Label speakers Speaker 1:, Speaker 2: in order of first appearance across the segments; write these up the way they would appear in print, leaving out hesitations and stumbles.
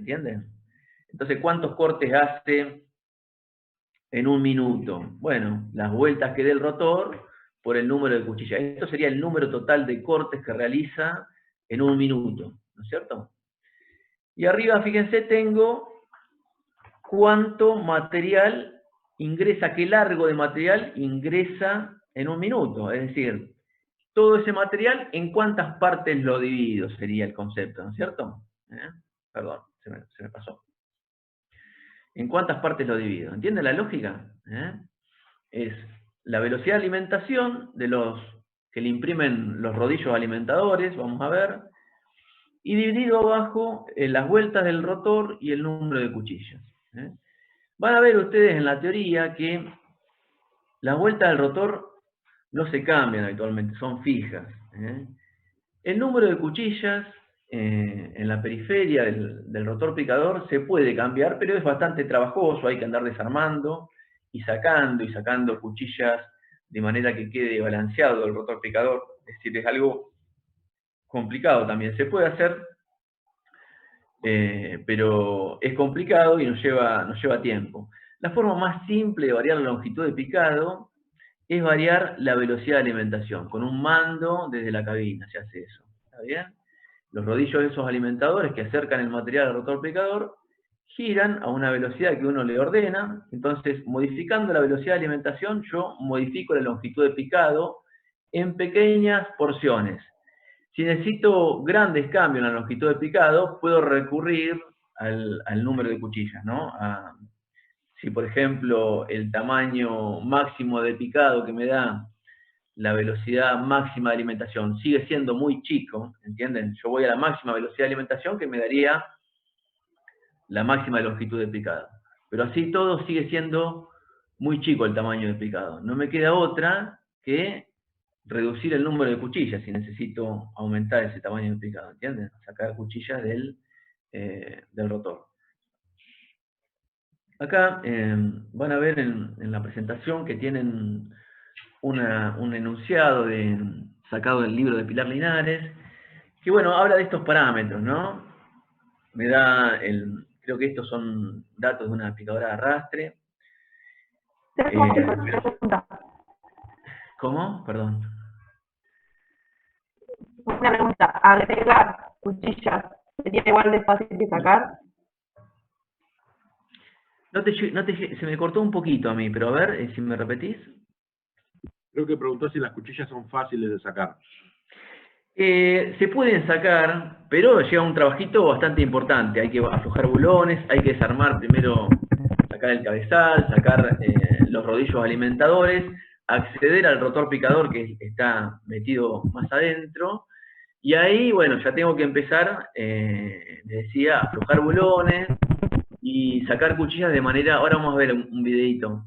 Speaker 1: ¿entienden? Entonces, ¿cuántos cortes hace en un minuto? Bueno, las vueltas que dé el rotor por el número de cuchillas. Esto sería el número total de cortes que realiza en un minuto, ¿no es cierto? Y arriba, fíjense, tengo cuánto material ingresa, qué largo de material ingresa en un minuto. Es decir, todo ese material, ¿en cuántas partes lo divido? Sería el concepto, ¿no es cierto? Perdón, se me pasó. ¿En cuántas partes lo divido? ¿Entienden la lógica? Es la velocidad de alimentación de los que le imprimen los rodillos alimentadores, vamos a ver, y dividido abajo las vueltas del rotor y el número de cuchillas. Van a ver ustedes en la teoría que las vueltas del rotor no se cambian habitualmente, son fijas. El número de cuchillas en la periferia del rotor picador se puede cambiar, pero es bastante trabajoso, hay que andar desarmando y sacando cuchillas de manera que quede balanceado el rotor picador. Es decir, es algo complicado también. Se puede hacer, pero es complicado y nos lleva tiempo. La forma más simple de variar la longitud de picado es variar la velocidad de alimentación. Con un mando desde la cabina se hace eso. ¿Está bien? Los rodillos de esos alimentadores que acercan el material al rotor picador giran a una velocidad que uno le ordena. Entonces, modificando la velocidad de alimentación, yo modifico la longitud de picado en pequeñas porciones. Si necesito grandes cambios en la longitud de picado, puedo recurrir al número de cuchillas, ¿no? Si, por ejemplo, el tamaño máximo de picado que me da la velocidad máxima de alimentación sigue siendo muy chico, ¿entienden? Yo voy a la máxima velocidad de alimentación que me daría la máxima longitud de picado. Pero así todo sigue siendo muy chico el tamaño de picado. No me queda otra que reducir el número de cuchillas si necesito aumentar ese tamaño de picado, ¿entienden? Sacar cuchillas del rotor. Acá van a ver en la presentación que tienen un enunciado sacado del libro de Pilar Linares, que bueno, habla de estos parámetros, ¿no? Me da creo que estos son datos de una picadora de arrastre. ¿Cómo? Perdón.
Speaker 2: Una pregunta, ¿agregar cuchillas sería igual de fácil de sacar?
Speaker 1: Se me cortó un poquito a mí, pero a ver, si me repetís.
Speaker 3: Creo que preguntó si las cuchillas son fáciles de sacar.
Speaker 1: Se pueden sacar, pero lleva un trabajito bastante importante. Hay que aflojar bulones, hay que desarmar primero, sacar el cabezal, sacar los rodillos alimentadores, acceder al rotor picador que está metido más adentro. Y ahí, bueno, ya tengo que empezar, les decía, a aflojar bulones y sacar cuchillas de manera... Ahora vamos a ver un videito.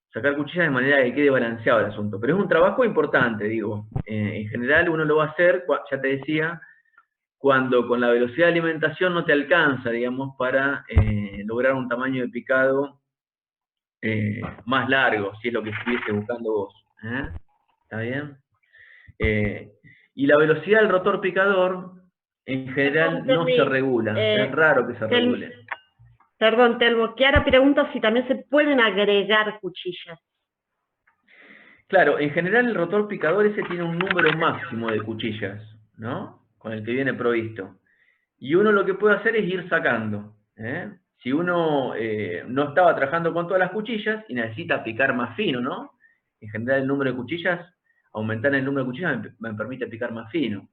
Speaker 1: Sacar cuchillas de manera que quede balanceado el asunto. Pero es un trabajo importante, digo. En general uno lo va a hacer, ya te decía, cuando con la velocidad de alimentación no te alcanza, digamos, para lograr un tamaño de picado más largo, si es lo que estuviese buscando vos. ¿Está bien? Y la velocidad del rotor picador, en general, no se regula. Es raro que se regule.
Speaker 4: Perdón, Telmo, Kiara pregunta si también se pueden agregar cuchillas.
Speaker 1: Claro, en general el rotor picador ese tiene un número máximo de cuchillas, ¿no? Con el que viene provisto. Y uno lo que puede hacer es ir sacando. Si uno no estaba trabajando con todas las cuchillas y necesita picar más fino, ¿no? En general el número de cuchillas, aumentar el número de cuchillas me permite picar más fino.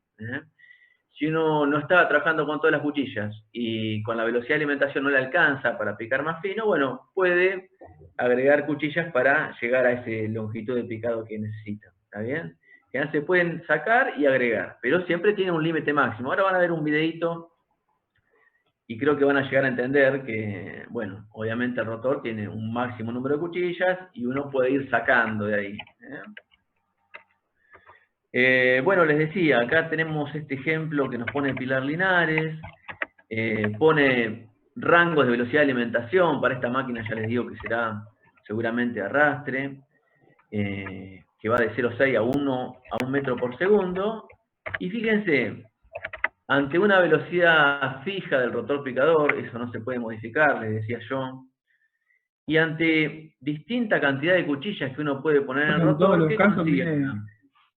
Speaker 1: Si uno no estaba trabajando con todas las cuchillas y con la velocidad de alimentación no le alcanza para picar más fino, bueno, puede agregar cuchillas para llegar a esa longitud de picado que necesita. ¿Está bien? Que se pueden sacar y agregar, pero siempre tiene un límite máximo. Ahora van a ver un videito y creo que van a llegar a entender que, bueno, obviamente el rotor tiene un máximo número de cuchillas y uno puede ir sacando de ahí. Bueno, les decía, acá tenemos este ejemplo que nos pone Pilar Linares, pone rangos de velocidad de alimentación, para esta máquina ya les digo que será seguramente arrastre, que va de 0,6 a 1 metro por segundo, y fíjense, ante una velocidad fija del rotor picador, eso no se puede modificar, les decía yo, y ante distinta cantidad de cuchillas que uno puede poner en el
Speaker 5: Bueno, en todos
Speaker 1: rotor,
Speaker 5: los
Speaker 1: ¿qué
Speaker 5: casos
Speaker 1: consigue?
Speaker 5: mide...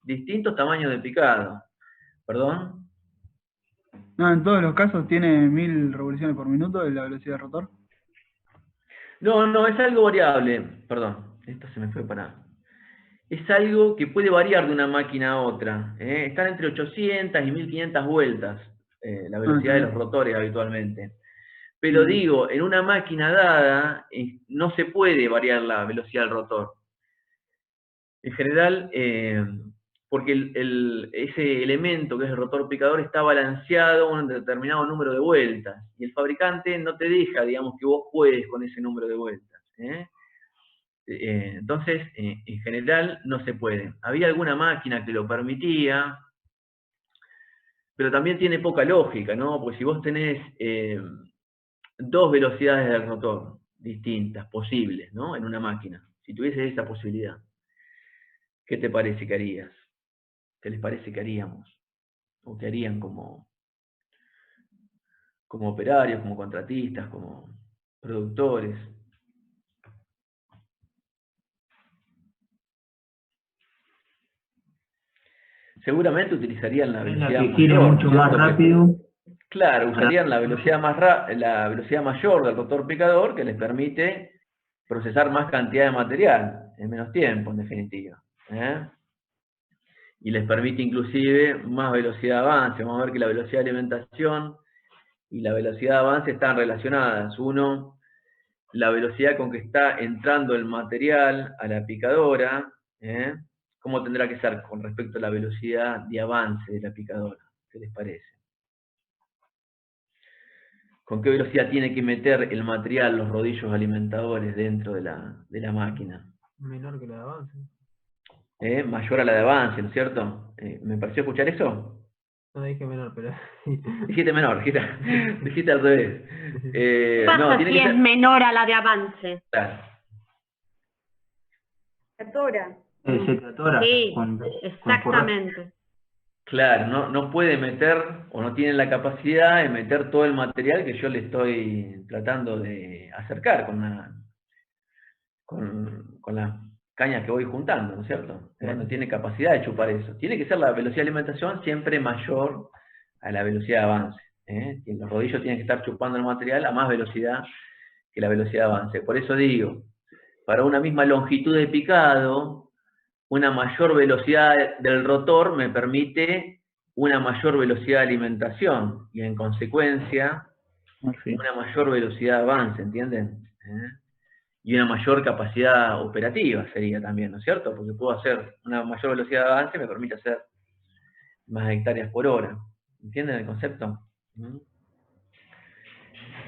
Speaker 1: Distintos tamaños de picado. ¿Perdón?
Speaker 5: No, en todos los casos tiene 1000 revoluciones por minuto de la velocidad del rotor.
Speaker 1: No, no, es algo variable. Perdón, esto se me fue para... Es algo que puede variar de una máquina a otra. Están entre 800 y 1500 vueltas la velocidad de los rotores habitualmente. Pero digo, en una máquina dada no se puede variar la velocidad del rotor. En general, porque ese elemento que es el rotor picador está balanceado a un determinado número de vueltas. Y el fabricante no te deja, digamos, que vos puedes con ese número de vueltas. Entonces, en general, no se puede. Había alguna máquina que lo permitía, pero también tiene poca lógica, ¿no? Pues si vos tenés dos velocidades del rotor distintas, posibles, ¿no? En una máquina, si tuvieses esa posibilidad, ¿qué te parece que harías? ¿Qué les parece que haríamos? ¿O qué harían como operarios, como contratistas, como productores? Seguramente utilizarían la velocidad
Speaker 6: que
Speaker 1: mayor,
Speaker 6: gira mucho más
Speaker 1: ¿cierto?
Speaker 6: rápido.
Speaker 1: Claro, usarían la velocidad la velocidad mayor del rotor picador, que les permite procesar más cantidad de material en menos tiempo, en definitiva. Y les permite inclusive más velocidad de avance. Vamos a ver que la velocidad de alimentación y la velocidad de avance están relacionadas. Uno, la velocidad con que está entrando el material a la picadora, ¿cómo tendrá que ser con respecto a la velocidad de avance de la picadora? ¿Qué les parece? ¿Con qué velocidad tiene que meter el material, los rodillos alimentadores dentro de la máquina?
Speaker 7: Menor que la de avance.
Speaker 1: Mayor a la de avance, ¿no es cierto? ¿Me pareció escuchar eso?
Speaker 7: No dije menor, pero...
Speaker 1: Dijiste menor, dijiste al revés.
Speaker 4: ¿Qué pasa
Speaker 1: No, tiene
Speaker 4: si
Speaker 1: que
Speaker 4: es
Speaker 1: ser...
Speaker 4: menor a la de avance?
Speaker 1: Claro.
Speaker 6: Se atora
Speaker 4: Sí,
Speaker 6: con
Speaker 4: exactamente.
Speaker 1: Claro, no puede meter o no tiene la capacidad de meter todo el material que yo le estoy tratando de acercar con las cañas que voy juntando, ¿no es cierto? No tiene capacidad de chupar eso. Tiene que ser la velocidad de alimentación siempre mayor a la velocidad de avance. Y los rodillos tienen que estar chupando el material a más velocidad que la velocidad de avance. Por eso digo, para una misma longitud de picado, una mayor velocidad del rotor me permite una mayor velocidad de alimentación y en consecuencia una mayor velocidad de avance, ¿entienden? Y una mayor capacidad operativa sería también, ¿no es cierto? Porque puedo hacer una mayor velocidad de avance, me permite hacer más hectáreas por hora. ¿Entienden el concepto?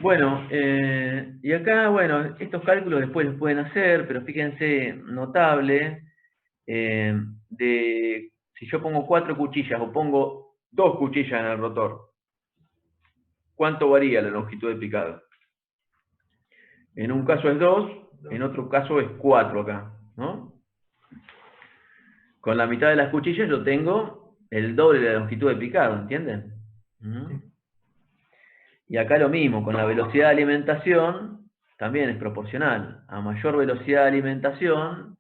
Speaker 1: Bueno, y acá, bueno, estos cálculos después los pueden hacer, pero fíjense, notable, si yo pongo 4 cuchillas o pongo 2 cuchillas en el rotor, ¿cuánto varía la longitud de picado? En un caso es 2, en otro caso es 4 acá, ¿no? Con la mitad de las cuchillas yo tengo el doble de la longitud de picado, ¿entienden? Y acá lo mismo, con la velocidad de alimentación también es proporcional. A mayor velocidad de alimentación,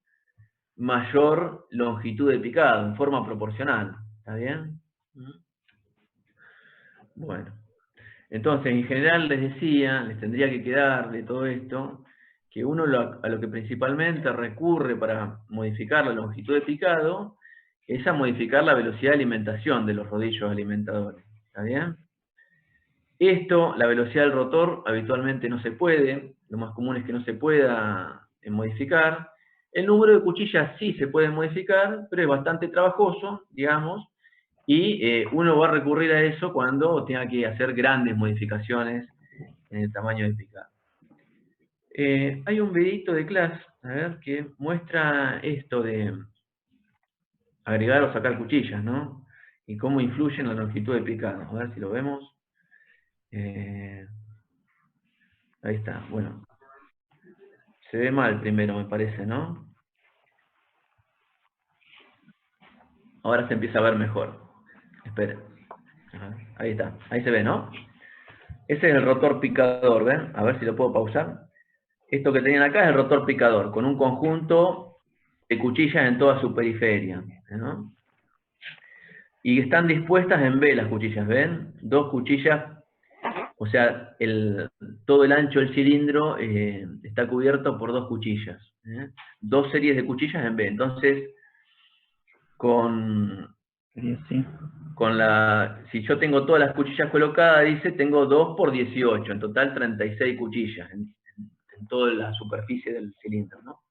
Speaker 1: mayor longitud de picado, en forma proporcional. ¿Está bien? Bueno. Entonces, en general les decía, les tendría que quedar de todo esto, que uno a lo que principalmente recurre para modificar la longitud de picado es a modificar la velocidad de alimentación de los rodillos alimentadores. ¿Está bien? Esto, la velocidad del rotor, habitualmente no se puede, lo más común es que no se pueda modificar. El número de cuchillas sí se puede modificar, pero es bastante trabajoso, digamos, y uno va a recurrir a eso cuando tenga que hacer grandes modificaciones en el tamaño de picado. Hay un videito de clase, a ver, que muestra esto de agregar o sacar cuchillas, ¿no? Y cómo influye en la longitud de picado. A ver si lo vemos. Ahí está, bueno. Se ve mal primero, me parece, ¿no? Ahora se empieza a ver mejor. Esperen. A Ahí está, ahí se ve, ¿no? Ese es el rotor picador, ¿ven? A ver si lo puedo pausar. Esto que tenían acá es el rotor picador, con un conjunto de cuchillas en toda su periferia, ¿no? Y están dispuestas en B las cuchillas, ¿ven? Dos cuchillas, o sea, todo el ancho del cilindro está cubierto por dos cuchillas, ¿eh? Dos series de cuchillas en B. Entonces, si yo tengo todas las cuchillas colocadas, dice, tengo 2 por 18, en total 36 cuchillas en toda la superficie del cilindro, ¿no?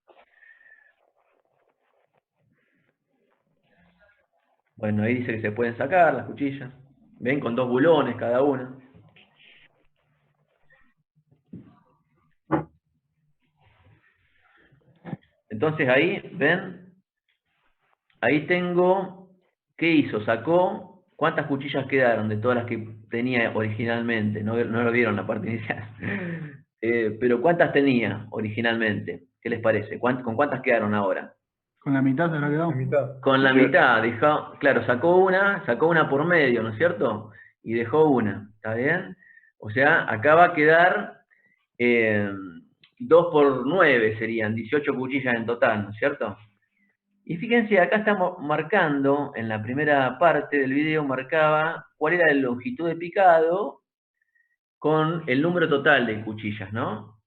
Speaker 1: Bueno, ahí dice que se pueden sacar las cuchillas, ven, con 2 bulones cada una. Entonces ahí, ven, ahí tengo, ¿qué hizo? Sacó, ¿cuántas cuchillas quedaron de todas las que tenía originalmente? No lo vieron la parte inicial. Pero ¿cuántas tenía originalmente? ¿Qué les parece? ¿Con cuántas quedaron ahora?
Speaker 5: Con la mitad se habrá quedado.
Speaker 7: La mitad.
Speaker 1: Con la mitad, claro, sacó una por medio, ¿no es cierto? Y dejó una, ¿está bien? O sea, acá va a quedar 2 por 9 serían 18 cuchillas en total, ¿no es cierto? Y fíjense, acá estamos marcando, en la primera parte del video marcaba cuál era la longitud de picado con el número total de cuchillas, ¿no?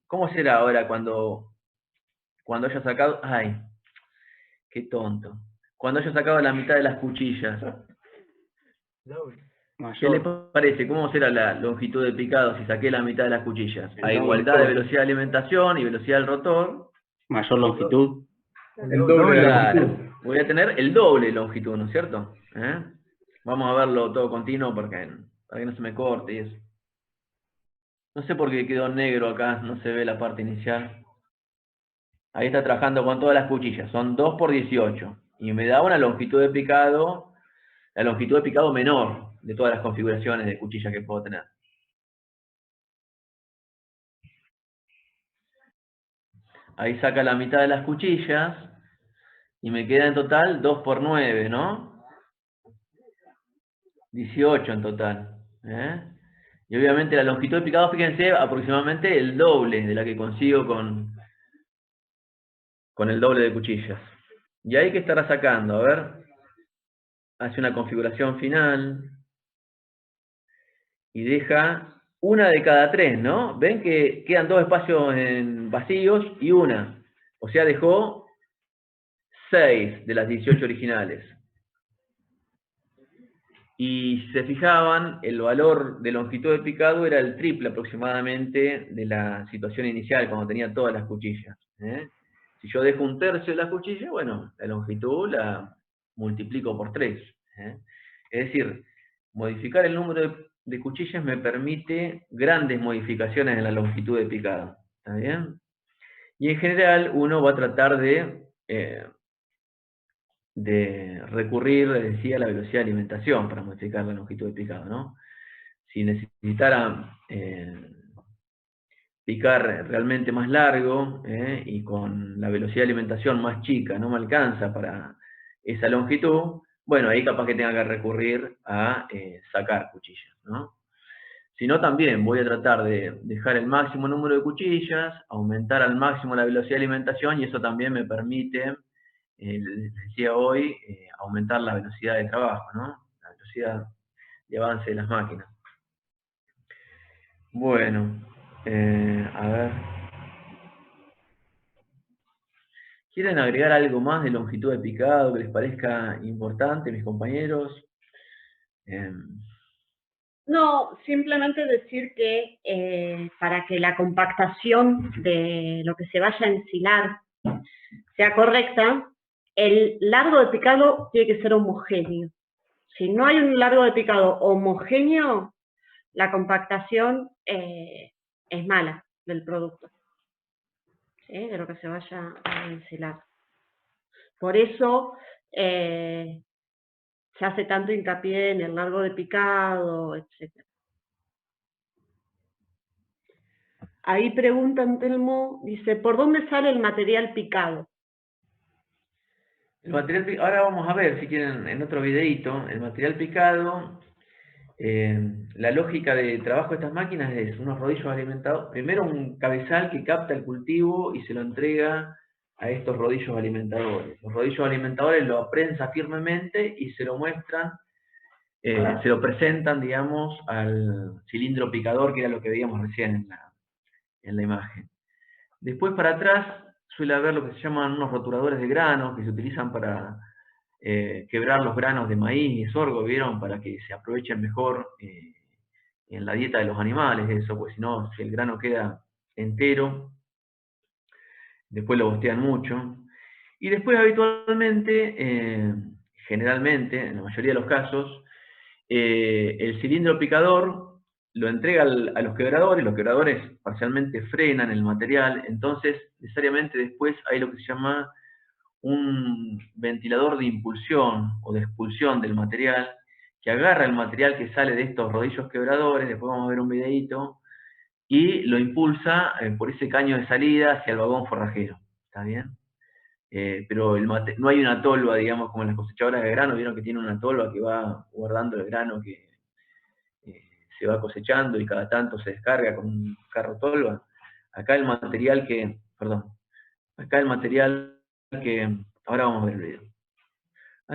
Speaker 1: ¿Cómo será ahora cuando haya sacado... ¡Ay! ¡Qué tonto! Cuando haya sacado la mitad de las cuchillas.
Speaker 7: Doble.
Speaker 1: ¿Qué les parece? ¿Cómo será la longitud de picado si saqué la mitad de las cuchillas? A
Speaker 3: doble
Speaker 1: igualdad
Speaker 3: todo.
Speaker 1: de velocidad de alimentación y velocidad del rotor.
Speaker 6: Mayor longitud.
Speaker 3: El doble de la
Speaker 1: Claro,
Speaker 3: longitud.
Speaker 1: voy a tener el doble de longitud, ¿no es cierto? Vamos a verlo todo continuo para que no se me corte y eso. No sé por qué quedó negro acá, no se ve la parte inicial. Ahí está trabajando con todas las cuchillas, son 2 por 18. Y me da una longitud de picado, la longitud de picado menor de todas las configuraciones de cuchillas que puedo tener. Ahí saca la mitad de las cuchillas y me queda en total 2 por 9, ¿no? 18 en total. Y obviamente la longitud de picado, fíjense, aproximadamente el doble de la que consigo con el doble de cuchillas. Y ahí que estará sacando, a ver. Hace una configuración final y deja una de cada 3, ¿no? Ven que quedan 2 espacios vacíos y una. O sea, dejó 6 de las 18 originales. Y si se fijaban, el valor de longitud de picado era el triple aproximadamente de la situación inicial, cuando tenía todas las cuchillas. Si yo dejo 1/3 de las cuchillas, bueno, la longitud la multiplico por 3. Es decir, modificar el número de cuchillas me permite grandes modificaciones en la longitud de picado. ¿Está bien? Y en general uno va a tratar de recurrir, les decía, a la velocidad de alimentación para modificar la longitud de picado, ¿no? Si necesitara picar realmente más largo y con la velocidad de alimentación más chica no me alcanza para esa longitud, bueno, ahí capaz que tenga que recurrir a sacar cuchillas, ¿no? Si no, también voy a tratar de dejar el máximo número de cuchillas, aumentar al máximo la velocidad de alimentación y eso también me permite, les decía hoy, aumentar la velocidad de trabajo, ¿no? La velocidad de avance de las máquinas. Bueno, a ver. ¿Quieren agregar algo más de longitud de picado que les parezca importante, mis compañeros?
Speaker 4: No, simplemente decir que para que la compactación de lo que se vaya a ensilar sea correcta, el largo de picado tiene que ser homogéneo. Si no hay un largo de picado homogéneo, la compactación es mala del producto, ¿sí? De lo que se vaya a ensilar. Por eso se hace tanto hincapié en el largo de picado, etc. Ahí pregunta Antelmo, dice, ¿por dónde sale el material picado?
Speaker 1: El material picado, ahora vamos a ver, si quieren, en otro videito, el material picado La lógica de trabajo de estas máquinas es unos rodillos alimentados, primero un cabezal que capta el cultivo y se lo entrega a estos rodillos alimentadores. Los rodillos alimentadores lo aprensan firmemente y se lo muestran, se lo presentan, digamos, al cilindro picador, que era lo que veíamos recién en la imagen. Después, para atrás, suele haber lo que se llaman unos roturadores de granos, que se utilizan para quebrar los granos de maíz y sorgo, ¿vieron? Para que se aprovechen mejor en la dieta de los animales, eso, porque si no, si el grano queda entero, después lo bostean mucho. Y después, habitualmente, generalmente, en la mayoría de los casos, el cilindro picador lo entrega a los quebradores parcialmente frenan el material, entonces necesariamente después hay lo que se llama un ventilador de impulsión o de expulsión del material, que agarra el material que sale de estos rodillos quebradores, después vamos a ver un videíto, y lo impulsa por ese caño de salida hacia el vagón forrajero. ¿Está bien? Pero no hay una tolva, digamos, como en las cosechadoras de grano, vieron que tiene una tolva que va guardando el grano que se va cosechando y cada tanto se descarga con un carro tolva. Acá el material que, ahora vamos a ver el video.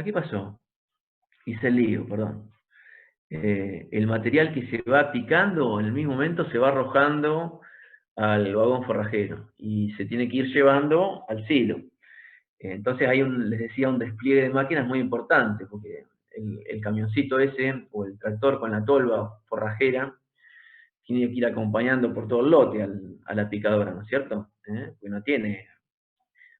Speaker 1: ¿Qué pasó? Hice el lío, perdón. El material que se va picando en el mismo momento se va arrojando al vagón forrajero y se tiene que ir llevando al silo. Entonces hay les decía, un despliegue de máquinas muy importante, porque el camioncito ese, o el tractor con la tolva forrajera, tiene que ir acompañando por todo el lote a la picadora, ¿no es cierto? Porque no tiene,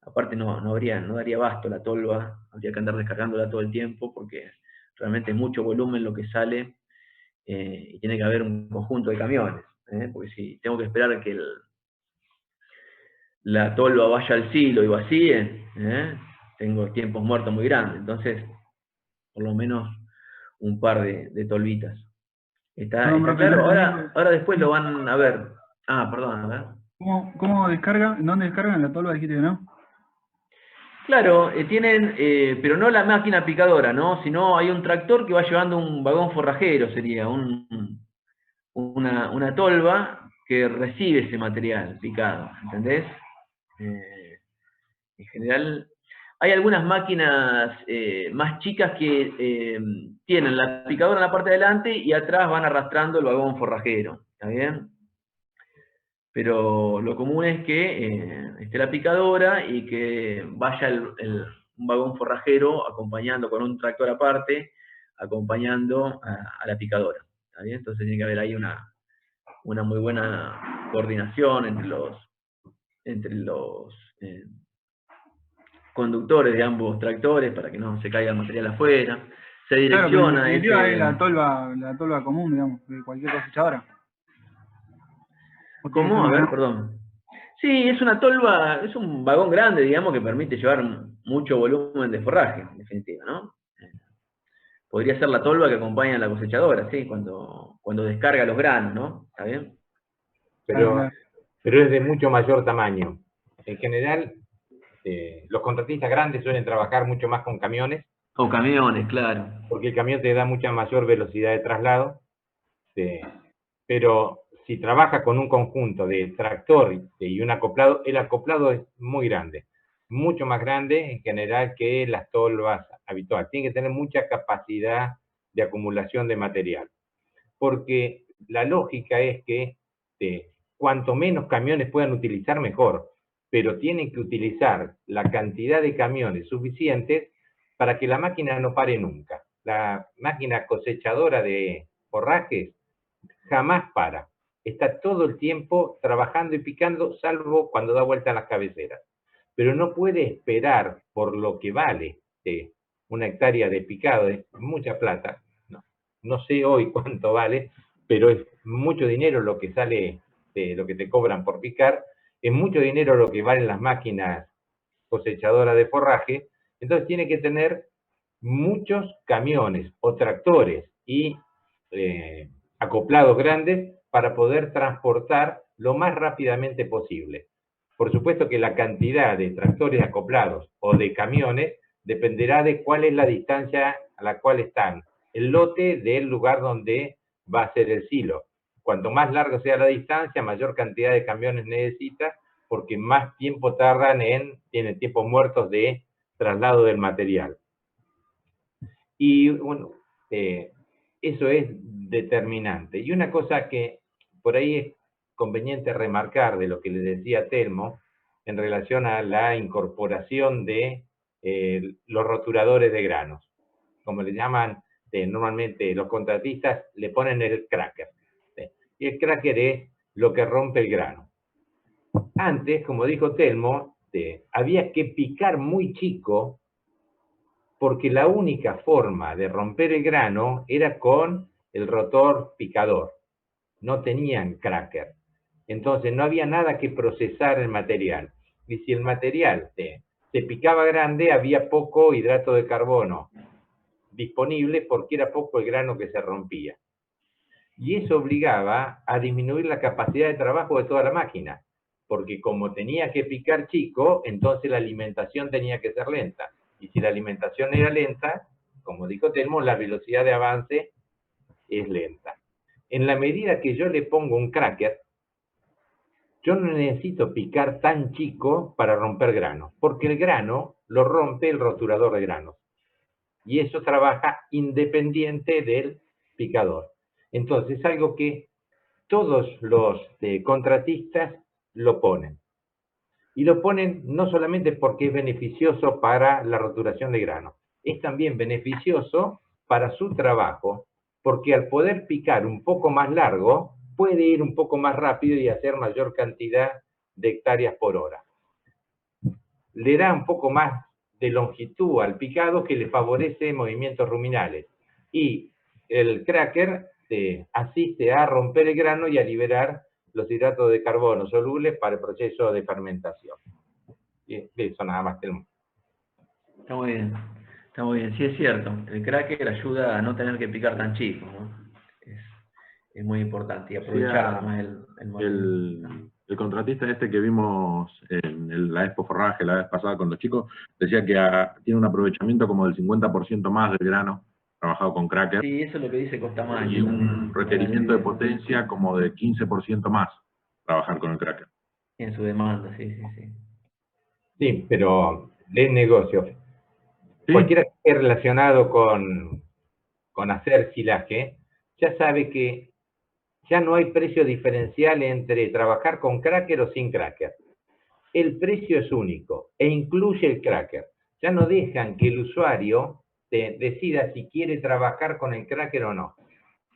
Speaker 1: aparte no daría abasto la tolva, habría que andar descargándola todo el tiempo, porque realmente es mucho volumen lo que sale, y tiene que haber un conjunto de camiones, porque si tengo que esperar que la tolva vaya al silo y vacíe, tengo tiempos muertos muy grandes, entonces por lo menos un par de tolvitas. ¿Está claro? Ahora después lo van a ver. Perdón, a ver.
Speaker 5: ¿Cómo descargan? ¿Dónde descargan la tolva? Dijiste que no.
Speaker 1: Claro, tienen, pero no la máquina picadora, ¿no? Sino hay un tractor que va llevando un vagón forrajero, sería una tolva que recibe ese material picado, ¿entendés? En general, hay algunas máquinas más chicas que tienen la picadora en la parte de adelante y atrás van arrastrando el vagón forrajero, ¿está bien? Pero lo común es que esté la picadora y que vaya un vagón forrajero acompañando con un tractor aparte, acompañando a la picadora, ¿está bien? Entonces tiene que haber ahí una muy buena coordinación entre los conductores de ambos tractores para que no se caiga el material afuera. Se direcciona.
Speaker 5: Claro, es la tolva común, digamos, de cualquier cosechadora.
Speaker 1: ¿Cómo? A ver, perdón. Sí, es una tolva, es un vagón grande, digamos, que permite llevar mucho volumen de forraje, en definitiva, ¿no? Podría ser la tolva que acompaña a la cosechadora, sí, cuando descarga los granos, ¿no? ¿Está bien?
Speaker 8: Pero es de mucho mayor tamaño. En general, los contratistas grandes suelen trabajar mucho más con camiones.
Speaker 1: O camiones, claro.
Speaker 8: Porque el camión te da mucha mayor velocidad de traslado. Pero si trabaja con un conjunto de tractor y un acoplado, el acoplado es muy grande. Mucho más grande en general que las tolvas habituales. Tiene que tener mucha capacidad de acumulación de material. Porque la lógica es que cuanto menos camiones puedan utilizar, mejor. Pero tienen que utilizar la cantidad de camiones suficientes para que la máquina no pare nunca. La máquina cosechadora de forrajes jamás para. Está todo el tiempo trabajando y picando, salvo cuando da vuelta a las cabeceras. Pero no puede esperar por lo que vale una hectárea de picado, es mucha plata. No sé hoy cuánto vale, pero es mucho dinero lo que sale, lo que te cobran por picar, es mucho dinero lo que valen las máquinas cosechadoras de forraje, entonces tiene que tener muchos camiones o tractores y acoplados grandes para poder transportar lo más rápidamente posible. Por supuesto que la cantidad de tractores acoplados o de camiones dependerá de cuál es la distancia a la cual están el lote del lugar donde va a ser el silo. Cuanto más largo sea la distancia, mayor cantidad de camiones necesita, porque más tiempo tardan tienen tiempos muertos de traslado del material. Y bueno, eso es determinante. Y una cosa que por ahí es conveniente remarcar de lo que le decía Telmo, en relación a la incorporación de los roturadores de granos. Como le llaman normalmente los contratistas, le ponen el cracker. Y el cracker es lo que rompe el grano. Antes, como dijo Telmo, había que picar muy chico, porque la única forma de romper el grano era con el rotor picador. No tenían cracker. Entonces no había nada que procesar el material. Y si el material se picaba grande, había poco hidrato de carbono disponible, porque era poco el grano que se rompía. Y eso obligaba a disminuir la capacidad de trabajo de toda la máquina, porque como tenía que picar chico, entonces la alimentación tenía que ser lenta. Y si la alimentación era lenta, como dijo Telmo, la velocidad de avance es lenta. En la medida que yo le pongo un cracker, yo no necesito picar tan chico para romper grano, porque el grano lo rompe el roturador de granos. Y eso trabaja independiente del picador. Entonces es algo que todos los contratistas lo ponen. Y lo ponen no solamente porque es beneficioso para la roturación de grano, es también beneficioso para su trabajo, porque al poder picar un poco más largo, puede ir un poco más rápido y hacer mayor cantidad de hectáreas por hora. Le da un poco más de longitud al picado, que le favorece movimientos ruminales. Y el cracker asiste a romper el grano y a liberar los hidratos de carbono solubles para el proceso de fermentación. Y eso nada más.
Speaker 1: Está muy bien. Está muy bien. Sí, es cierto. El cracker ayuda a no tener que picar tan chico, ¿no? Es muy importante. Y aprovechar más
Speaker 3: el contratista este que vimos en la Expo Forraje la vez pasada con los chicos, decía que tiene un aprovechamiento como del 50% más del grano trabajado con cracker.
Speaker 1: Sí, eso es lo que dice Costamagno.
Speaker 3: Y un requerimiento de potencia como de 15% más trabajar con el cracker.
Speaker 1: En su demanda, sí, sí, sí.
Speaker 8: Sí, pero de negocio.
Speaker 3: Sí.
Speaker 8: Cualquiera que esté relacionado con hacer silaje, ya sabe que ya no hay precio diferencial entre trabajar con cracker o sin cracker. El precio es único e incluye el cracker. Ya no dejan que el usuario decida si quiere trabajar con el cracker o no.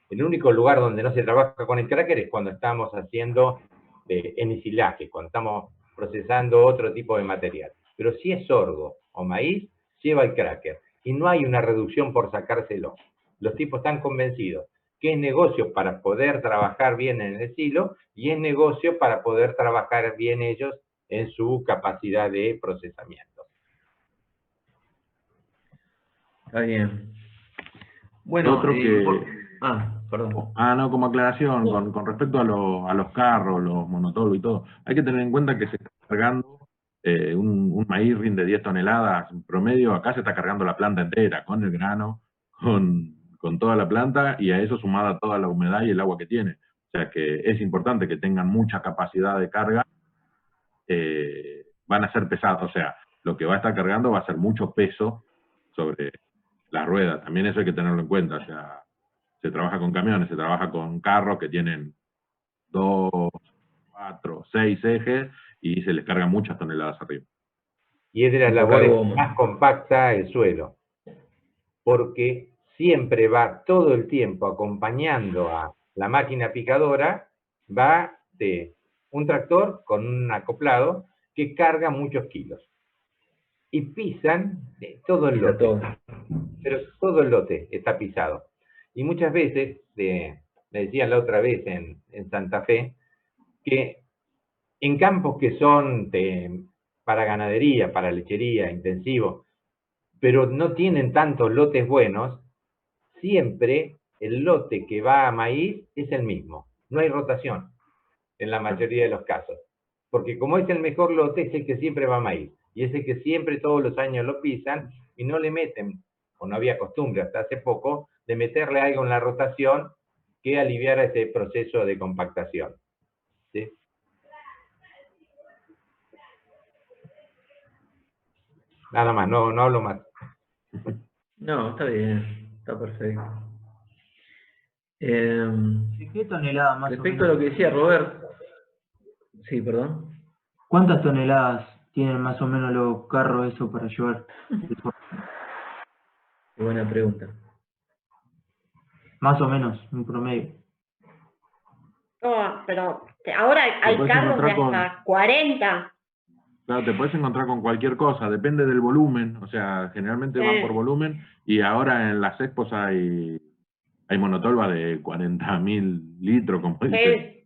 Speaker 8: El único lugar donde no se trabaja con el cracker es cuando estamos haciendo ensilaje, cuando estamos procesando otro tipo de material. Pero si es sorgo o maíz, lleva el cracker. Y no hay una reducción por sacárselo. Los tipos están convencidos que es negocio para poder trabajar bien en el silo y es negocio para poder trabajar bien ellos en su capacidad de procesamiento.
Speaker 1: Está bien. Bueno,
Speaker 3: Otro que...
Speaker 1: perdón.
Speaker 3: No, como aclaración, con respecto a los carros, los monotolvos y todo, hay que tener en cuenta que se está cargando un maíz rinde 10 toneladas en promedio, acá se está cargando la planta entera, con el grano, con toda la planta, y a eso sumada toda la humedad y el agua que tiene. O sea que es importante que tengan mucha capacidad de carga, van a ser pesados, o sea, lo que va a estar cargando va a ser mucho peso sobre la rueda. También eso hay que tenerlo en cuenta, o sea, se trabaja con camiones, se trabaja con carros que tienen 2, 4, 6 ejes y se les carga muchas toneladas arriba.
Speaker 8: Y es de las labores más compacta el suelo, porque siempre va todo el tiempo acompañando a la máquina picadora, va un tractor con un acoplado que carga muchos kilos. Y pisan todo el lote, pero todo el lote está pisado. Y muchas veces, me decían la otra vez en Santa Fe, que en campos que son para ganadería, para lechería, intensivo, pero no tienen tantos lotes buenos, siempre el lote que va a maíz es el mismo. No hay rotación en la mayoría de los casos. Porque como es el mejor lote, es el que siempre va a maíz. Y es el que siempre todos los años lo pisan y no le meten, o no había costumbre hasta hace poco, de meterle algo en la rotación que aliviara ese proceso de compactación. ¿Sí? Nada más, no hablo más.
Speaker 1: No, está bien, está perfecto.
Speaker 7: ¿De qué toneladas más o
Speaker 1: Respecto a
Speaker 7: menos?
Speaker 1: lo que decía Robert, sí, perdón.
Speaker 7: ¿Cuántas toneladas tienen más o menos los carros eso para llevar?
Speaker 1: Qué buena pregunta.
Speaker 7: Más o menos, un promedio.
Speaker 4: No, pero ahora
Speaker 3: Te
Speaker 4: hay
Speaker 3: puedes
Speaker 4: carros de
Speaker 3: encontrar
Speaker 4: hasta 40.
Speaker 3: Claro, te puedes encontrar con cualquier cosa, depende del volumen, o sea, generalmente van por volumen, y ahora en las expos hay monotolva de 40.000 litros, como dice.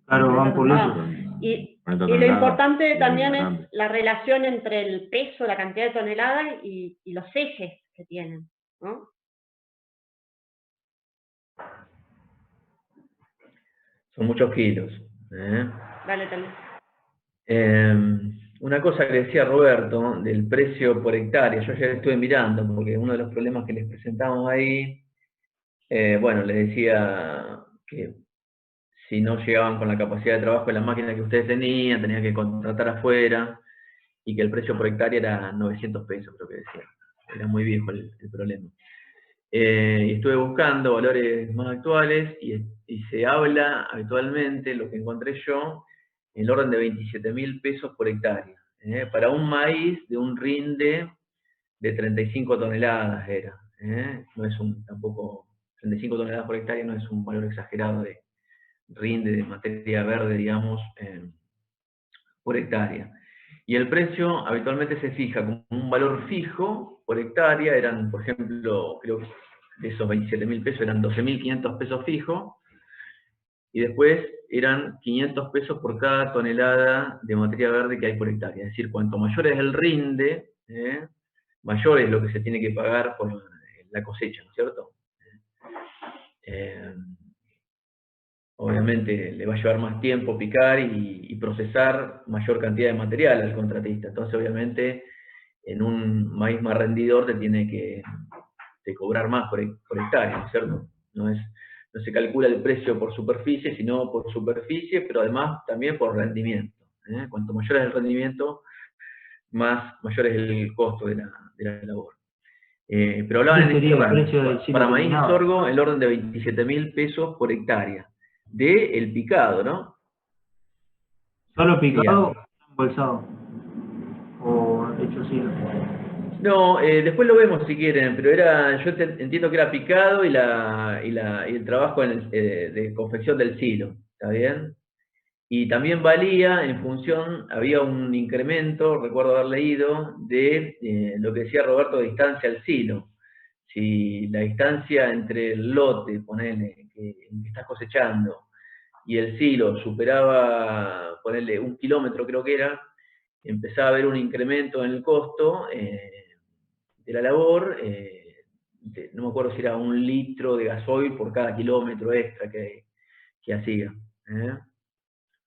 Speaker 7: Claro, van por litros.
Speaker 4: Y
Speaker 3: 40
Speaker 4: lo
Speaker 3: toneladas,
Speaker 4: importante
Speaker 3: y
Speaker 4: también es
Speaker 3: grande.
Speaker 4: la relación entre el peso, la cantidad de toneladas y los ejes que tienen, ¿no?
Speaker 1: Son muchos kilos.
Speaker 4: Dale, también.
Speaker 1: Una cosa que decía Roberto del precio por hectárea, yo ya estuve mirando, porque uno de los problemas que les presentamos ahí, bueno, les decía que si no llegaban con la capacidad de trabajo de la máquina que ustedes tenían que contratar afuera, y que el precio por hectárea era 900 pesos, creo que decía. Era muy viejo el problema. Y estuve buscando valores más actuales y se habla habitualmente, lo que encontré yo, en el orden de 27.000 pesos por hectárea. Para un maíz de un rinde de 35 toneladas era. No es tampoco, 35 toneladas por hectárea no es un valor exagerado de rinde de materia verde, digamos, por hectárea. Y el precio habitualmente se fija como un valor fijo por hectárea, eran, por ejemplo, creo que de esos 27.000 pesos eran 12.500 pesos fijos, y después eran 500 pesos por cada tonelada de materia verde que hay por hectárea. Es decir, cuanto mayor es el rinde, mayor es lo que se tiene que pagar por la cosecha, ¿no es cierto? Obviamente le va a llevar más tiempo picar y procesar mayor cantidad de material al contratista. Entonces, obviamente, en un maíz más rendidor te tiene que cobrar más por hectárea, ¿no es cierto? No se calcula el precio por superficie, sino por superficie, pero además también por rendimiento. Cuanto mayor es el rendimiento, mayor es el costo de la labor. Pero hablaban
Speaker 7: Ese
Speaker 1: en este
Speaker 7: sería el precio del
Speaker 1: rango.
Speaker 7: silo
Speaker 1: Para maíz y
Speaker 7: terminado.
Speaker 1: sorgo, el orden de 27.000 pesos por hectárea. De el picado, ¿no?
Speaker 7: ¿Solo
Speaker 1: Sería.
Speaker 7: picado o embolsado? ¿O hecho silo?
Speaker 1: No, después lo vemos si quieren, pero yo entiendo que era picado y el trabajo de confección del silo, ¿está bien? Y también valía en función, había un incremento, recuerdo haber leído, de lo que decía Roberto, de distancia al silo. Si la distancia entre el lote, ponele, que estás cosechando, y el silo superaba, ponele, 1 kilómetro creo que era, empezaba a haber un incremento en el costo de la labor, no me acuerdo si era 1 litro de gasoil por cada kilómetro extra que hacía.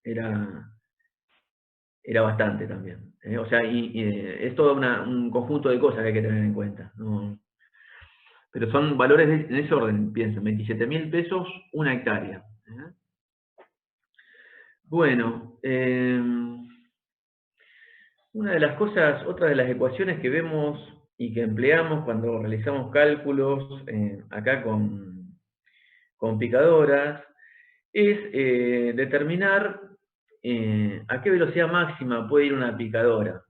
Speaker 1: Era bastante también. O sea, es todo un conjunto de cosas que hay que tener en cuenta, ¿no? Pero son valores en ese orden, piensen, 27.000 pesos, 1 hectárea. Bueno, una de las cosas, otra de las ecuaciones que vemos y que empleamos cuando realizamos cálculos acá con picadoras, es determinar a qué velocidad máxima puede ir una picadora.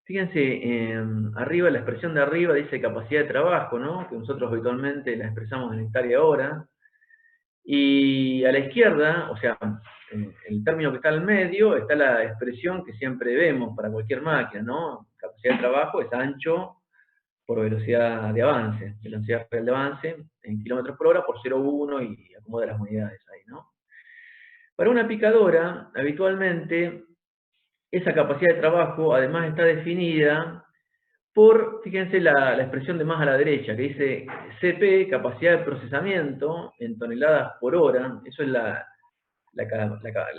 Speaker 1: Fíjense, arriba, la expresión de arriba dice capacidad de trabajo, ¿no? Que nosotros habitualmente la expresamos en hectárea hora. Y a la izquierda, o sea, el término que está al medio, está la expresión que siempre vemos para cualquier máquina, ¿no? Capacidad de trabajo es ancho por velocidad de avance, velocidad real de avance en kilómetros por hora por 0,1 y acomoda las unidades ahí, ¿no? Para una picadora, habitualmente, esa capacidad de trabajo además está definida por, fíjense la expresión de más a la derecha, que dice CP, capacidad de procesamiento en toneladas por hora. Eso es la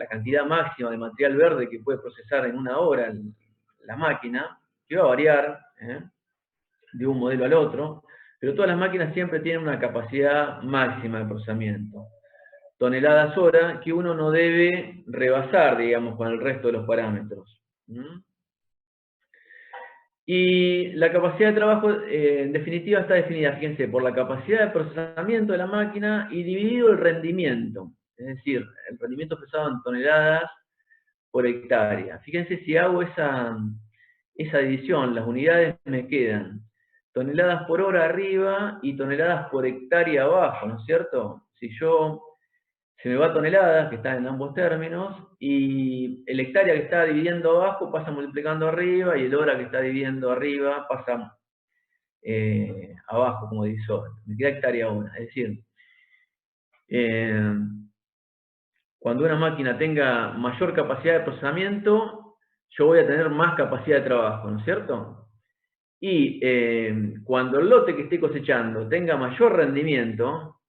Speaker 1: cantidad máxima de material verde que puede procesar en una hora la máquina, que va a variar de un modelo al otro. Pero todas las máquinas siempre tienen una capacidad máxima de procesamiento. Toneladas hora que uno no debe rebasar, digamos, con el resto de los parámetros. Y la capacidad de trabajo, en definitiva, está definida, fíjense, por la capacidad de procesamiento de la máquina y dividido el rendimiento. Es decir, el rendimiento expresado en toneladas por hectárea. Fíjense, si hago esa división, las unidades me quedan toneladas por hora arriba y toneladas por hectárea abajo, ¿no es cierto? Si se me va toneladas, que están en ambos términos, y el hectárea que está dividiendo abajo pasa multiplicando arriba, y el hora que está dividiendo arriba pasa abajo como divisor. Me queda hectárea hora. Es decir, cuando una máquina tenga mayor capacidad de procesamiento, yo voy a tener más capacidad de trabajo, ¿no es cierto? Y cuando el lote que esté cosechando tenga mayor rendimiento,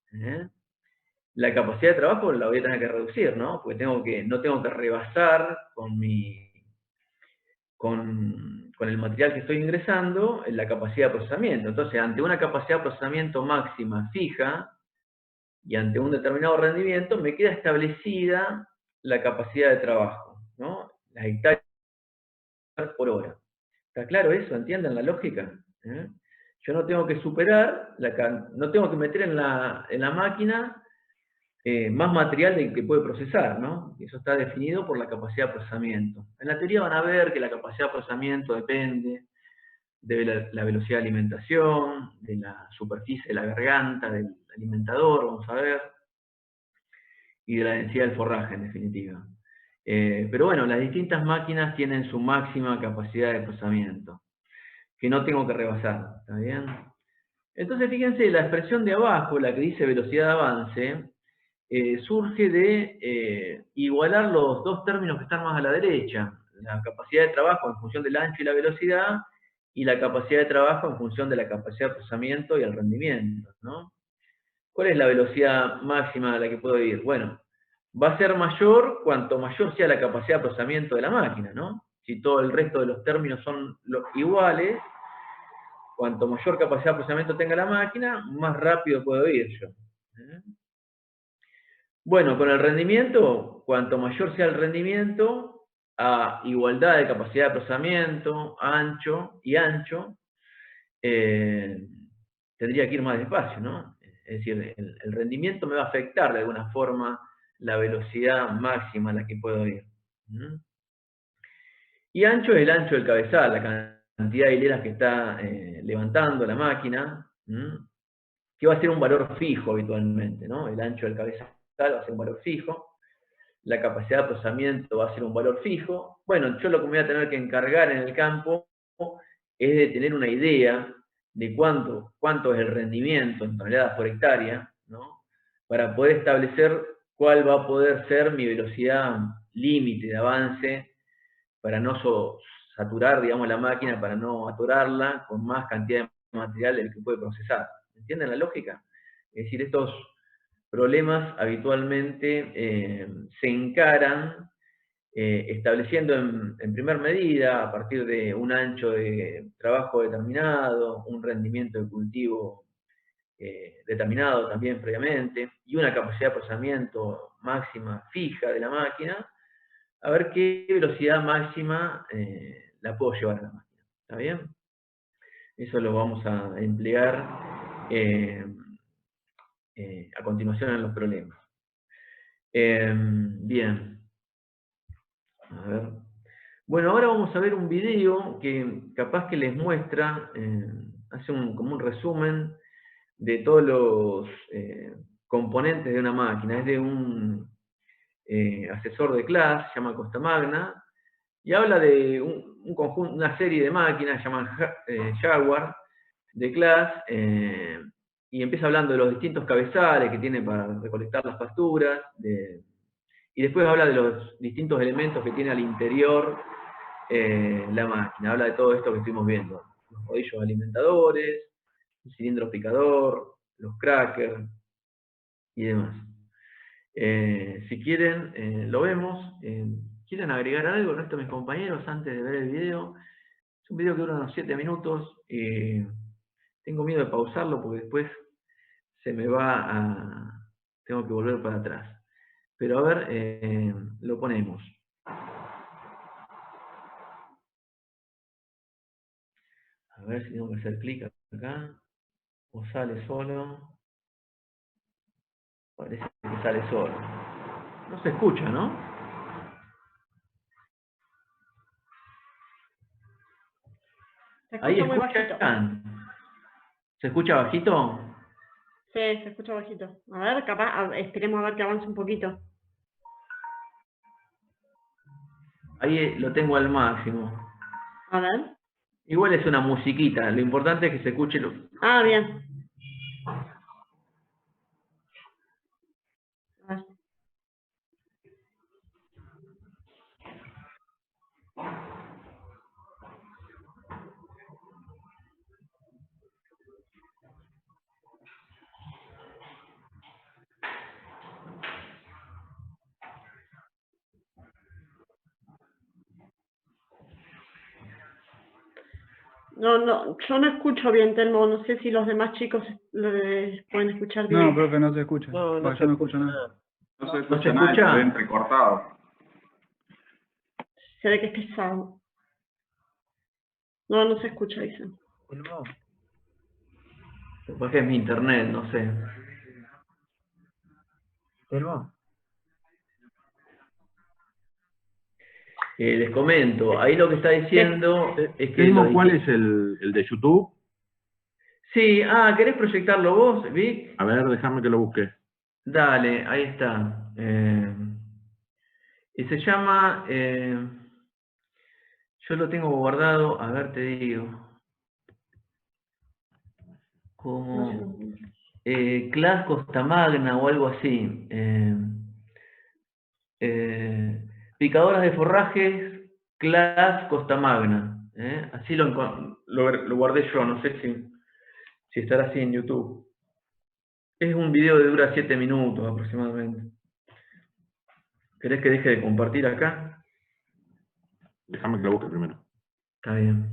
Speaker 1: la capacidad de trabajo la voy a tener que reducir, ¿no? Porque no tengo que rebasar con el material que estoy ingresando la capacidad de procesamiento. Entonces, ante una capacidad de procesamiento máxima fija y ante un determinado rendimiento, me queda establecida la capacidad de trabajo, ¿no? Las hectáreas por hora. ¿Está claro eso? ¿Entienden la lógica? Yo no tengo que superar, no tengo que meter en la máquina más material del que puede procesar, ¿no? Eso está definido por la capacidad de procesamiento. En la teoría van a ver que la capacidad de procesamiento depende de la velocidad de alimentación, de la superficie de la garganta, del alimentador, vamos a ver, y de la densidad del forraje, en definitiva. Pero bueno, las distintas máquinas tienen su máxima capacidad de procesamiento, que no tengo que rebasar, ¿está bien? Entonces, fíjense, la expresión de abajo, la que dice velocidad de avance, surge de igualar los dos términos que están más a la derecha, la capacidad de trabajo en función del ancho y la velocidad, y la capacidad de trabajo en función de la capacidad de procesamiento y el rendimiento, ¿no? ¿Cuál es la velocidad máxima a la que puedo ir? Bueno, va a ser mayor cuanto mayor sea la capacidad de procesamiento de la máquina, ¿no? Si todo el resto de los términos son iguales, cuanto mayor capacidad de procesamiento tenga la máquina, más rápido puedo ir yo. Bueno, con el rendimiento, cuanto mayor sea el rendimiento, a igualdad de capacidad de procesamiento, ancho, tendría que ir más despacio, ¿no? Es decir, el rendimiento me va a afectar de alguna forma la velocidad máxima a la que puedo ir. Y ancho es el ancho del cabezal, la cantidad de hileras que está levantando la máquina, que va a ser un valor fijo habitualmente, ¿no? El ancho del cabezal va a ser un valor fijo, la capacidad de procesamiento va a ser un valor fijo. Bueno, yo lo que me voy a tener que encargar en el campo es de tener una idea de cuánto es el rendimiento en toneladas por hectárea, ¿no? Para poder establecer cuál va a poder ser mi velocidad límite de avance, para no saturar, digamos, la máquina, para no atorarla con más cantidad de material del que puede procesar. ¿Entienden la lógica? Es decir, estos problemas habitualmente se encaran estableciendo en primer medida, a partir de un ancho de trabajo determinado, un rendimiento de cultivo determinado también previamente, y una capacidad de procesamiento máxima fija de la máquina, a ver qué velocidad máxima la puedo llevar a la máquina. ¿Está bien? Eso lo vamos a emplear a continuación en los problemas. Bien. A ver. Bueno, ahora vamos a ver un video que capaz que les muestra, hace como un resumen de todos los componentes de una máquina. Es de un asesor de clase, se llama Costa Magna, y habla de un conjunto, una serie de máquinas, llaman Jaguar, de clase, y empieza hablando de los distintos cabezales que tiene para recolectar las pasturas, y después habla de los distintos elementos que tiene al interior la máquina. Habla de todo esto que estuvimos viendo. Los rodillos alimentadores, el cilindro picador, los crackers y demás. Si quieren, lo vemos. ¿Quieren agregar algo el resto de mis compañeros antes de ver el video? Es un video que dura unos 7 minutos. Tengo miedo de pausarlo porque después se me va a... Tengo que volver para atrás. Pero a ver, lo ponemos. A ver si tengo que hacer clic acá. O sale solo. Parece que sale solo. No se escucha, ¿no?
Speaker 4: Se
Speaker 1: Ahí
Speaker 4: escucha muy bajito.
Speaker 1: escuchan. ¿Se escucha bajito?
Speaker 4: Sí, se escucha bajito. A ver, capaz, esperemos a ver que avance un poquito.
Speaker 1: Ahí lo tengo al máximo.
Speaker 4: A ver.
Speaker 1: Igual es una musiquita. Lo importante es que se escuche lo...
Speaker 4: Ah, bien. A ver. No, yo no escucho bien, Telmo. No sé si los demás chicos pueden escuchar bien.
Speaker 5: No, profe, no se escucha.
Speaker 8: No, no
Speaker 5: Yo
Speaker 8: se
Speaker 5: no
Speaker 8: escucha
Speaker 5: escucho nada.
Speaker 8: nada.
Speaker 3: No se
Speaker 1: ¿No
Speaker 3: escucha
Speaker 1: se
Speaker 3: nada,
Speaker 1: escucha?
Speaker 3: se ve entrecortado.
Speaker 4: Se ve que es pesado. No se escucha, dicen.
Speaker 8: Telmo,
Speaker 1: Porque es mi internet, no sé.
Speaker 8: Telmo.
Speaker 1: Les comento, ahí lo que está diciendo es que...
Speaker 3: Telmo, ¿cuál es el de YouTube?
Speaker 1: Sí, ¿querés proyectarlo vos, Vic?
Speaker 3: A ver, déjame que lo busque.
Speaker 1: Dale, ahí está. Y se llama... yo lo tengo guardado, a ver, te digo. Como... Class Costa Magna o algo así. Picadoras de forrajes, Class Costa Magna. Así lo guardé yo, no sé si estará así en YouTube. Es un video que dura 7 minutos aproximadamente. ¿Querés que deje de compartir acá?
Speaker 3: Déjame que lo busque primero.
Speaker 1: Está bien.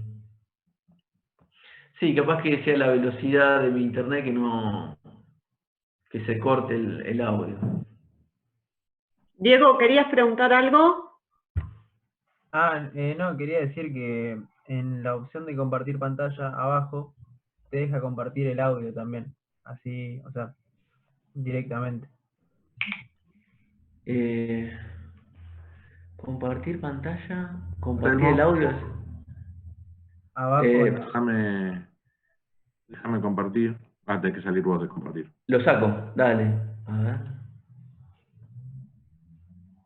Speaker 1: Sí, capaz que sea la velocidad de mi internet que se corte el audio.
Speaker 4: Diego, ¿querías preguntar algo?
Speaker 7: No, quería decir que en la opción de compartir pantalla abajo te deja compartir el audio también, así, o sea, directamente.
Speaker 1: Compartir pantalla, compartir el audio.
Speaker 7: Abajo,
Speaker 3: Déjame compartir. Tenés que salir vos de compartir.
Speaker 1: Lo saco, dale. A ver.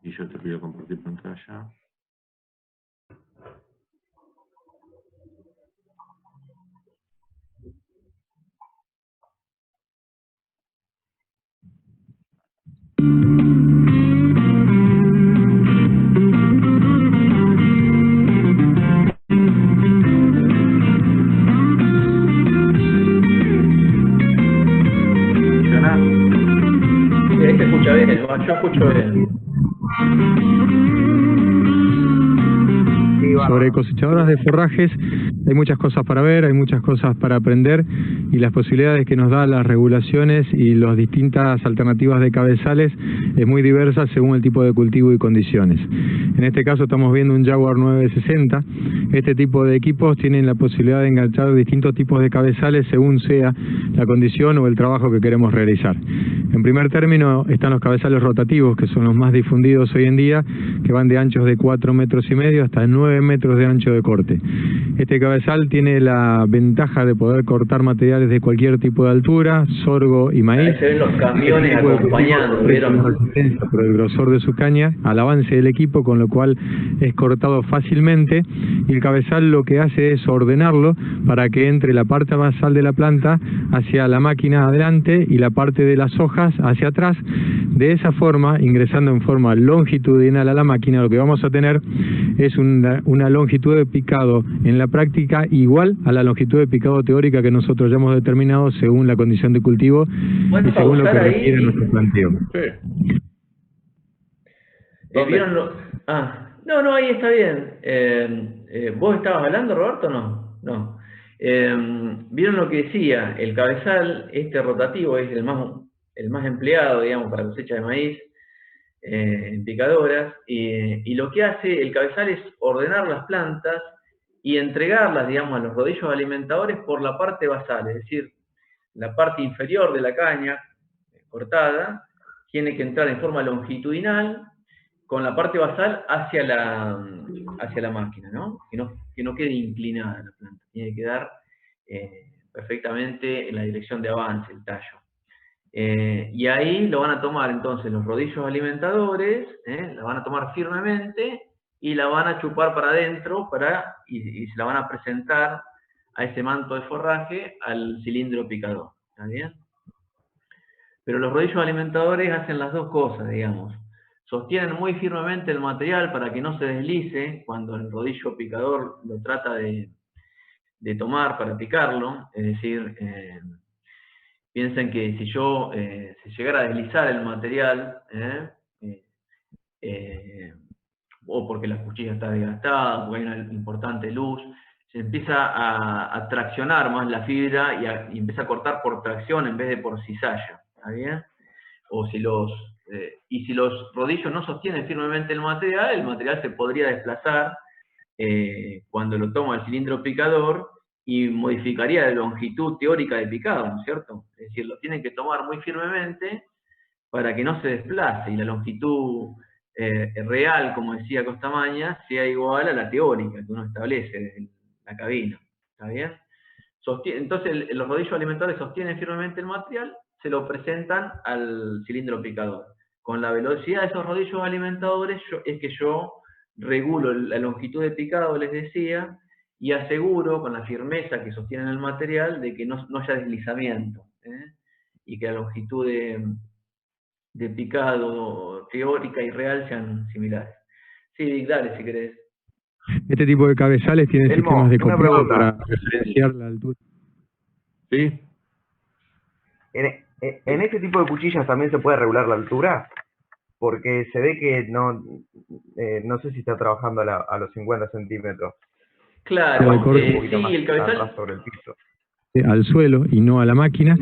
Speaker 3: Y yo te pido compartir pantalla. ¿Funciona?
Speaker 1: Sí, ahí se escucha bien, yo escucho bien.
Speaker 9: Sobre cosechadoras de forrajes hay muchas cosas para ver, hay muchas cosas para aprender y las posibilidades que nos da las regulaciones y las distintas alternativas de cabezales es muy diversa según el tipo de cultivo y condiciones. En este caso estamos viendo un Jaguar 960. Este tipo de equipos tienen la posibilidad de enganchar distintos tipos de cabezales según sea la condición o el trabajo que queremos realizar. En primer término están los cabezales rotativos, que son los más difundidos hoy en día, que van de anchos de 4,5 metros hasta 9 metros de ancho de corte. Este cabezal tiene la ventaja de poder cortar materiales de cualquier tipo de altura, sorgo y maíz.
Speaker 1: Ahí se ven los camiones acompañando, ¿vieron?
Speaker 9: Resistencia por el grosor de su caña al avance del equipo, con lo cual es cortado fácilmente, y el cabezal lo que hace es ordenarlo para que entre la parte basal de la planta hacia la máquina adelante y la parte de las hojas hacia atrás. De esa forma, ingresando en forma longitudinal a la máquina, lo que vamos a tener es una longitud de picado en la práctica igual a la longitud de picado teórica que nosotros ya hemos determinado según la condición de cultivo y según lo que requiere nuestro planteo.
Speaker 3: Sí.
Speaker 1: ¿Vieron lo? No, ahí está bien. ¿Vos estabas hablando, Roberto, o no? No. Vieron lo que decía, el cabezal, este rotativo, es el más empleado, digamos, para cosecha de maíz en picadoras, y lo que hace el cabezal es ordenar las plantas y entregarlas, digamos, a los rodillos alimentadores por la parte basal, es decir, la parte inferior de la caña cortada tiene que entrar en forma longitudinal con la parte basal hacia la máquina, ¿no? Que no quede inclinada la planta, tiene que quedar perfectamente en la dirección de avance, el tallo. Y ahí lo van a tomar entonces los rodillos alimentadores, la van a tomar firmemente y la van a chupar para adentro y se la van a presentar a ese manto de forraje al cilindro picador. ¿Está bien? Pero los rodillos alimentadores hacen las dos cosas, digamos. Sostienen muy firmemente el material para que no se deslice cuando el rodillo picador lo trata de tomar para picarlo. Es decir, piensen que si se llegara a deslizar el material, o porque la cuchilla está desgastada, o hay una importante luz, se empieza a traccionar más la fibra y empieza a cortar por tracción en vez de por cizalla. ¿Está bien? O si los rodillos no sostienen firmemente el material se podría desplazar cuando lo toma el cilindro picador y modificaría la longitud teórica de picado, ¿no es cierto? Es decir, lo tienen que tomar muy firmemente para que no se desplace y la longitud real, como decía Costamaña, sea igual a la teórica que uno establece desde la cabina. ¿Está bien? Entonces los rodillos alimentadores sostienen firmemente el material, se lo presentan al cilindro picador. Con la velocidad de esos rodillos alimentadores es que yo regulo la longitud de picado, les decía, y aseguro con la firmeza que sostienen el material de que no haya deslizamiento, y que la longitud de picado teórica y real sean similares. Sí, Vic, dale si querés.
Speaker 9: Este tipo de cabezales tienen sistemas de copiado para referenciar la altura.
Speaker 3: ¿Sí?
Speaker 10: ¿En este tipo de cuchillas también se puede regular la altura? Porque se ve que no sé si está trabajando a los 50 centímetros.
Speaker 1: Claro, sí, el cabezal
Speaker 10: sobre el piso.
Speaker 9: Al suelo y no a la máquina.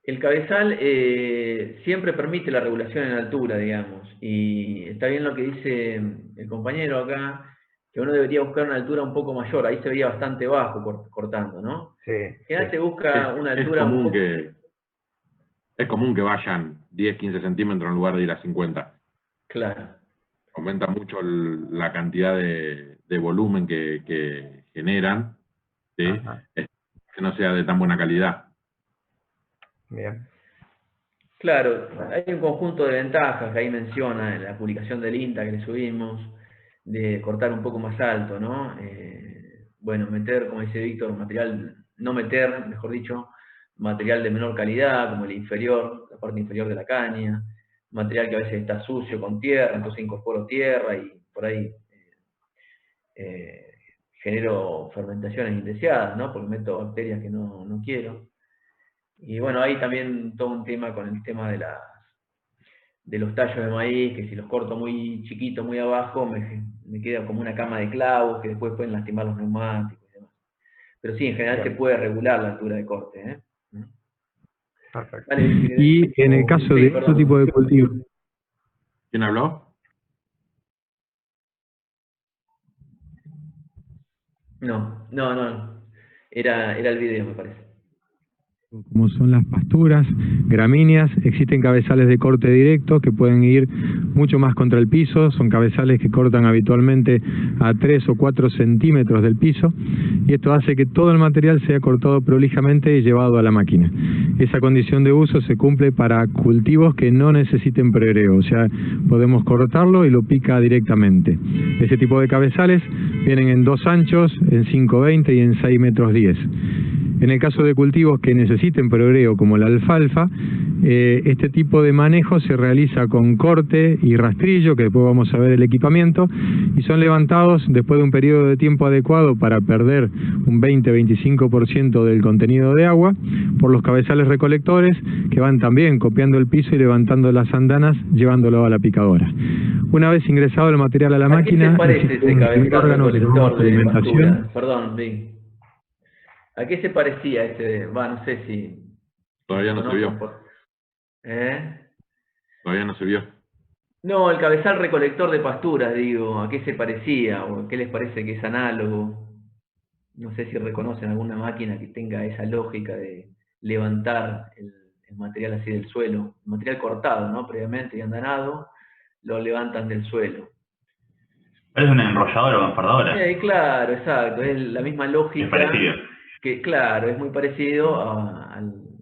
Speaker 1: El cabezal siempre permite la regulación en altura, digamos, y está bien lo que dice el compañero acá, que uno debería buscar una altura un poco mayor, ahí se veía bastante bajo cortando, ¿no?
Speaker 10: Sí.
Speaker 1: En general se busca una altura un poco...
Speaker 3: Es común que vayan 10, 15 centímetros en lugar de ir a 50.
Speaker 1: Claro.
Speaker 3: Aumenta mucho la cantidad de volumen que generan, ¿sí? Que no sea de tan buena calidad.
Speaker 10: Bien.
Speaker 1: Claro, hay un conjunto de ventajas que ahí menciona en la publicación del INTA que le subimos, de cortar un poco más alto, ¿no? Bueno, meter, como dice Víctor, mejor dicho, material de menor calidad, como el inferior, la parte inferior de la caña, material que a veces está sucio con tierra, entonces incorporo tierra y por ahí genero fermentaciones indeseadas, ¿no? Porque meto bacterias que no quiero. Y bueno, hay también todo un tema con el tema de los tallos de maíz, que si los corto muy chiquito, muy abajo, me queda como una cama de clavos que después pueden lastimar los neumáticos y demás. Pero sí, en general se puede regular la altura de corte, ¿eh?
Speaker 10: Perfecto.
Speaker 1: Vale,
Speaker 9: y en el caso de otro tipo de cultivo.
Speaker 3: ¿Quién habló?
Speaker 1: No. Era el video, me parece.
Speaker 9: Como son las pasturas, gramíneas, existen cabezales de corte directo que pueden ir mucho más contra el piso, son cabezales que cortan habitualmente a 3 o 4 centímetros del piso, y esto hace que todo el material sea cortado prolijamente y llevado a la máquina. Esa condición de uso se cumple para cultivos que no necesiten pregrego, o sea, podemos cortarlo y lo pica directamente. Ese tipo de cabezales vienen en 2 anchos, en 5,20 y en 6,10 metros. En el caso de cultivos que necesiten pregrego como la alfalfa, Este tipo de manejo se realiza con corte y rastrillo, que después vamos a ver el equipamiento, y son levantados después de un periodo de tiempo adecuado para perder un 20-25% del contenido de agua por los cabezales recolectores, que van también copiando el piso y levantando las andanas, llevándolo a la picadora. Una vez ingresado el material a la máquina,
Speaker 1: ¿A qué se parece ese cabezal recolector de
Speaker 9: alimentación?
Speaker 1: pasturas? Perdón, Vic. ¿A qué se parecía ese? No sé si...
Speaker 3: Todavía no se vio.
Speaker 1: ¿Eh?
Speaker 3: Todavía no se vio.
Speaker 1: No, el cabezal recolector de pasturas, digo, ¿a qué se parecía? ¿O qué les parece que es análogo? No sé si reconocen alguna máquina que tenga esa lógica de levantar el material así del suelo. El material cortado, ¿no? Previamente y andanado, lo levantan del suelo.
Speaker 11: ¿Es una enrolladora o enfardadora?
Speaker 1: Claro, exacto, es la misma lógica.
Speaker 11: Es parecido.
Speaker 1: Que, claro, es muy parecido a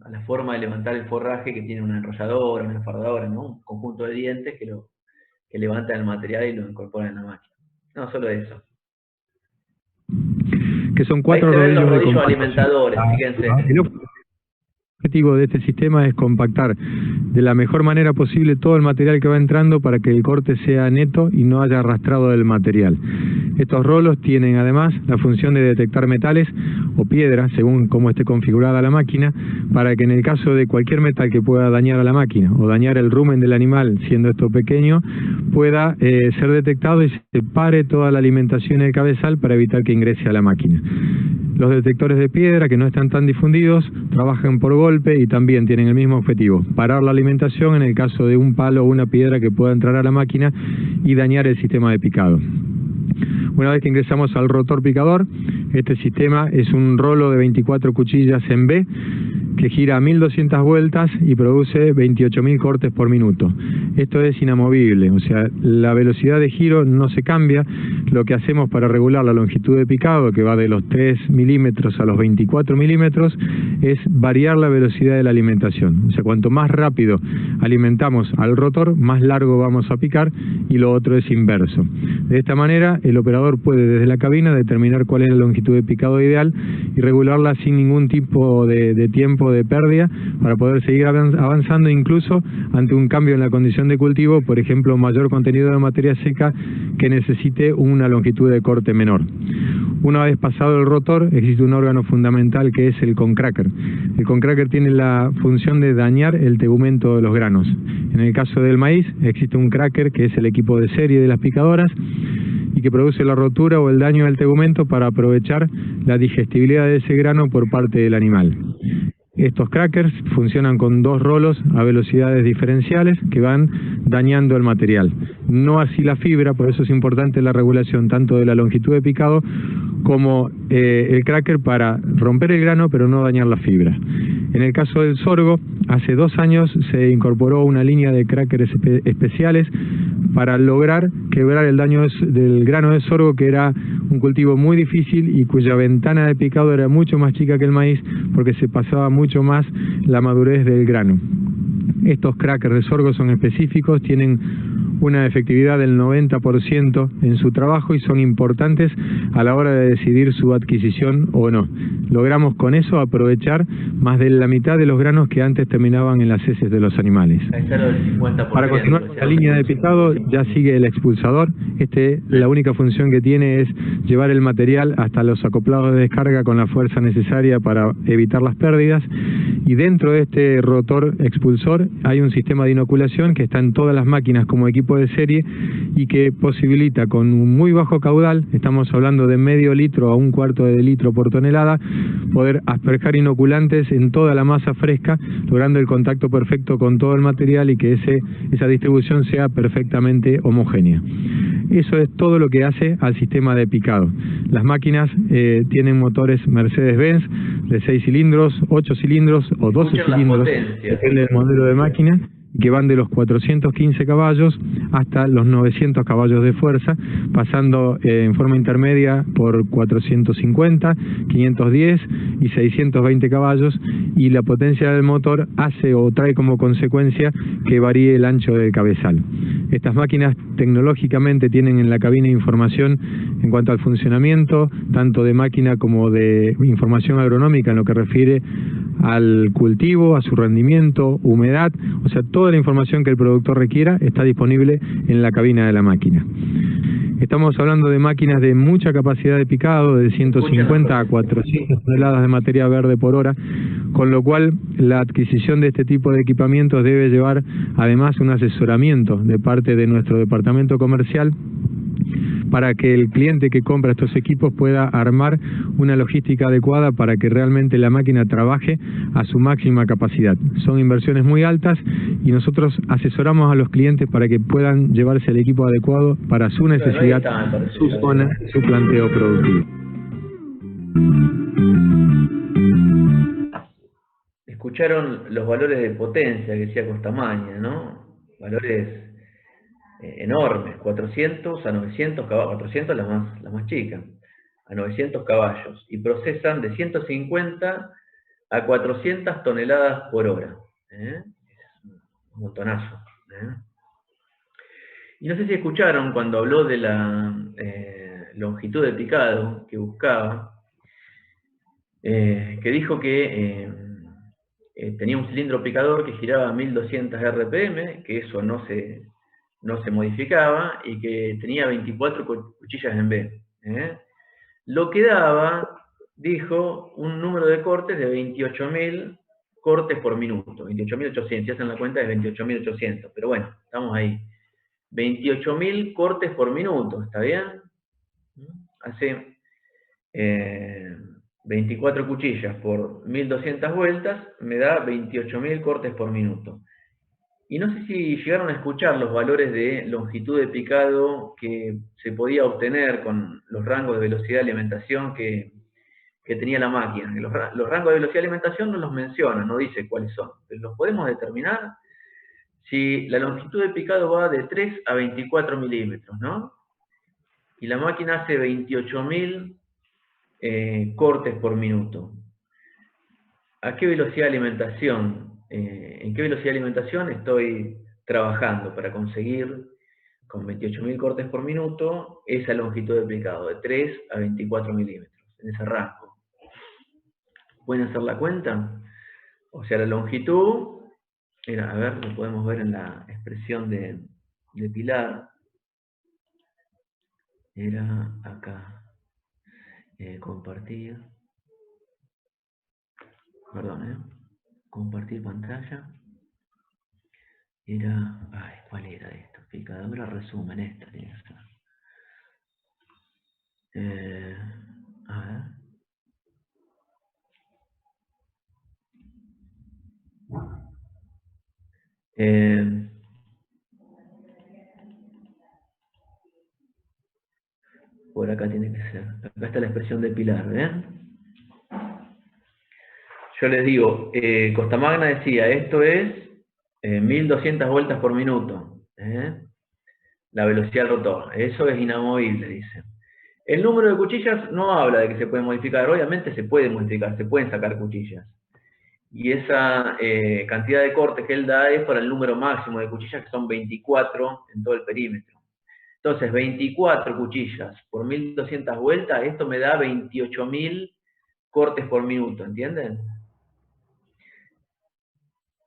Speaker 1: la forma de levantar el forraje que tiene una enrolladora, una enfardadora, ¿no? Un conjunto de dientes que levantan el material y lo incorporan en la máquina. No, solo eso.
Speaker 9: Que son 4
Speaker 1: Ahí se ven los
Speaker 9: rodillos de
Speaker 1: rodillos
Speaker 9: compactación.
Speaker 1: alimentadores, fíjense.
Speaker 9: El objetivo de este sistema es compactar de la mejor manera posible todo el material que va entrando para que el corte sea neto y no haya arrastrado del material. Estos rolos tienen además la función de detectar metales o piedras, según cómo esté configurada la máquina, para que en el caso de cualquier metal que pueda dañar a la máquina o dañar el rumen del animal, siendo esto pequeño, pueda ser detectado y se separe toda la alimentación en el cabezal para evitar que ingrese a la máquina. Los detectores de piedra, que no están tan difundidos, trabajan por golpe y también tienen el mismo objetivo: parar la alimentación en el caso de un palo o una piedra que pueda entrar a la máquina y dañar el sistema de picado. Una vez que ingresamos al rotor picador, este sistema es un rolo de 24 cuchillas en B que gira a 1200 vueltas y produce 28.000 cortes por minuto. Esto es inamovible, o sea, la velocidad de giro no se cambia. Lo que hacemos para regular la longitud de picado, que va de los 3 milímetros a los 24 milímetros, es variar la velocidad de la alimentación. O sea, cuanto más rápido alimentamos al rotor, más largo vamos a picar, y lo otro es inverso. De esta manera, el operador puede desde la cabina determinar cuál es la longitud de picado ideal y regularla sin ningún tipo de tiempo de pérdida para poder seguir avanzando, incluso ante un cambio en la condición de cultivo, por ejemplo, mayor contenido de materia seca que necesite una longitud de corte menor. Una vez pasado el rotor, existe un órgano fundamental que es el concracker. El concracker tiene la función de dañar el tegumento de los granos. En el caso del maíz, existe un cracker que es el equipo de serie de las picadoras y que produce la rotura o el daño del tegumento para aprovechar la digestibilidad de ese grano por parte del animal. Estos crackers funcionan con 2 rolos a velocidades diferenciales que van dañando el material. No así la fibra, por eso es importante la regulación tanto de la longitud de picado como el cracker para romper el grano pero no dañar la fibra. En el caso del sorgo, hace 2 años se incorporó una línea de crackers especiales para lograr quebrar el daño del grano de sorgo, que era un cultivo muy difícil y cuya ventana de picado era mucho más chica que el maíz porque se pasaba mucho más la madurez del grano. Estos crackers de sorgo son específicos, tienen una efectividad del 90% en su trabajo y son importantes a la hora de decidir su adquisición o no. Logramos con eso aprovechar más de la mitad de los granos que antes terminaban en las heces de los animales. Para continuar con la línea de picado ya sigue el expulsador. La única función que tiene es llevar el material hasta los acoplados de descarga con la fuerza necesaria para evitar las pérdidas, y dentro de este rotor expulsor hay un sistema de inoculación que está en todas las máquinas como equipo de serie y que posibilita con un muy bajo caudal, estamos hablando de medio litro a 1/4 de litro por tonelada, poder asperjar inoculantes en toda la masa fresca, logrando el contacto perfecto con todo el material y que esa distribución sea perfectamente homogénea. Eso es todo lo que hace al sistema de picado. Las máquinas tienen motores Mercedes-Benz de 6 cilindros, 8 cilindros o 12 cilindros, depende del modelo de máquina, que van de los 415 caballos hasta los 900 caballos de fuerza, pasando en forma intermedia por 450, 510 y 620 caballos, y la potencia del motor hace o trae como consecuencia que varíe el ancho del cabezal. Estas máquinas tecnológicamente tienen en la cabina información en cuanto al funcionamiento, tanto de máquina como de información agronómica en lo que refiere al cultivo, a su rendimiento, humedad, o sea, toda la información que el productor requiera está disponible en la cabina de la máquina. Estamos hablando de máquinas de mucha capacidad de picado, de 150 a 400 toneladas de materia verde por hora, con lo cual la adquisición de este tipo de equipamientos debe llevar además un asesoramiento de parte de nuestro departamento comercial para que el cliente que compra estos equipos pueda armar una logística adecuada para que realmente la máquina trabaje a su máxima capacidad. Son inversiones muy altas y nosotros asesoramos a los clientes para que puedan llevarse el equipo adecuado para su necesidad, su zona, su planteo productivo.
Speaker 1: Escucharon los valores de potencia que decía Costamaña, ¿no? Valores enormes, 400 a 900 caballos, 400 la más chica, a 900 caballos, y procesan de 150 a 400 toneladas por hora. Es un montonazo. Y no sé si escucharon cuando habló de la longitud de picado que buscaba, que dijo que tenía un cilindro picador que giraba a 1200 RPM, que eso no se modificaba, y que tenía 24 cuchillas en B. Lo que daba, dijo, un número de cortes de 28.000 cortes por minuto, 28.800, si hacen la cuenta es 28.800, pero bueno, estamos ahí. 28.000 cortes por minuto, ¿está bien? Hace 24 cuchillas por 1.200 vueltas, me da 28.000 cortes por minuto. Y no sé si llegaron a escuchar los valores de longitud de picado que se podía obtener con los rangos de velocidad de alimentación que tenía la máquina. Los rangos de velocidad de alimentación no los menciona, no dice cuáles son, pero los podemos determinar si la longitud de picado va de 3 a 24 milímetros, ¿no? Y la máquina hace 28.000 cortes por minuto. ¿A qué velocidad de alimentación? ¿En qué velocidad de alimentación estoy trabajando para conseguir con 28.000 cortes por minuto esa longitud de picado de 3 a 24 milímetros, en ese rango? ¿Pueden hacer la cuenta? O sea, la longitud era, a ver, lo podemos ver en la expresión de Pilar, era acá, compartir, perdón, compartir pantalla, era, ay, ¿cuál era esto? Picadora resumen, esta tiene que ser. A ver. Por acá tiene que ser. Acá está la expresión de Pilar, ¿ven? Yo les digo, Costamagna decía, esto es 1.200 vueltas por minuto. La velocidad del rotor. Eso es inamovible, dice. El número de cuchillas no habla de que se puede modificar. Obviamente se puede modificar, se pueden sacar cuchillas. Y esa cantidad de cortes que él da es para el número máximo de cuchillas, que son 24 en todo el perímetro. Entonces, 24 cuchillas por 1.200 vueltas, esto me da 28.000 cortes por minuto, ¿entienden?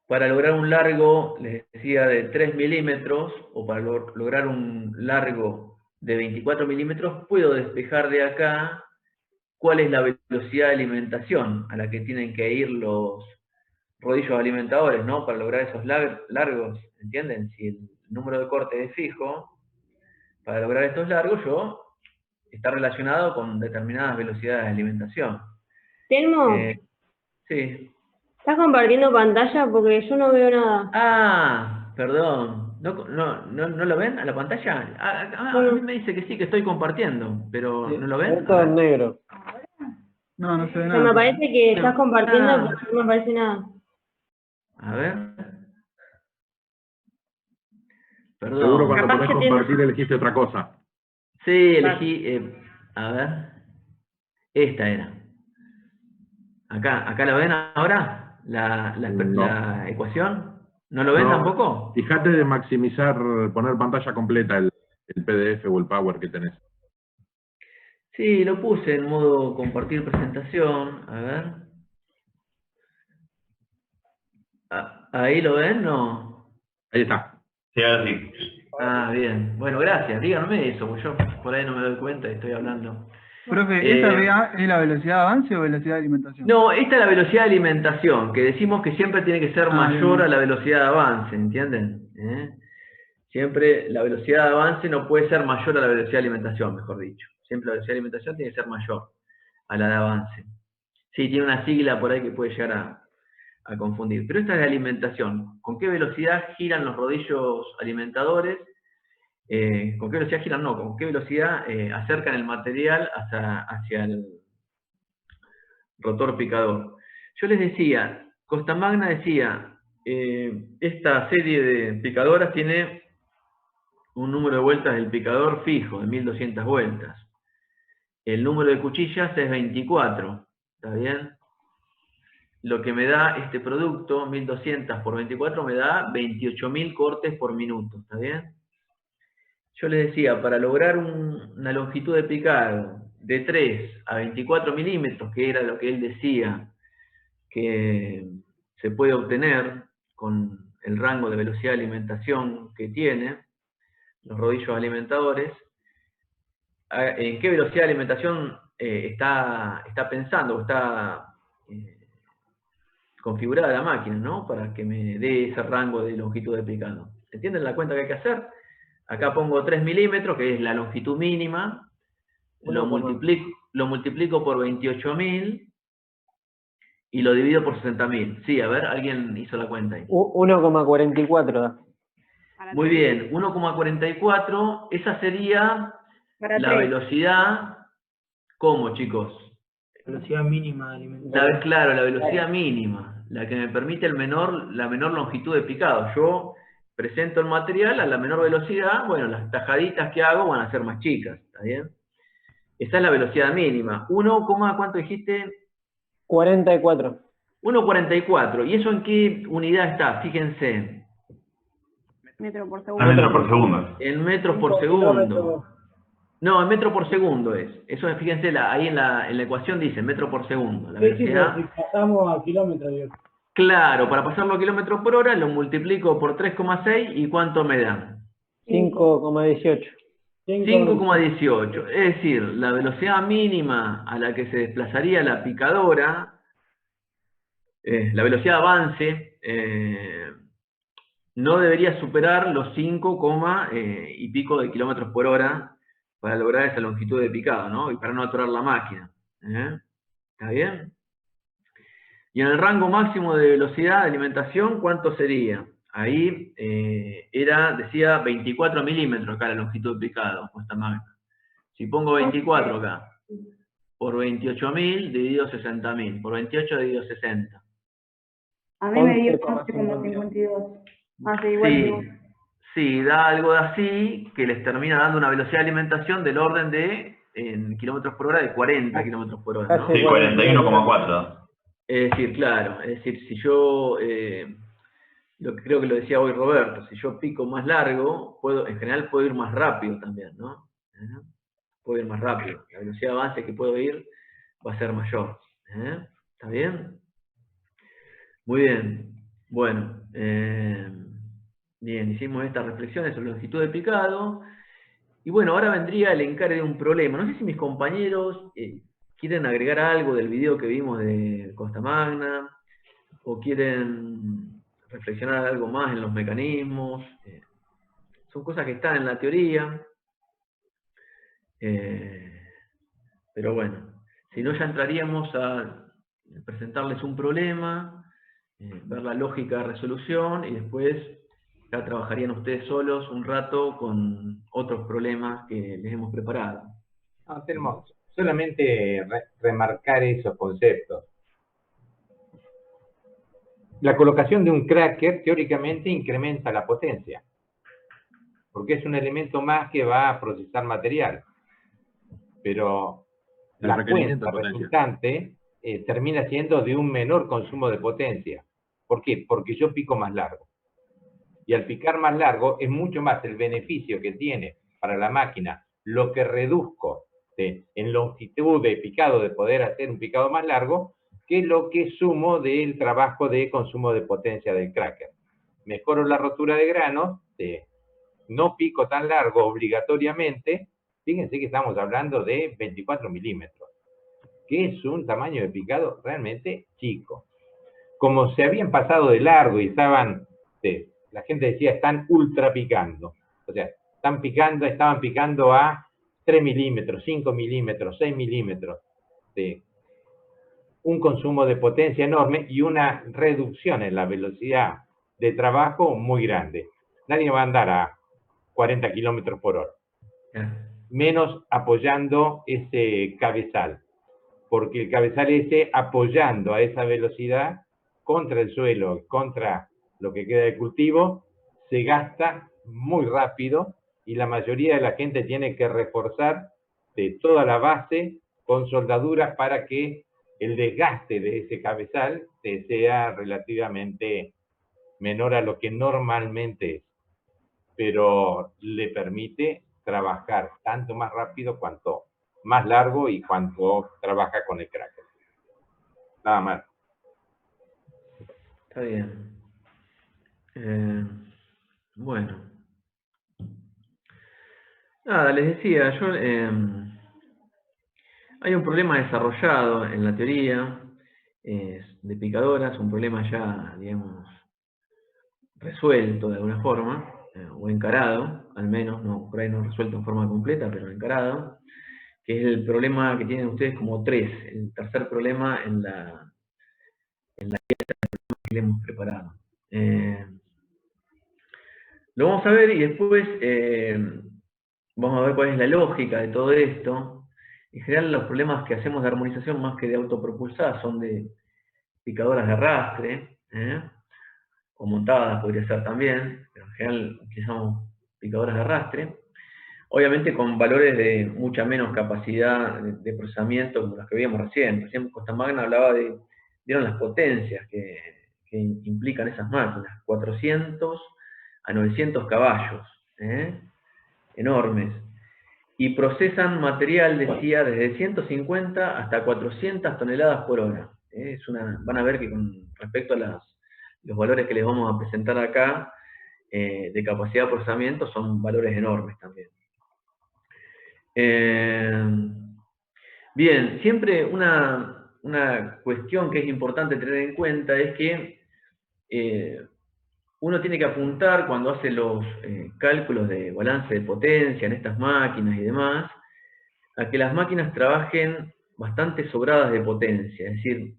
Speaker 1: Para lograr un largo, les decía, de 3 milímetros, o para lograr un largo de 24 milímetros, puedo despejar de acá cuál es la velocidad de alimentación a la que tienen que ir los rodillos alimentadores, ¿no? Para lograr esos largos, ¿entienden? Si el número de cortes es fijo, para lograr estos largos, está relacionado con determinadas velocidades de alimentación.
Speaker 4: Telmo,
Speaker 1: Sí.
Speaker 4: ¿estás compartiendo pantalla? Porque yo no veo nada.
Speaker 1: Ah, perdón. ¿No lo ven a la pantalla? A mí me dice que sí, que estoy compartiendo, pero ¿no lo ven?
Speaker 7: Está en negro.
Speaker 5: No se ve
Speaker 4: O sea,
Speaker 5: nada.
Speaker 4: me parece que estás compartiendo, pero no me aparece nada.
Speaker 1: A ver. Perdón.
Speaker 3: Seguro cuando
Speaker 4: Capaz
Speaker 3: podés
Speaker 4: que
Speaker 3: compartir elegiste otra cosa.
Speaker 1: Sí, elegí, a ver, esta era. Acá la ven ahora, la ecuación. ¿No lo ven tampoco?
Speaker 3: Fíjate de maximizar, poner pantalla completa el PDF o el Power que tenés.
Speaker 1: Sí, lo puse en modo compartir presentación, a ver. ¿Ahí lo ven? No.
Speaker 3: Ahí está.
Speaker 11: Sí, ahora sí.
Speaker 1: Ah, bien. Bueno, gracias. Díganme eso, porque yo por ahí no me doy cuenta y estoy hablando.
Speaker 5: Profe, ¿esa VA es la velocidad de avance o velocidad de alimentación?
Speaker 1: No, esta es la velocidad de alimentación, que decimos que siempre tiene que ser
Speaker 5: Ah,
Speaker 1: mayor
Speaker 5: bien.
Speaker 1: a la velocidad de avance, ¿entienden? Siempre la velocidad de avance no puede ser mayor a la velocidad de alimentación, mejor dicho. Siempre la velocidad de alimentación tiene que ser mayor a la de avance. Sí, tiene una sigla por ahí que puede llegar a confundir. Pero esta es de alimentación. ¿Con qué velocidad giran los rodillos alimentadores? ¿Con qué velocidad giran? No, ¿con qué velocidad acercan el material hacia el rotor picador? Yo les decía, Costamagna decía, esta serie de picadoras tiene un número de vueltas del picador fijo, de 1200 vueltas. El número de cuchillas es 24, ¿está bien? Lo que me da este producto, 1200 por 24, me da 28.000 cortes por minuto, ¿está bien? Yo les decía, para lograr una longitud de picado de 3 a 24 milímetros, que era lo que él decía que se puede obtener con el rango de velocidad de alimentación que tiene, los rodillos alimentadores, ¿en qué velocidad de alimentación está pensando o está configurada la máquina, ¿no? Para que me dé ese rango de longitud de picado. ¿Entienden la cuenta que hay que hacer? Acá pongo 3 milímetros, que es la longitud mínima, lo multiplico por 28.000 y lo divido por 60.000. Sí, a ver, alguien hizo la cuenta ahí.
Speaker 12: 1,44 da.
Speaker 1: Muy bien, 1,44, esa sería la velocidad, ¿cómo, chicos?
Speaker 7: Velocidad mínima de alimentación.
Speaker 1: Claro, la velocidad mínima, la que me permite la menor longitud de picado. Yo presento el material a la menor velocidad, bueno, las tajaditas que hago van a ser más chicas, ¿está bien? Esa es la velocidad mínima. 1, ¿cuánto dijiste?
Speaker 12: 44.
Speaker 1: 1,44. ¿Y eso en qué unidad está? Fíjense.
Speaker 2: Metro por
Speaker 11: En metros por segundo.
Speaker 1: En metros por segundo. No, en metro por segundo es. Eso es, fíjense, ahí en la ecuación dice metro por segundo. La velocidad.
Speaker 6: Si pasamos a kilómetros.
Speaker 1: Claro, para pasarlo a kilómetros por hora lo multiplico por 3,6 y ¿cuánto me da?
Speaker 12: 5,18.
Speaker 1: 5,18. Es decir, la velocidad mínima a la que se desplazaría la picadora, la velocidad de avance, no debería superar los 5, y pico de kilómetros por hora para lograr esa longitud de picado, ¿no? Y para no atorar la máquina. ¿Está bien? Y en el rango máximo de velocidad de alimentación, ¿cuánto sería? Ahí decía 24 milímetros acá la longitud de picado, Costamagna. Si pongo 24 acá, por 28.000 dividido 60.000, por 28 dividido 60.
Speaker 2: A mí me dio 11,52. Hace igual.
Speaker 1: Sí, da algo de así, que les termina dando una velocidad de alimentación del orden de, en kilómetros por hora, de 40 kilómetros por hora, ¿no?
Speaker 11: Sí, 41,4.
Speaker 1: Es decir, claro, es decir, si yo, creo que lo decía hoy Roberto, si yo pico más largo, en general puedo ir más rápido también, ¿no? Puedo ir más rápido, la velocidad de avance que puedo ir va a ser mayor. ¿Está bien? Muy bien. Bueno, bien, hicimos estas reflexiones sobre longitud de picado. Y bueno, ahora vendría el encare de un problema. No sé si mis compañeros quieren agregar algo del video que vimos de Costamagna, o quieren reflexionar algo más en los mecanismos. Son cosas que están en la teoría. Pero bueno, si no ya entraríamos a presentarles un problema, ver la lógica de resolución y después ya trabajarían ustedes solos un rato con otros problemas que les hemos preparado.
Speaker 8: Tenemos solamente remarcar esos conceptos. La colocación de un cracker teóricamente incrementa la potencia, porque es un elemento más que va a procesar material. Pero la cuenta resultante termina siendo de un menor consumo de potencia. ¿Por qué? Porque yo pico más largo. Y al picar más largo es mucho más el beneficio que tiene para la máquina lo que reduzco en longitud de picado, de poder hacer un picado más largo, que lo que sumo del trabajo de consumo de potencia del cracker. Mejoro la rotura de granos, no pico tan largo obligatoriamente. Fíjense que estamos hablando de 24 milímetros, que es un tamaño de picado realmente chico. Como se habían pasado de largo y estaban, la gente decía, están ultra picando. O sea, estaban picando a 3 milímetros, 5 milímetros, 6 milímetros. Un consumo de potencia enorme y una reducción en la velocidad de trabajo muy grande. Nadie va a andar a 40 kilómetros por hora. Menos apoyando ese cabezal. Porque el cabezal ese, apoyando a esa velocidad contra el suelo, contra lo que queda de cultivo, se gasta muy rápido y la mayoría de la gente tiene que reforzar de toda la base con soldaduras para que el desgaste de ese cabezal sea relativamente menor a lo que normalmente es, pero le permite trabajar tanto más rápido cuanto más largo y cuanto trabaja con el cracker. Nada más.
Speaker 1: Está bien. Bueno. Nada, les decía, yo hay un problema desarrollado en la teoría de picadoras, un problema ya, digamos, resuelto de alguna forma, o encarado, al menos, no, por ahí no resuelto en forma completa, pero encarado, que es el problema que tienen ustedes como 3, el tercer problema en la que le hemos preparado. Lo vamos a ver y después vamos a ver cuál es la lógica de todo esto. En general los problemas que hacemos de armonización más que de autopropulsadas son de picadoras de arrastre, o montadas podría ser también, pero en general utilizamos picadoras de arrastre, obviamente con valores de mucha menos capacidad de procesamiento como las que veíamos recién. Recién Costamagna hablaba vieron las potencias que implican esas máquinas, 400 a 900 caballos, enormes, y procesan material, decía, desde 150 hasta 400 toneladas por hora. Van a ver que con respecto a los valores que les vamos a presentar acá, de capacidad de procesamiento, son valores enormes también. Bien, siempre una cuestión que es importante tener en cuenta es que uno tiene que apuntar cuando hace los cálculos de balance de potencia en estas máquinas y demás, a que las máquinas trabajen bastante sobradas de potencia, es decir,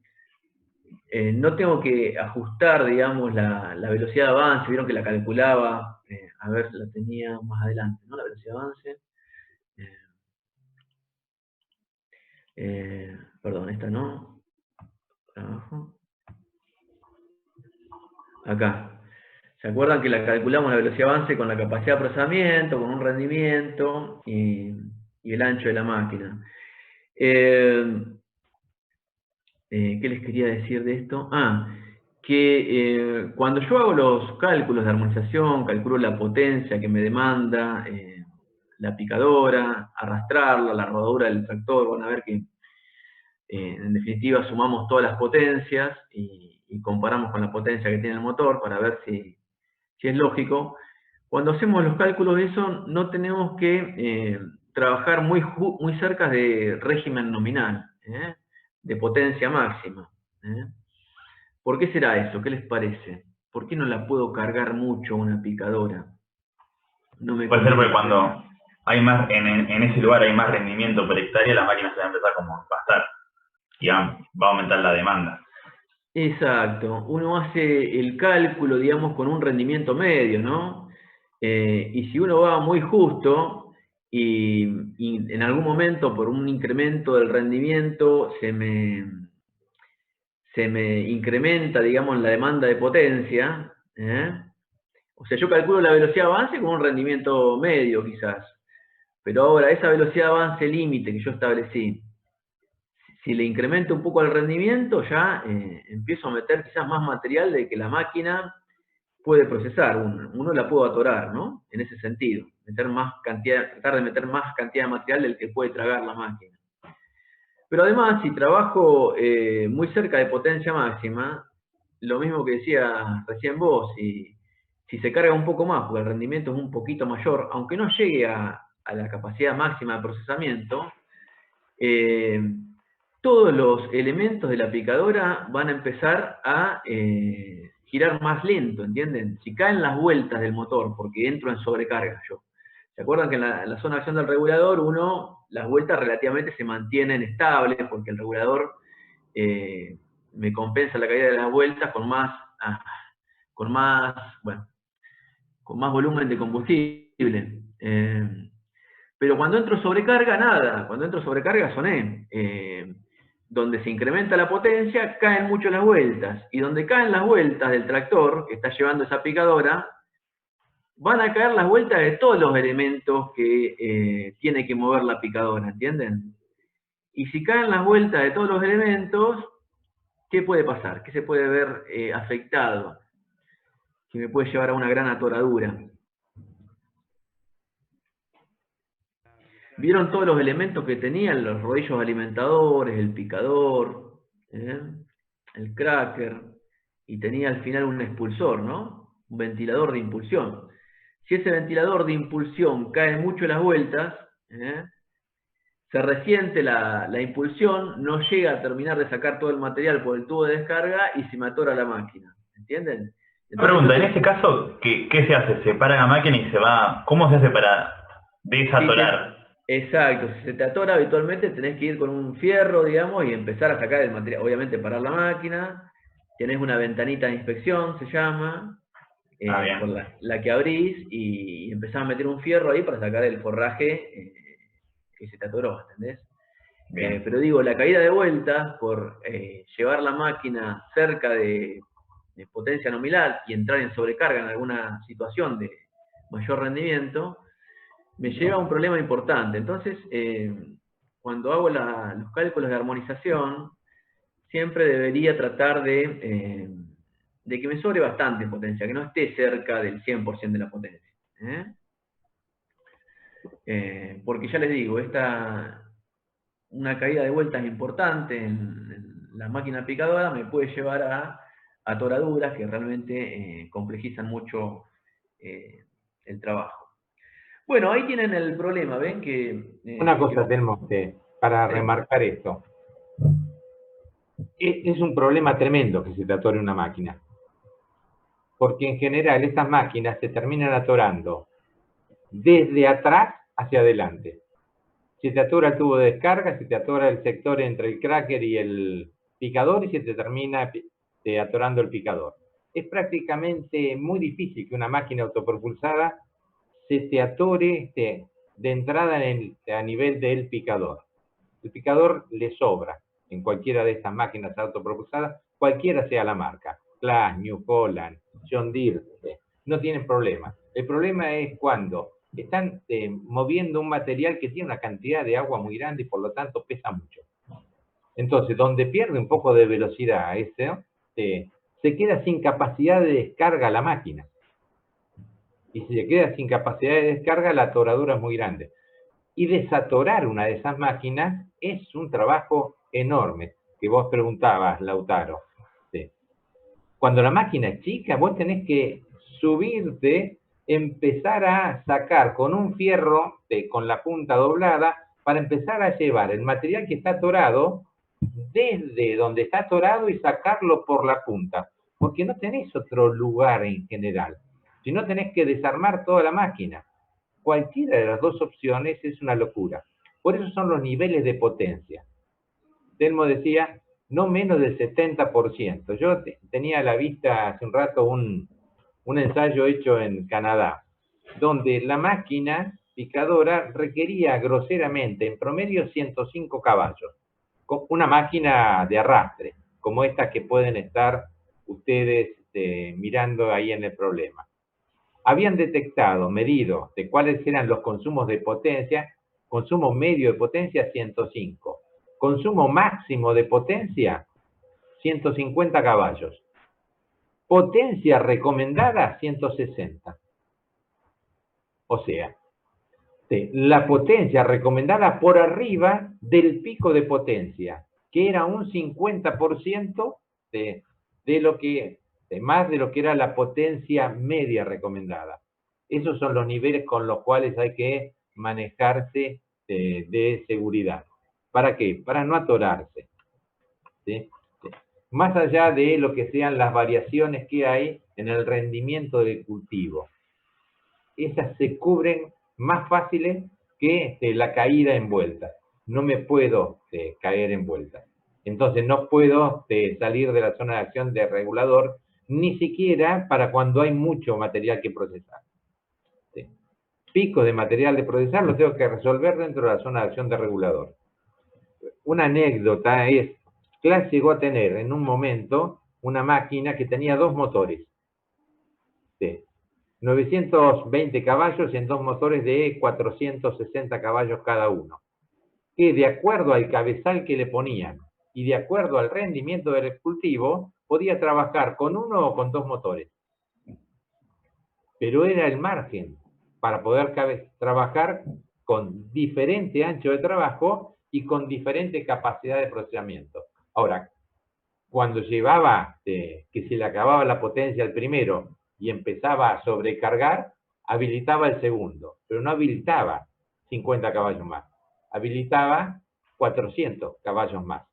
Speaker 1: no tengo que ajustar, digamos, la velocidad de avance. Vieron que la calculaba, a ver, la tenía más adelante, ¿no? La velocidad de avance. Perdón, esta no. Abajo. Acá. ¿Se acuerdan que la calculamos la velocidad de avance con la capacidad de procesamiento, con un rendimiento y el ancho de la máquina? ¿Qué les quería decir de esto? Que cuando yo hago los cálculos de armonización, calculo la potencia que me demanda la picadora, arrastrarla, la rodadura del tractor, van a ver que en definitiva sumamos todas las potencias y comparamos con la potencia que tiene el motor para ver si es lógico. Cuando hacemos los cálculos de eso, no tenemos que trabajar muy cerca de régimen nominal, de potencia máxima. ¿Por qué será eso? ¿Qué les parece? ¿Por qué no la puedo cargar mucho una picadora?
Speaker 11: Puede ser porque cuando hay más, en ese lugar hay más rendimiento por hectárea, la máquina se va a empezar como a gastar y va a aumentar la demanda.
Speaker 1: Exacto. Uno hace el cálculo, digamos, con un rendimiento medio, ¿no? Y si uno va muy justo y en algún momento por un incremento del rendimiento se me incrementa, digamos, la demanda de potencia, o sea, yo calculo la velocidad de avance con un rendimiento medio quizás, pero ahora esa velocidad de avance límite que yo establecí, si le incremento un poco el rendimiento, ya empiezo a meter quizás más material de que la máquina puede procesar. Uno la puede atorar, ¿no? En ese sentido, tratar de meter más cantidad de material del que puede tragar la máquina. Pero además, si trabajo muy cerca de potencia máxima, lo mismo que decía recién vos, si se carga un poco más, porque el rendimiento es un poquito mayor, aunque no llegue a la capacidad máxima de procesamiento, todos los elementos de la picadora van a empezar a girar más lento, ¿entienden? Si caen las vueltas del motor, porque entro en sobrecarga yo. ¿Se acuerdan que en la zona de acción del regulador, las vueltas relativamente se mantienen estables, porque el regulador me compensa la caída de las vueltas con más volumen de combustible. Pero cuando entro sobrecarga, nada. Cuando entro sobrecarga, soné. Donde se incrementa la potencia, caen mucho las vueltas. Y donde caen las vueltas del tractor, que está llevando esa picadora, van a caer las vueltas de todos los elementos que tiene que mover la picadora, ¿entienden? Y si caen las vueltas de todos los elementos, ¿qué puede pasar? ¿Qué se puede ver afectado? Que me puede llevar a una gran atoradura. ¿Vieron todos los elementos que tenían? Los rodillos alimentadores, el picador, el cracker, y tenía al final un expulsor, ¿no? Un ventilador de impulsión. Si ese ventilador de impulsión cae mucho las vueltas, se resiente la impulsión, no llega a terminar de sacar todo el material por el tubo de descarga y se me atora la máquina. ¿Entienden?
Speaker 11: Pregunta, en este caso, ¿qué se hace? ¿Se para la máquina y se va? ¿Cómo se hace para desatorar?
Speaker 1: Exacto, si se te atora habitualmente tenés que ir con un fierro, digamos, y empezar a sacar el material. Obviamente parar la máquina, tenés una ventanita de inspección, se llama, por la que abrís, y empezás a meter un fierro ahí para sacar el forraje que se te atoró, ¿entendés? Pero digo, la caída de vueltas por llevar la máquina cerca de potencia nominal y entrar en sobrecarga en alguna situación de mayor rendimiento, me lleva a un problema importante. Entonces, cuando hago los cálculos de armonización, siempre debería tratar de que me sobre bastante potencia, que no esté cerca del 100% de la potencia. Porque ya les digo, una caída de vueltas importante en la máquina picadora me puede llevar a atoraduras que realmente complejizan mucho el trabajo. Bueno, ahí tienen el problema, ven que...
Speaker 8: Una cosa, Telmo, para remarcar esto. Es un problema tremendo que se te atore una máquina. Porque en general estas máquinas se terminan atorando desde atrás hacia adelante. Se te atora el tubo de descarga, se te atora el sector entre el cracker y el picador y se te termina atorando el picador. Es prácticamente muy difícil que una máquina autopropulsada se te atore de entrada a nivel del picador. El picador le sobra en cualquiera de estas máquinas autopropulsadas, cualquiera sea la marca, Claas, New Holland, John Deere, no tienen problema. El problema es cuando están moviendo un material que tiene una cantidad de agua muy grande y por lo tanto pesa mucho. Entonces, donde pierde un poco de velocidad se queda sin capacidad de descarga la máquina. Y si se queda sin capacidad de descarga, la atoradura es muy grande. Y desatorar una de esas máquinas es un trabajo enorme, que vos preguntabas, Lautaro. Cuando la máquina es chica, vos tenés que subirte, empezar a sacar con un fierro con la punta doblada para empezar a llevar el material que está atorado desde donde está atorado y sacarlo por la punta, porque no tenés otro lugar en general. Si no, tenés que desarmar toda la máquina. Cualquiera de las dos opciones es una locura. Por eso son los niveles de potencia. Telmo decía, no menos del 70%. Yo tenía a la vista hace un rato un ensayo hecho en Canadá, donde la máquina picadora requería groseramente, en promedio, 105 caballos. Una máquina de arrastre, como estas que pueden estar ustedes mirando ahí en el problema. Habían detectado, medido de cuáles eran los consumos de potencia, consumo medio de potencia 105, consumo máximo de potencia 150 caballos, potencia recomendada 160. O sea, la potencia recomendada por arriba del pico de potencia, que era un 50% de lo que, más de lo que era la potencia media recomendada. Esos son los niveles con los cuales hay que manejarse de seguridad. ¿Para qué? Para no atorarse. ¿Sí? Más allá de lo que sean las variaciones que hay en el rendimiento del cultivo. Esas se cubren más fáciles que la caída en vuelta. No me puedo caer en vuelta. Entonces no puedo salir de la zona de acción de regulador, ni siquiera para cuando hay mucho material que procesar. ¿Sí? Picos de material de procesar los tengo que resolver dentro de la zona de acción de regulador. Una anécdota es, Claas llegó a tener en un momento una máquina que tenía 2 motores. ¿Sí? 920 caballos en 2 motores de 460 caballos cada uno. Que de acuerdo al cabezal que le ponían y de acuerdo al rendimiento del cultivo, podía trabajar con 1 o con 2 motores. Pero era el margen para poder trabajar con diferente ancho de trabajo y con diferente capacidad de procesamiento. Ahora, cuando llevaba que se le acababa la potencia al primero y empezaba a sobrecargar, habilitaba el segundo, pero no habilitaba 50 caballos más, habilitaba 400 caballos más.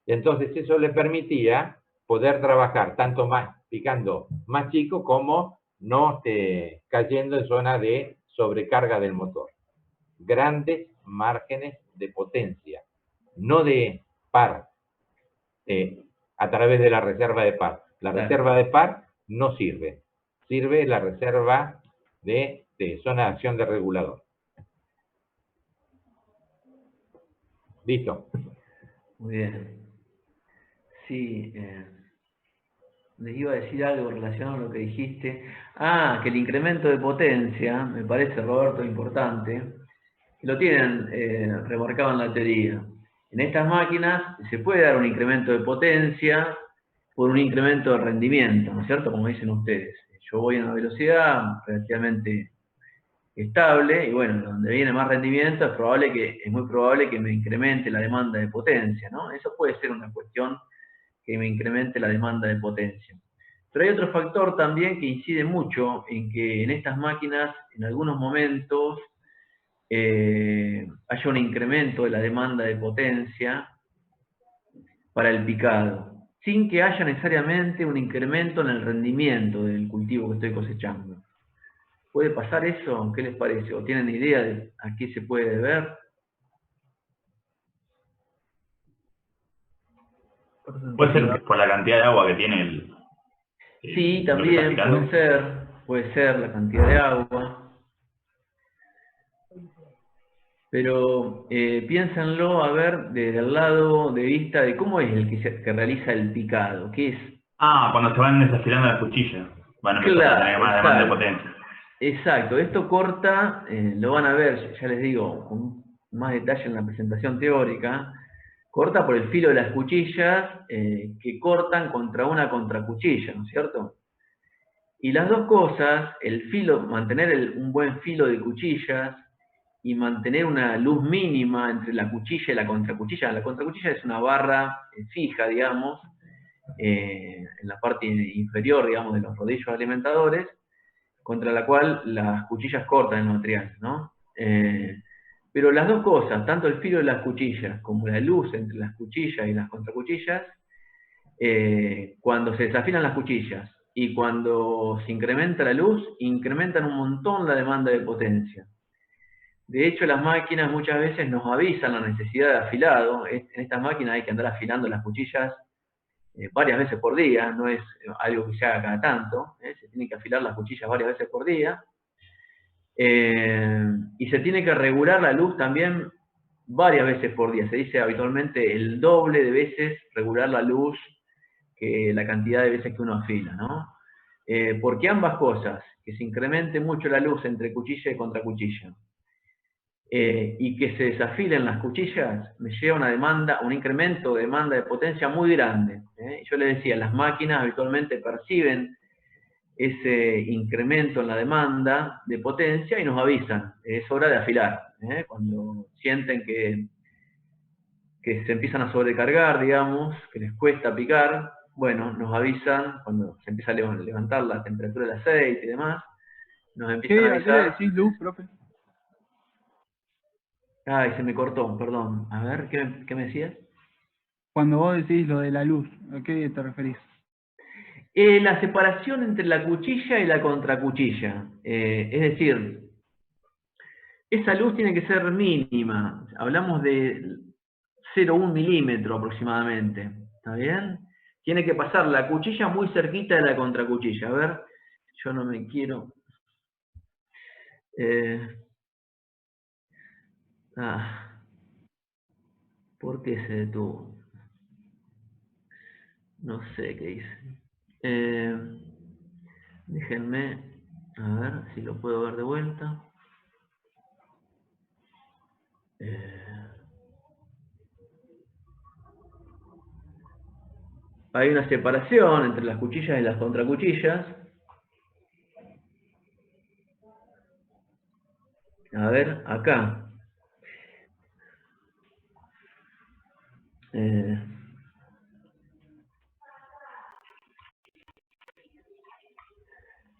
Speaker 8: Y entonces eso le permitía poder trabajar tanto más picando más chico como no cayendo en zona de sobrecarga del motor. Grandes márgenes de potencia, no de par, a través de la reserva de par. La reserva de par no sirve. Sirve la reserva de zona de acción de regulador. Listo.
Speaker 1: Muy bien. Sí, les iba a decir algo relacionado a lo que dijiste. Ah, que el incremento de potencia, me parece, Roberto, importante. Lo tienen remarcado en la teoría. En estas máquinas se puede dar un incremento de potencia por un incremento de rendimiento, ¿no es cierto? Como dicen ustedes. Yo voy a una velocidad relativamente estable y bueno, donde viene más rendimiento es muy probable que me incremente la demanda de potencia, ¿no? Eso puede ser una cuestión que me incremente la demanda de potencia. Pero hay otro factor también que incide mucho en que en estas máquinas, en algunos momentos, haya un incremento de la demanda de potencia para el picado, sin que haya necesariamente un incremento en el rendimiento del cultivo que estoy cosechando. ¿Puede pasar eso? ¿Qué les parece? ¿O tienen idea de a qué se puede deber?
Speaker 11: Puede ser por la cantidad de agua que tiene el
Speaker 1: sí, también puede ser la cantidad de agua. Pero piénsenlo, a ver, desde el lado de vista de cómo es el que realiza el picado, ¿qué es?
Speaker 11: Ah, cuando se van desafilando las cuchillas, van a empezar a tener más demanda de potencia.
Speaker 1: Exacto, esto corta, lo van a ver, ya les digo, con más detalle en la presentación teórica, corta por el filo de las cuchillas que cortan contra una contracuchilla, ¿no es cierto? Y las dos cosas, el filo, mantener un buen filo de cuchillas y mantener una luz mínima entre la cuchilla y la contracuchilla. La contracuchilla es una barra fija, digamos, en la parte inferior, digamos, de los rodillos alimentadores, contra la cual las cuchillas cortan el material, ¿no? Pero las dos cosas, tanto el filo de las cuchillas como la luz entre las cuchillas y las contracuchillas, cuando se desafinan las cuchillas y cuando se incrementa la luz, incrementan un montón la demanda de potencia. De hecho, las máquinas muchas veces nos avisan la necesidad de afilado. En estas máquinas hay que andar afilando las cuchillas varias veces por día, no es algo que se haga cada tanto, se tiene que afilar las cuchillas varias veces por día. Y se tiene que regular la luz también varias veces por día. Se dice habitualmente el doble de veces regular la luz que la cantidad de veces que uno afila, ¿no? Porque ambas cosas, que se incremente mucho la luz entre cuchilla y contracuchilla, y que se desafilen las cuchillas, me lleva un incremento de demanda de potencia muy grande. Yo les decía, las máquinas habitualmente perciben ese incremento en la demanda de potencia y nos avisan, es hora de afilar. Cuando sienten que se empiezan a sobrecargar, digamos, que les cuesta picar, bueno, nos avisan cuando se empieza a levantar la temperatura del aceite y demás, nos empiezan a
Speaker 5: ¿A qué le
Speaker 1: avisar.
Speaker 5: decís luz, profe?
Speaker 1: Ay, se me cortó, perdón. A ver, ¿qué me decías?
Speaker 5: Cuando vos decís lo de la luz, ¿a qué te referís?
Speaker 1: La separación entre la cuchilla y la contracuchilla. Es decir, esa luz tiene que ser mínima. Hablamos de 0,1 milímetro aproximadamente. ¿Está bien? Tiene que pasar la cuchilla muy cerquita de la contracuchilla. A ver, yo no me quiero... ¿Por qué se detuvo? No sé qué hice. Déjenme, a ver si lo puedo ver de vuelta. Hay una separación entre las cuchillas y las contracuchillas. A ver, acá.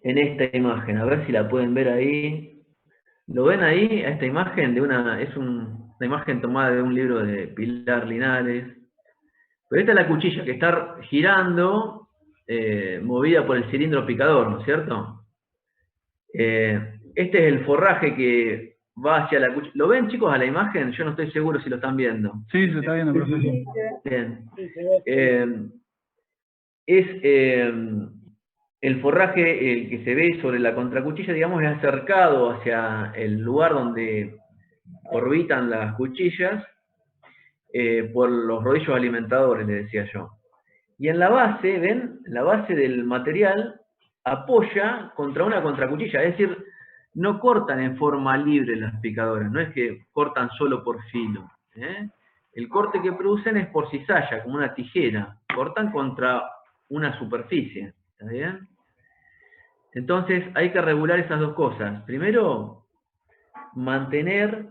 Speaker 1: En esta imagen, a ver si la pueden ver ahí. ¿Lo ven ahí? A esta imagen es una imagen tomada de un libro de Pilar Linares. Pero esta es la cuchilla que está girando, movida por el cilindro picador, ¿no es cierto? Este es el forraje que va hacia la cuchilla. ¿Lo ven, chicos, a la imagen? Yo no estoy seguro si lo están viendo.
Speaker 5: Sí, se está viendo, profe.
Speaker 1: Bien. El forraje que se ve sobre la contracuchilla, digamos, es acercado hacia el lugar donde orbitan las cuchillas por los rodillos alimentadores, les decía yo. Y en la base, ¿ven? La base del material apoya contra una contracuchilla, es decir, no cortan en forma libre las picadoras, no es que cortan solo por filo. El corte que producen es por cizalla, como una tijera, cortan contra una superficie, ¿está bien? Entonces hay que regular esas dos cosas. Primero, mantener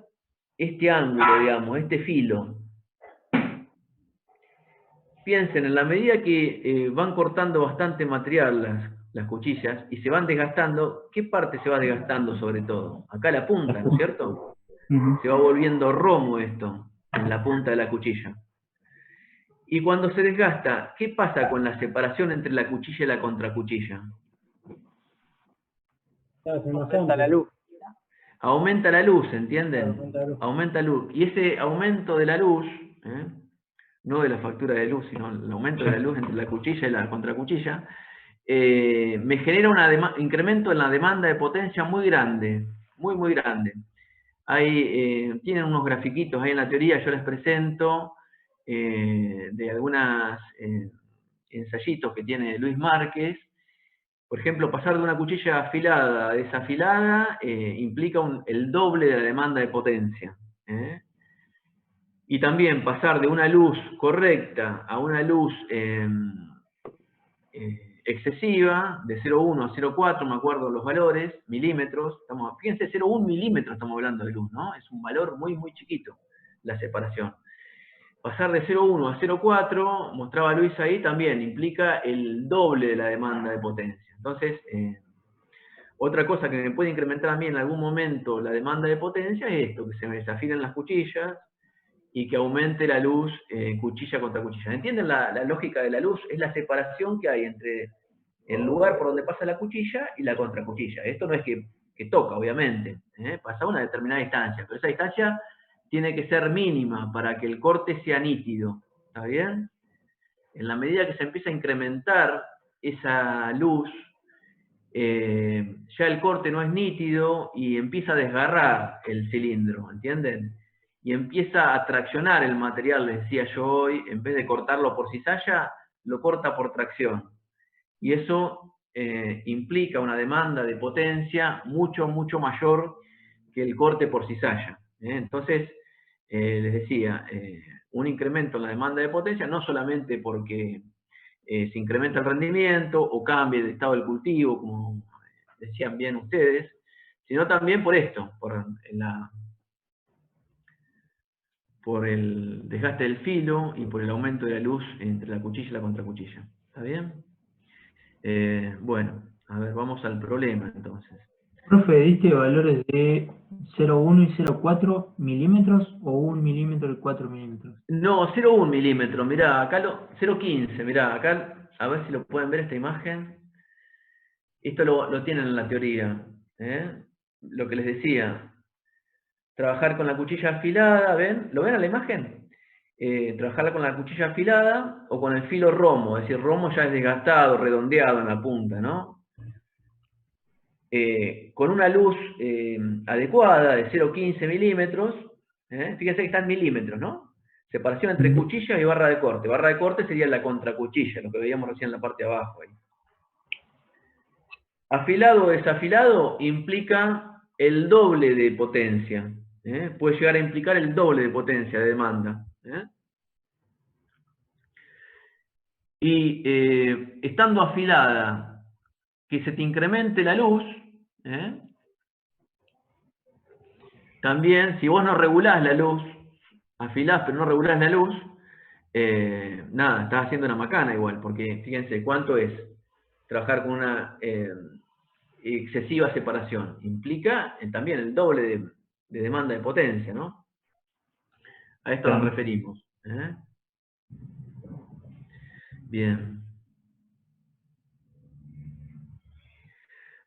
Speaker 1: este ángulo, digamos, este filo. Piensen, en la medida que van cortando bastante material las cuchillas y se van desgastando, ¿qué parte se va desgastando sobre todo? Acá la punta, ¿no es cierto? Se va volviendo romo esto, en la punta de la cuchilla. Y cuando se desgasta, ¿qué pasa con la separación entre la cuchilla y la contracuchilla?
Speaker 12: Aumenta la luz.
Speaker 1: Aumenta la luz, ¿entienden? Aumenta la luz. Y ese aumento de la luz, no de la factura de luz, sino el aumento de la luz entre la cuchilla y la contracuchilla, me genera un incremento en la demanda de potencia muy grande, muy grande. Tienen unos grafiquitos ahí en la teoría, yo les presento, de algunos ensayitos que tiene Luis Márquez. Por ejemplo, pasar de una cuchilla afilada a desafilada implica el doble de la demanda de potencia. Y también pasar de una luz correcta a una luz excesiva, de 0,1 a 0,4, me acuerdo los valores, milímetros, fíjense, 0,1 milímetros estamos hablando de luz, ¿no? Es un valor muy chiquito, la separación. Pasar de 0,1 a 0,4, mostraba Luis ahí, también implica el doble de la demanda de potencia. Entonces, otra cosa que me puede incrementar a mí en algún momento la demanda de potencia es esto, que se me desafilen las cuchillas y que aumente la luz cuchilla contra cuchilla. ¿Entienden la lógica de la luz? Es la separación que hay entre el lugar por donde pasa la cuchilla y la contracuchilla. Esto no es que toca, obviamente, pasa a una determinada distancia, pero esa distancia tiene que ser mínima para que el corte sea nítido, ¿está bien? En la medida que se empieza a incrementar esa luz, ya el corte no es nítido y empieza a desgarrar el cilindro, ¿entienden? Y empieza a traccionar el material, les decía yo hoy, en vez de cortarlo por cizalla, lo corta por tracción. Y eso implica una demanda de potencia mucho mayor que el corte por cizalla. Entonces, les decía, un incremento en la demanda de potencia, no solamente porque se incrementa el rendimiento o cambia el estado del cultivo, como decían bien ustedes, sino también por esto, por el desgaste del filo y por el aumento de la luz entre la cuchilla y la contracuchilla. ¿Está bien? Bueno, a ver, vamos al problema entonces.
Speaker 12: Profe, ¿diste valores de 0,1 y 0,4 milímetros o 1 milímetro y 4 milímetros?
Speaker 1: No, 0,1 milímetro, mirá, acá 0,15, mirá, acá, a ver si lo pueden ver esta imagen. Esto lo tienen en la teoría, ¿eh? Lo que les decía, trabajar con la cuchilla afilada, ¿ven? ¿Lo ven a la imagen? Trabajarla con la cuchilla afilada o con el filo romo, es decir, romo ya es desgastado, redondeado en la punta, ¿no? Con una luz adecuada de 0,15 milímetros, fíjense que está en milímetros, ¿no? Separación entre cuchilla y barra de corte. Barra de corte sería la contracuchilla, lo que veíamos recién en la parte de abajo. Ahí. Afilado o desafilado implica el doble de potencia. Puede llegar a implicar el doble de potencia de demanda. Y estando afilada, que se te incremente la luz, también, si vos no regulás la luz, afilás pero no regulás la luz, nada, estás haciendo una macana igual, porque fíjense, ¿cuánto es trabajar con una excesiva separación? Implica también el doble de demanda de potencia, ¿no? A esto nos referimos. Bien.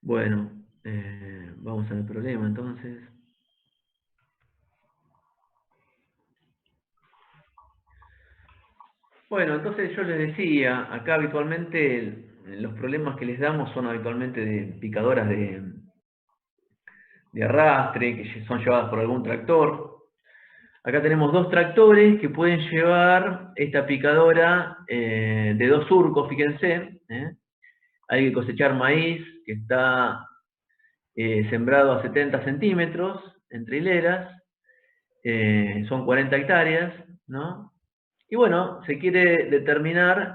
Speaker 1: Bueno, vamos al problema entonces. Bueno, entonces yo les decía, acá habitualmente los problemas que les damos son habitualmente de picadoras de arrastre, que son llevadas por algún tractor. Acá tenemos dos tractores que pueden llevar esta picadora de 2 surcos, fíjense. Hay que cosechar maíz que está sembrado a 70 centímetros entre hileras. Son 40 hectáreas, ¿no? Y bueno, se quiere determinar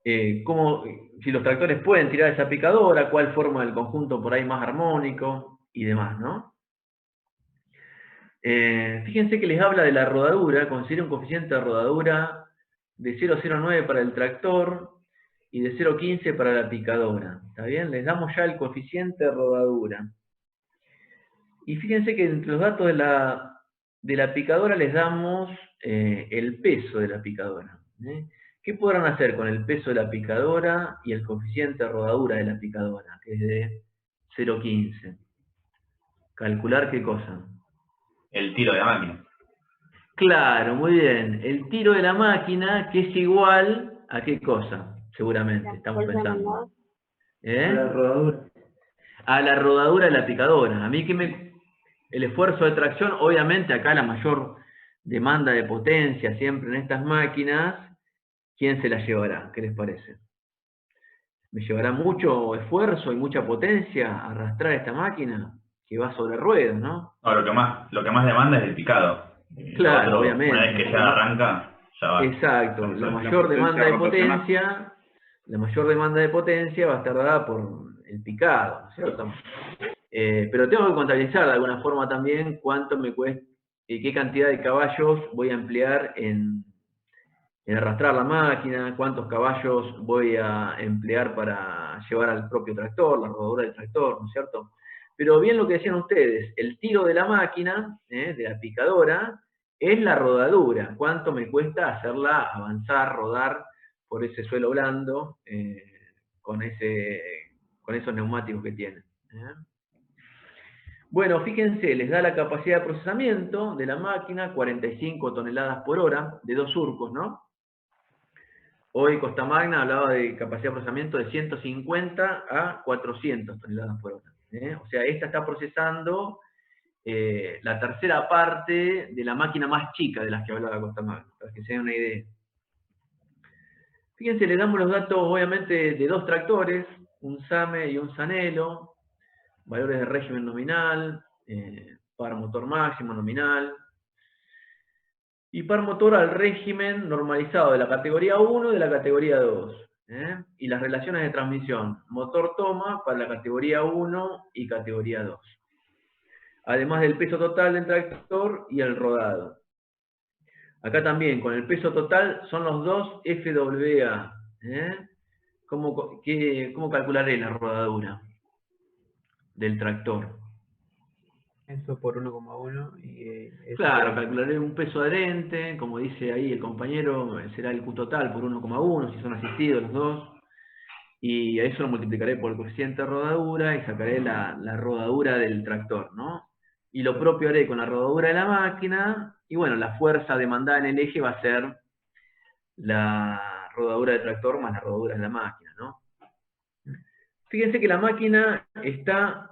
Speaker 1: si los tractores pueden tirar esa picadora, cuál forma del conjunto por ahí más armónico y demás, ¿no? Fíjense que les habla de la rodadura, considera un coeficiente de rodadura de 0,09 para el tractor y de 0,15 para la picadora. ¿Está bien? Les damos ya el coeficiente de rodadura. Y fíjense que entre los datos de la picadora les damos el peso de la picadora. ¿Qué podrán hacer con el peso de la picadora y el coeficiente de rodadura de la picadora, que es de 0,15? ¿Calcular qué cosa?
Speaker 11: El tiro de la máquina.
Speaker 1: Claro, muy bien. El tiro de la máquina, que es igual a qué cosa, seguramente, estamos pensando.
Speaker 12: A la rodadura.
Speaker 1: A la rodadura de la picadora. A mí el esfuerzo de tracción, obviamente acá la mayor demanda de potencia siempre en estas máquinas, ¿quién se la llevará? ¿Qué les parece? ¿Me llevará mucho esfuerzo y mucha potencia arrastrar esta máquina que va sobre ruedas, no?
Speaker 11: No, lo que más demanda es el picado.
Speaker 1: Claro,
Speaker 11: otro,
Speaker 1: obviamente.
Speaker 11: Una vez que ya arranca, ya va.
Speaker 1: Exacto, la mayor demanda de potencia va a estar dada por el picado, ¿no es cierto? Pero tengo que contabilizar de alguna forma también cuánto me cuesta y qué cantidad de caballos voy a emplear en arrastrar la máquina, cuántos caballos voy a emplear para llevar al propio tractor, la rodadura del tractor, ¿no es cierto? Pero bien lo que decían ustedes, el tiro de la máquina, de la picadora, es la rodadura. ¿Cuánto me cuesta hacerla avanzar, rodar por ese suelo blando con esos neumáticos que tiene? Bueno, fíjense, les da la capacidad de procesamiento de la máquina, 45 toneladas por hora, de 2 surcos, ¿no? Hoy Costa Magna hablaba de capacidad de procesamiento de 150 a 400 toneladas por hora. O sea, esta está procesando la tercera parte de la máquina más chica de las que hablaba Costa Magna, para que se den una idea. Fíjense, le damos los datos obviamente de 2 tractores, un SAME y un Sanelo, valores de régimen nominal, par motor máximo nominal. Y par motor al régimen normalizado de la categoría 1 y de la categoría 2. Y las relaciones de transmisión. Motor toma para la categoría 1 y categoría 2. Además del peso total del tractor y el rodado. Acá también, con el peso total, son los dos FWA. ¿Cómo calcularé la rodadura del tractor?
Speaker 7: Eso por 1,1 y eso
Speaker 1: Claro,
Speaker 7: por...
Speaker 1: calcularé un peso adherente, como dice ahí el compañero, será el Q total por 1,1, si son asistidos los dos. Y a eso lo multiplicaré por el coeficiente de rodadura y sacaré la rodadura del tractor, ¿no? Y lo propio haré con la rodadura de la máquina, y bueno, la fuerza demandada en el eje va a ser la rodadura del tractor más la rodadura de la máquina, ¿no? Fíjense que la máquina está,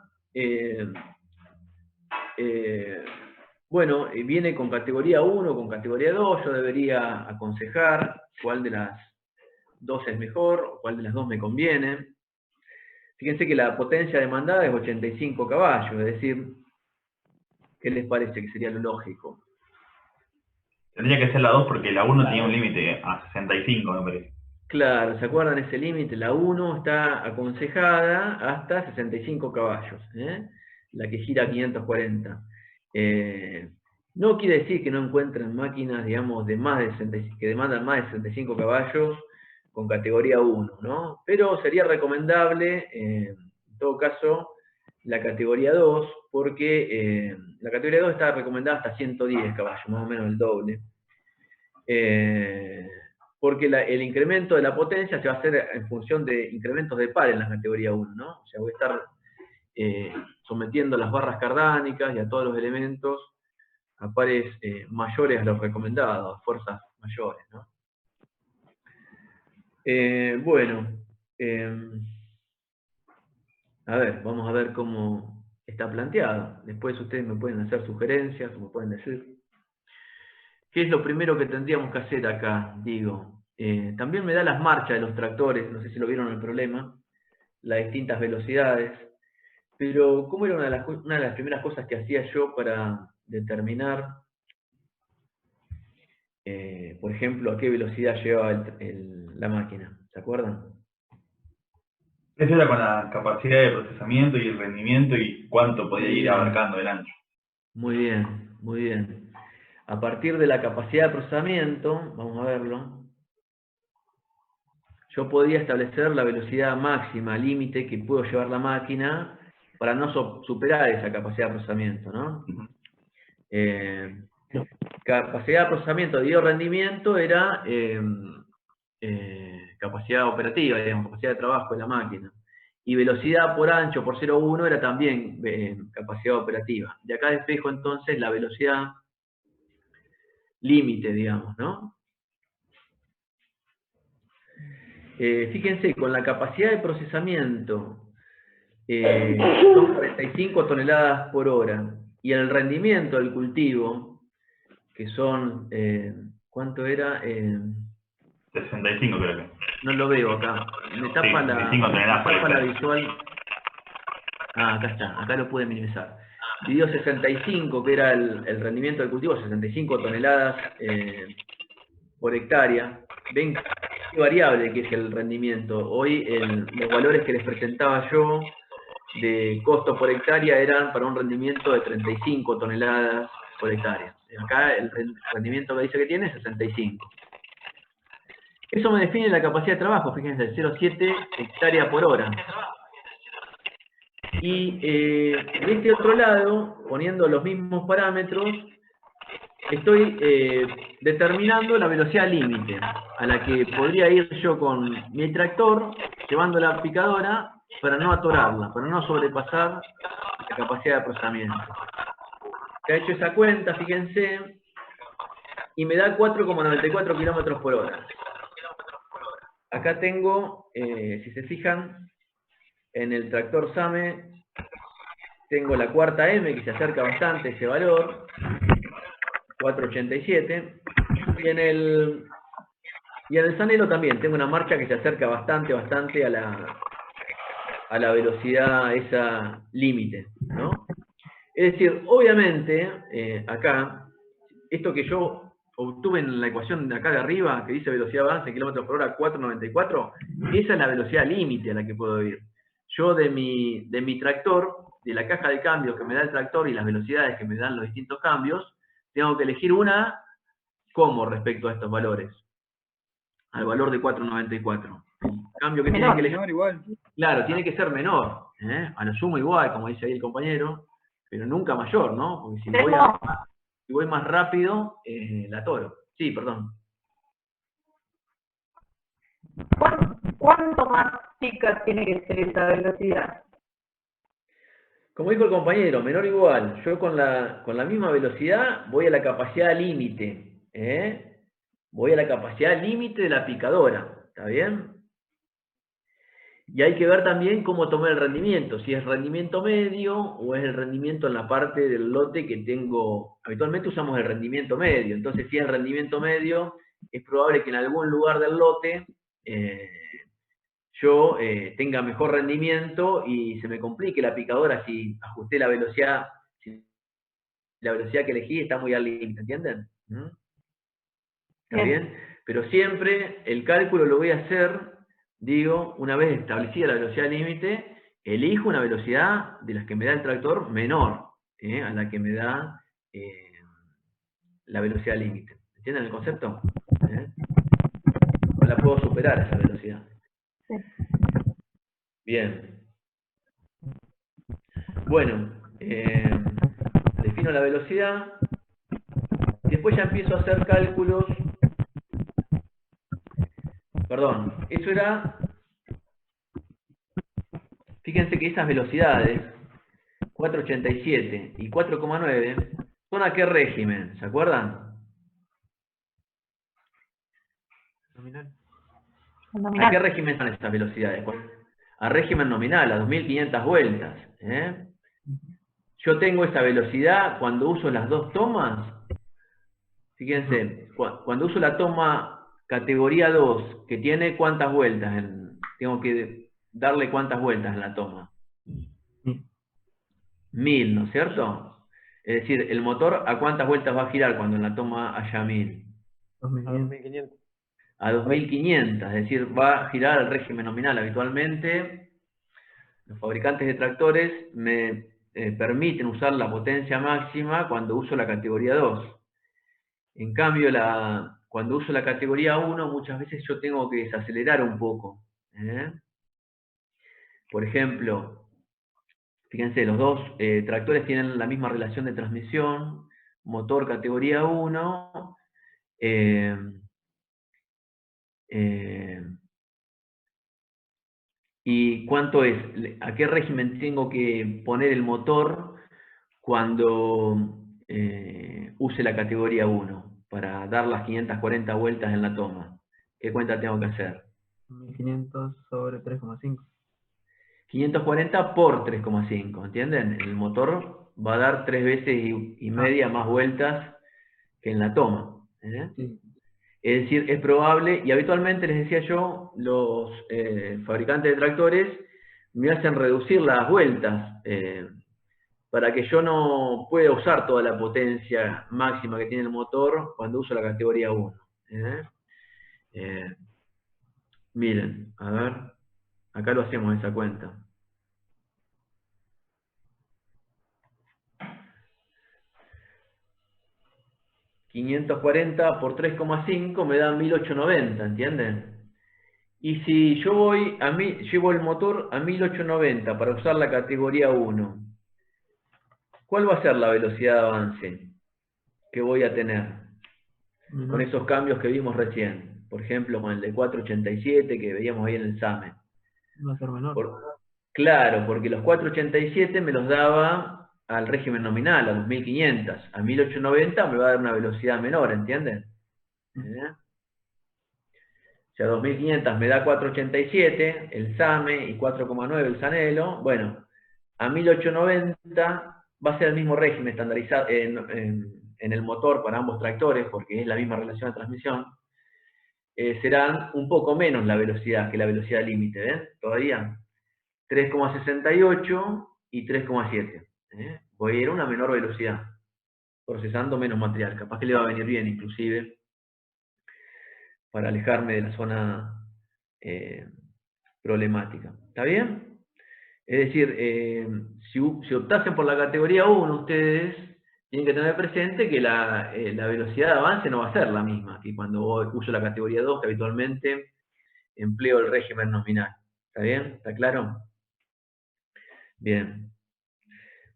Speaker 1: bueno, viene con categoría 1, con categoría 2, yo debería aconsejar cuál de las dos es mejor, o cuál de las dos me conviene. Fíjense que la potencia demandada es 85 caballos, es decir, ¿qué les parece que sería lo lógico?
Speaker 11: Tendría que ser la 2 porque la 1 tenía un límite a 65, me parece.
Speaker 1: Claro, ¿se acuerdan ese límite? La 1 está aconsejada hasta 65 caballos, la que gira a 540. No quiere decir que no encuentren máquinas, digamos, de más de 65, que demandan más de 65 caballos con categoría 1, ¿no? Pero sería recomendable, en todo caso, la categoría 2, porque la categoría 2 está recomendada hasta 110 caballos, más o menos el doble. Porque el incremento de la potencia se va a hacer en función de incrementos de par en la categoría 1, ¿no? O sea, voy a estar sometiendo las barras cardánicas y a todos los elementos a pares mayores a los recomendados, a fuerzas mayores, ¿no? Bueno, a ver, vamos a ver cómo está planteado. Después ustedes me pueden hacer sugerencias, o me pueden decir. ¿Qué es lo primero que tendríamos que hacer acá? Digo, también me da las marchas de los tractores, no sé si lo vieron el problema, las distintas velocidades, pero ¿cómo era una de las primeras cosas que hacía yo para determinar, por ejemplo, a qué velocidad llevaba la máquina? ¿Se acuerdan?
Speaker 11: Eso era con la capacidad de procesamiento y el rendimiento y cuánto podía ir abarcando el ancho.
Speaker 1: Muy bien, muy bien. A partir de la capacidad de procesamiento, vamos a verlo, yo podía establecer la velocidad máxima, límite que puedo llevar la máquina para no superar esa capacidad de procesamiento, ¿no? Capacidad de procesamiento dividido rendimiento era capacidad operativa, digamos, capacidad de trabajo de la máquina. Y velocidad por ancho por 0,1 era también capacidad operativa. De acá despejo entonces la velocidad límite, digamos, ¿no? Fíjense, con la capacidad de procesamiento son 45 toneladas por hora, y el rendimiento del cultivo, que son, ¿cuánto era?
Speaker 11: 65 creo que.
Speaker 1: No lo veo acá, me tapa,
Speaker 11: Sí,
Speaker 1: la visual. Ah, acá está, acá lo pude minimizar. Dividido 65, que era el rendimiento del cultivo, 65 toneladas por hectárea. Ven qué variable que es el rendimiento. Hoy los valores que les presentaba yo de costo por hectárea eran para un rendimiento de 35 toneladas por hectárea. Acá el rendimiento que dice que tiene es 65. Eso me define la capacidad de trabajo, fíjense, 0,7 hectárea por hora. Y de este otro lado, poniendo los mismos parámetros, estoy determinando la velocidad límite a la que podría ir yo con mi tractor, llevando la picadora para no atorarla, para no sobrepasar la capacidad de procesamiento. Se ha hecho esa cuenta, fíjense, y me da 4,94 kilómetros por hora. Acá tengo, si se fijan, en el tractor SAME, tengo la cuarta M, que se acerca bastante a ese valor, 4,87, y en el Sanelo también tengo una marcha que se acerca bastante a la velocidad esa límite, ¿no? Es decir, obviamente, acá, esto que yo obtuve en la ecuación de acá de arriba, que dice velocidad de avance en kilómetros por hora 4,94, esa es la velocidad límite a la que puedo ir. Yo de mi tractor, de la caja de cambios que me da el tractor y las velocidades que me dan los distintos cambios, tengo que elegir una como respecto a estos valores. Al valor de 4,94. El cambio que tiene que elegir,
Speaker 5: Menor igual.
Speaker 1: claro, tiene que ser menor, a lo sumo igual, como dice ahí el compañero, pero nunca mayor, ¿no? Porque si voy más rápido, la atoro. Sí, perdón.
Speaker 2: ¿Cuánto más chica tiene que ser esa velocidad?
Speaker 1: Como dijo el compañero, menor o igual. Yo con la misma velocidad voy a la capacidad límite. Voy a la capacidad límite de la picadora. ¿Está bien? Y hay que ver también cómo tomar el rendimiento. Si es rendimiento medio o es el rendimiento en la parte del lote que tengo. Habitualmente usamos el rendimiento medio. Entonces, si es el rendimiento medio, es probable que en algún lugar del lote yo tenga mejor rendimiento y se me complique la picadora si ajusté la velocidad, si la velocidad que elegí está muy al límite, ¿entienden? ¿Está bien? Pero siempre el cálculo lo voy a hacer, digo, una vez establecida la velocidad límite, elijo una velocidad de las que me da el tractor menor a la que me da la velocidad límite. ¿Entienden el concepto? No la puedo superar esa velocidad.
Speaker 2: Sí.
Speaker 1: Bien. Bueno, defino la velocidad. Después ya empiezo a hacer cálculos. Perdón, eso era... Fíjense que esas velocidades, 4,87 y 4,9, ¿son a qué régimen? ¿Se acuerdan?
Speaker 7: Nominal.
Speaker 1: ¿A qué régimen son estas velocidades? A régimen nominal, a 2.500 vueltas. Yo tengo esa velocidad cuando uso las dos tomas. Fíjense, cuando uso la toma categoría 2, que tiene cuántas vueltas, tengo que darle cuántas vueltas en la toma. 1.000, ¿no es cierto? Es decir, el motor a cuántas vueltas va a girar cuando en la toma haya 1.000.
Speaker 7: 2.500.
Speaker 1: A 2.500, es decir, va a girar al régimen nominal. Habitualmente, los fabricantes de tractores me permiten usar la potencia máxima cuando uso la categoría 2. En cambio, cuando uso la categoría 1, muchas veces yo tengo que desacelerar un poco. Por ejemplo, fíjense, los dos tractores tienen la misma relación de transmisión, motor categoría 1, ¿y cuánto es? ¿A qué régimen tengo que poner el motor cuando use la categoría 1 para dar las 540 vueltas en la toma? ¿Qué cuenta tengo que hacer?
Speaker 7: 1.500 sobre 3,5.
Speaker 1: 540 por 3,5, ¿entienden? El motor va a dar 3 veces y media más vueltas que en la toma.
Speaker 7: Sí.
Speaker 1: Es decir, es probable, y habitualmente les decía yo, los fabricantes de tractores me hacen reducir las vueltas para que yo no pueda usar toda la potencia máxima que tiene el motor cuando uso la categoría 1. Miren, a ver, acá lo hacemos esa cuenta. $540 por 3,5 me da 1890, ¿entienden? Y si yo llevo el motor a 1890 para usar la categoría 1, ¿cuál va a ser la velocidad de avance que voy a tener con esos cambios que vimos recién? Por ejemplo, con el de 487 que veíamos ahí en el SAME.
Speaker 7: Va a ser menor.
Speaker 1: Claro, porque los 487 me los daba al régimen nominal, a 2500. A 1890 me va a dar una velocidad menor, ¿entienden? O sea, 2500 me da 487, el SAME, y 4,9 el Sanelo. Bueno, a 1890 va a ser el mismo régimen estandarizado en el motor para ambos tractores, porque es la misma relación de transmisión. Serán un poco menos la velocidad que la velocidad límite, ¿ven? Todavía 3,68 y 3,7. Voy a ir a una menor velocidad. procesando menos material. Capaz que le va a venir bien, inclusive, para alejarme de la zona problemática. ¿Está bien? Es decir, si optasen por la categoría 1, ustedes tienen que tener presente que la velocidad de avance no va a ser la misma que cuando uso la categoría 2, que habitualmente empleo el régimen nominal. ¿Está bien? ¿Está claro? Bien.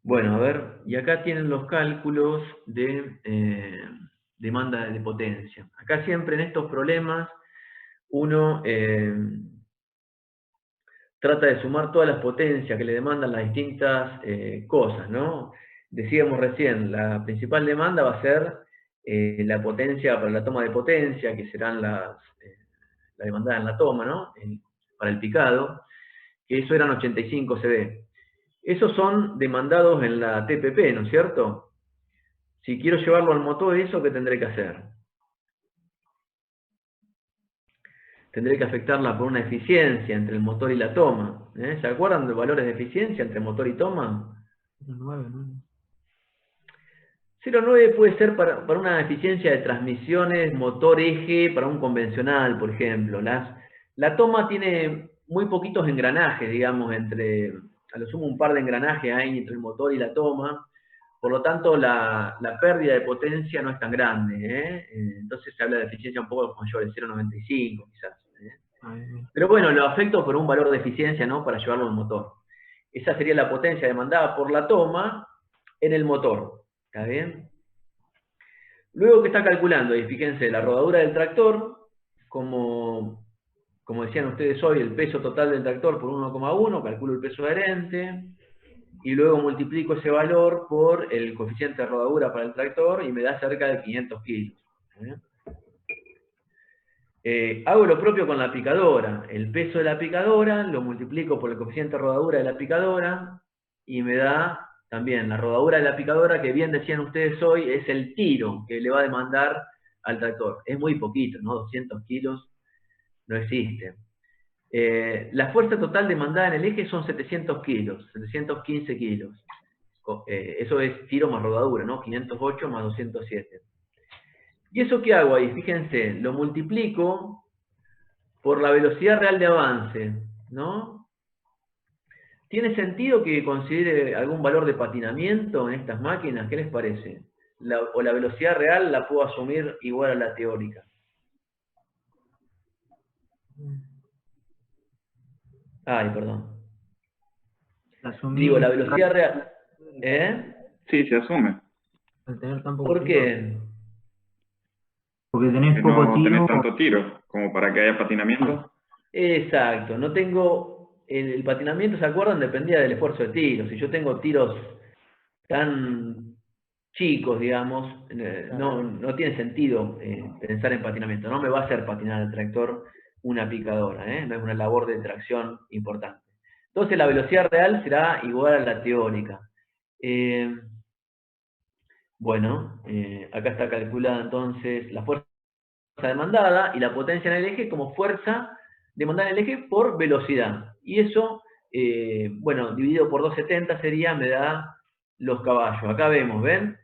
Speaker 1: Bueno, a ver, y acá tienen los cálculos de demanda de potencia. Acá siempre en estos problemas uno trata de sumar todas las potencias que le demandan las distintas cosas, ¿no? Decíamos recién, la principal demanda va a ser la potencia para la toma de potencia, que serán la demandada en la toma, ¿no? Para el picado, que eso eran 85 CV. Esos son demandados en la TPP, ¿no es cierto? Si quiero llevarlo al motor, ¿eso qué tendré que hacer? Tendré que afectarla por una eficiencia entre el motor y la toma. ¿Se acuerdan de valores de eficiencia entre motor y toma? 0,9 puede ser para una eficiencia de transmisiones, motor-eje, para un convencional, por ejemplo. La toma tiene muy poquitos engranajes, digamos, a lo sumo un par de engranajes hay entre el motor y la toma. Por lo tanto, la pérdida de potencia no es tan grande. Entonces se habla de eficiencia un poco mayor, de 0,95 quizás. Pero bueno, lo afecto por un valor de eficiencia, ¿no? Para llevarlo al motor. Esa sería la potencia demandada por la toma en el motor. ¿Está bien? Luego que está calculando, y fíjense, la rodadura del tractor, como decían ustedes hoy, el peso total del tractor por 1,1, calculo el peso adherente, y luego multiplico ese valor por el coeficiente de rodadura para el tractor y me da cerca de 500 kilos. Hago lo propio con la picadora. El peso de la picadora lo multiplico por el coeficiente de rodadura de la picadora y me da también la rodadura de la picadora, que bien decían ustedes hoy, es el tiro que le va a demandar al tractor. Es muy poquito, ¿no? 200 kilos no existe. La fuerza total demandada en el eje son 700 kilos, 715 kilos. Eso es tiro más rodadura, ¿no? 508 más 207. ¿Y eso qué hago ahí? Fíjense, lo multiplico por la velocidad real de avance, ¿no? ¿Tiene sentido que considere algún valor de patinamiento en estas máquinas? ¿Qué les parece? ¿O la velocidad real la puedo asumir igual a la teórica? Ay, perdón. Digo, la velocidad real...
Speaker 11: Sí, se asume.
Speaker 12: Al tener tan poco
Speaker 1: ¿Por qué?
Speaker 12: Porque tenés poco
Speaker 11: No
Speaker 12: tiro.
Speaker 11: tenés tanto tiro como para que haya patinamiento.
Speaker 1: Exacto, no tengo... El patinamiento, ¿se acuerdan? Dependía del esfuerzo de tiro. Si yo tengo tiros tan chicos, digamos, no tiene sentido pensar en patinamiento. No me va a hacer patinar el tractor una picadora, no es una labor de tracción importante. Entonces la velocidad real será igual a la teórica. Bueno, acá está calculada entonces la fuerza demandada y la potencia en el eje como fuerza demandada en el eje por velocidad. Y eso, bueno, dividido por 270 sería, me da los caballos. Acá vemos, ¿ven?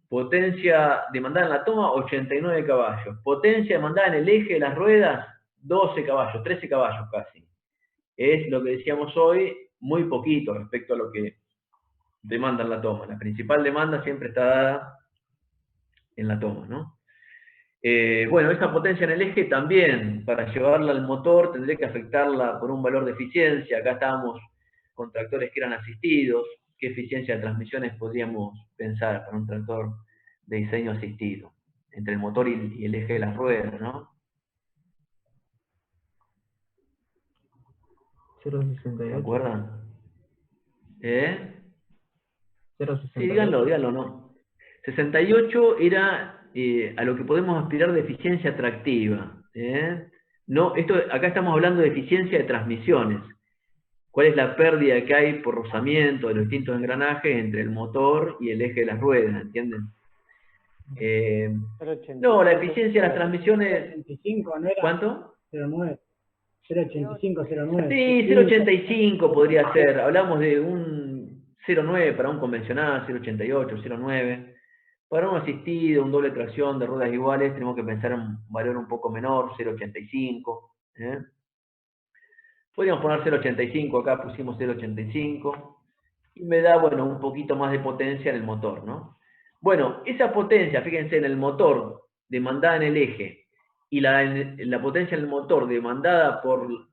Speaker 1: Potencia demandada en la toma, 89 caballos. Potencia demandada en el eje de las ruedas, 12 caballos, 13 caballos casi. Es lo que decíamos hoy, muy poquito respecto a lo que demanda en la toma. La principal demanda siempre está dada en la toma, ¿no? Bueno, esta potencia en el eje también, para llevarla al motor, tendré que afectarla por un valor de eficiencia. Acá estábamos con tractores que eran asistidos. ¿Qué eficiencia de transmisiones podríamos pensar para un tractor de diseño asistido? Entre el motor y el eje de las ruedas, ¿no?
Speaker 12: 0,68.
Speaker 1: ¿Se acuerdan?
Speaker 12: 0,68.
Speaker 1: Sí, díganlo, ¿no? 68 era a lo que podemos aspirar de eficiencia atractiva. No, acá estamos hablando de eficiencia de transmisiones. ¿Cuál es la pérdida que hay por rozamiento de los distintos engranajes entre el motor y el eje de las ruedas? ¿Entienden? No, la eficiencia de las transmisiones...
Speaker 6: 0,85, ¿no era?
Speaker 1: ¿Cuánto?
Speaker 6: 0,9. 0,85, 0,9.
Speaker 1: Sí, 0,85 podría ser. Hablamos de un 0,9 para un convencional, 0,88, 0,9. Para un asistido, un doble tracción de ruedas iguales, tenemos que pensar en un valor un poco menor, 0,85. Podríamos poner 0,85, acá pusimos 0,85. Y me da, bueno, un poquito más de potencia en el motor, ¿no? Bueno, esa potencia, fíjense, en el motor demandada en el eje y la potencia en el motor demandada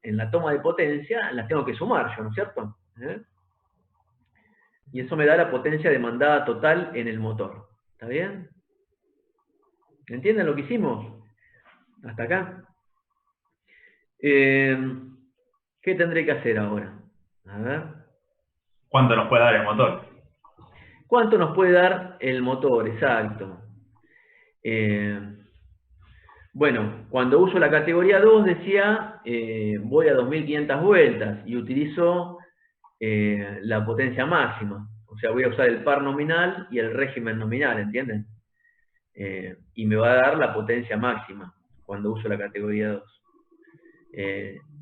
Speaker 1: en la toma de potencia, las tengo que sumar yo, ¿no es cierto? Y eso me da la potencia demandada total en el motor. ¿Está bien? ¿Entienden lo que hicimos? Hasta acá. ¿Qué tendré que hacer ahora? A ver.
Speaker 11: ¿Cuánto nos puede dar el motor?
Speaker 1: ¿Cuánto nos puede dar el motor? Exacto. Bueno, cuando uso la categoría 2 decía, voy a 2500 vueltas y utilizo la potencia máxima. O sea, voy a usar el par nominal y el régimen nominal, ¿entienden? Y me va a dar la potencia máxima cuando uso la categoría 2.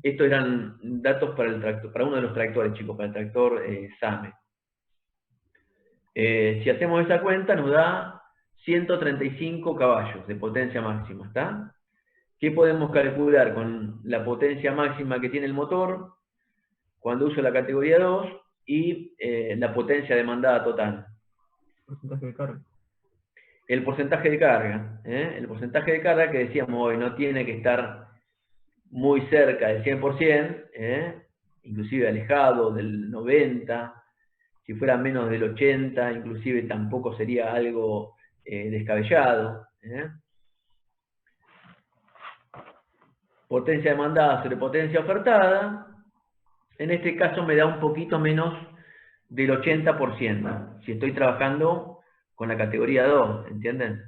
Speaker 1: Estos eran datos para el tractor, para uno de los tractores, chicos, para el tractor SAME. Si hacemos esa cuenta nos da 135 caballos de potencia máxima, ¿está? ¿Qué podemos calcular con la potencia máxima que tiene el motor cuando uso la categoría 2 y la potencia demandada total?
Speaker 7: Porcentaje de carga.
Speaker 1: El porcentaje de carga. El porcentaje de carga que decíamos hoy no tiene que estar muy cerca del 100%, inclusive alejado del 90%. Si fuera menos del 80, inclusive tampoco sería algo descabellado. Potencia demandada sobre potencia ofertada. En este caso me da un poquito menos del 80%, si estoy trabajando con la categoría 2, ¿entienden?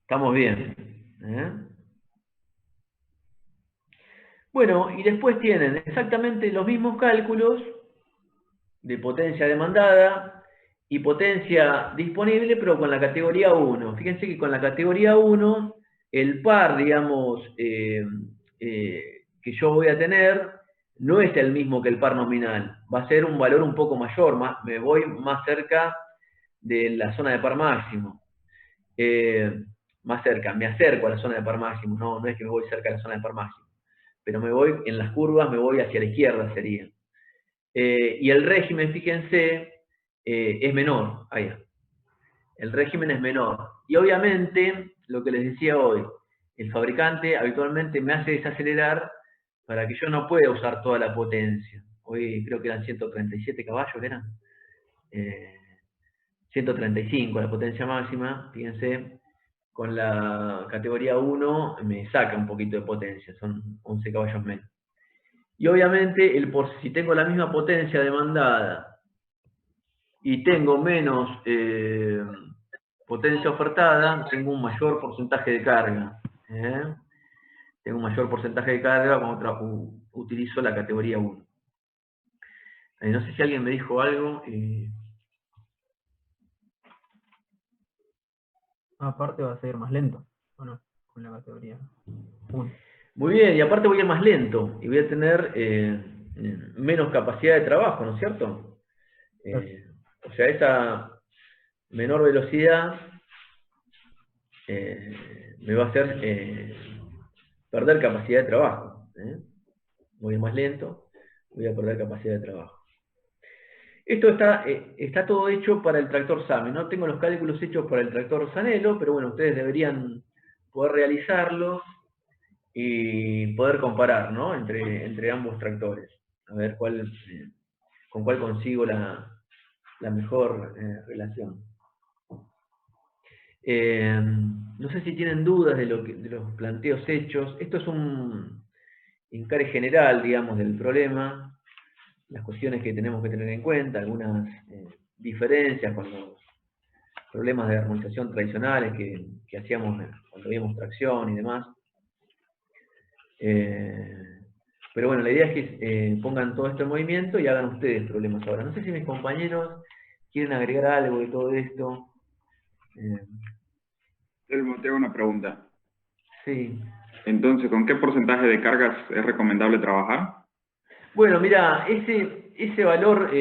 Speaker 1: Estamos bien. Bueno, y después tienen exactamente los mismos cálculos de potencia demandada y potencia disponible, pero con la categoría 1. Fíjense que con la categoría 1, el par, digamos, que yo voy a tener, no es el mismo que el par nominal. Va a ser un valor un poco mayor, me voy más cerca de la zona de par máximo. Más cerca, me acerco a la zona de par máximo, no es que me voy cerca de la zona de par máximo. Pero me voy, en las curvas me voy hacia la izquierda sería. Y el régimen, fíjense, es menor. Ahí. El régimen es menor. Y obviamente, lo que les decía hoy, el fabricante habitualmente me hace desacelerar para que yo no pueda usar toda la potencia. Hoy creo que eran 137 caballos, ¿eran? 135 la potencia máxima, fíjense. Con la categoría 1 me saca un poquito de potencia, son 11 caballos menos. Y obviamente, si tengo la misma potencia demandada y tengo menos potencia ofertada, tengo un mayor porcentaje de carga. Tengo un mayor porcentaje de carga cuando utilizo la categoría 1. No sé si alguien me dijo algo.
Speaker 7: Aparte va a ser más lento, ¿o no? Con la categoría 1.
Speaker 1: Muy bien, y aparte voy a ir más lento y voy a tener menos capacidad de trabajo, ¿no es cierto? O sea, esa menor velocidad me va a hacer perder capacidad de trabajo. Voy a ir más lento, voy a perder capacidad de trabajo. Esto está todo hecho para el tractor SAME. No tengo los cálculos hechos para el tractor Sanelo, pero bueno, ustedes deberían poder realizarlos y poder comparar, ¿no? entre ambos tractores. A ver con cuál consigo la mejor relación. No sé si tienen dudas de los planteos hechos. Esto es un encare general, digamos, del problema, las cuestiones que tenemos que tener en cuenta, algunas diferencias con los problemas de armonización tradicionales que hacíamos cuando veíamos tracción y demás. Pero bueno, la idea es que pongan todo esto en movimiento y hagan ustedes problemas ahora. No sé si mis compañeros quieren agregar algo de todo esto.
Speaker 13: Te hago una pregunta.
Speaker 1: Sí.
Speaker 13: Entonces, ¿con qué porcentaje de cargas es recomendable trabajar?
Speaker 1: Bueno, mira, ese ese valor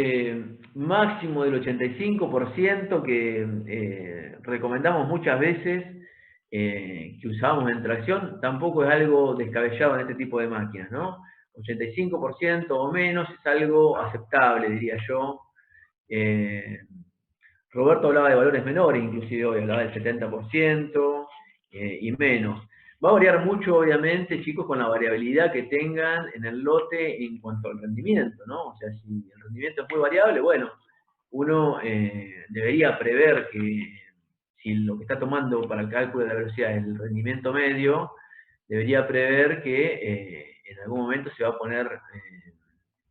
Speaker 1: máximo del 85% que recomendamos muchas veces, que usamos en tracción, tampoco es algo descabellado en este tipo de máquinas, ¿no? 85% o menos es algo aceptable, diría yo. Roberto hablaba de valores menores, inclusive hoy hablaba del 70% y menos. Va a variar mucho, obviamente, chicos, con la variabilidad que tengan en el lote en cuanto al rendimiento, ¿no? O sea, si el rendimiento es muy variable, bueno, uno debería prever que si lo que está tomando para el cálculo de la velocidad es el rendimiento medio, debería prever que en algún momento se va a poner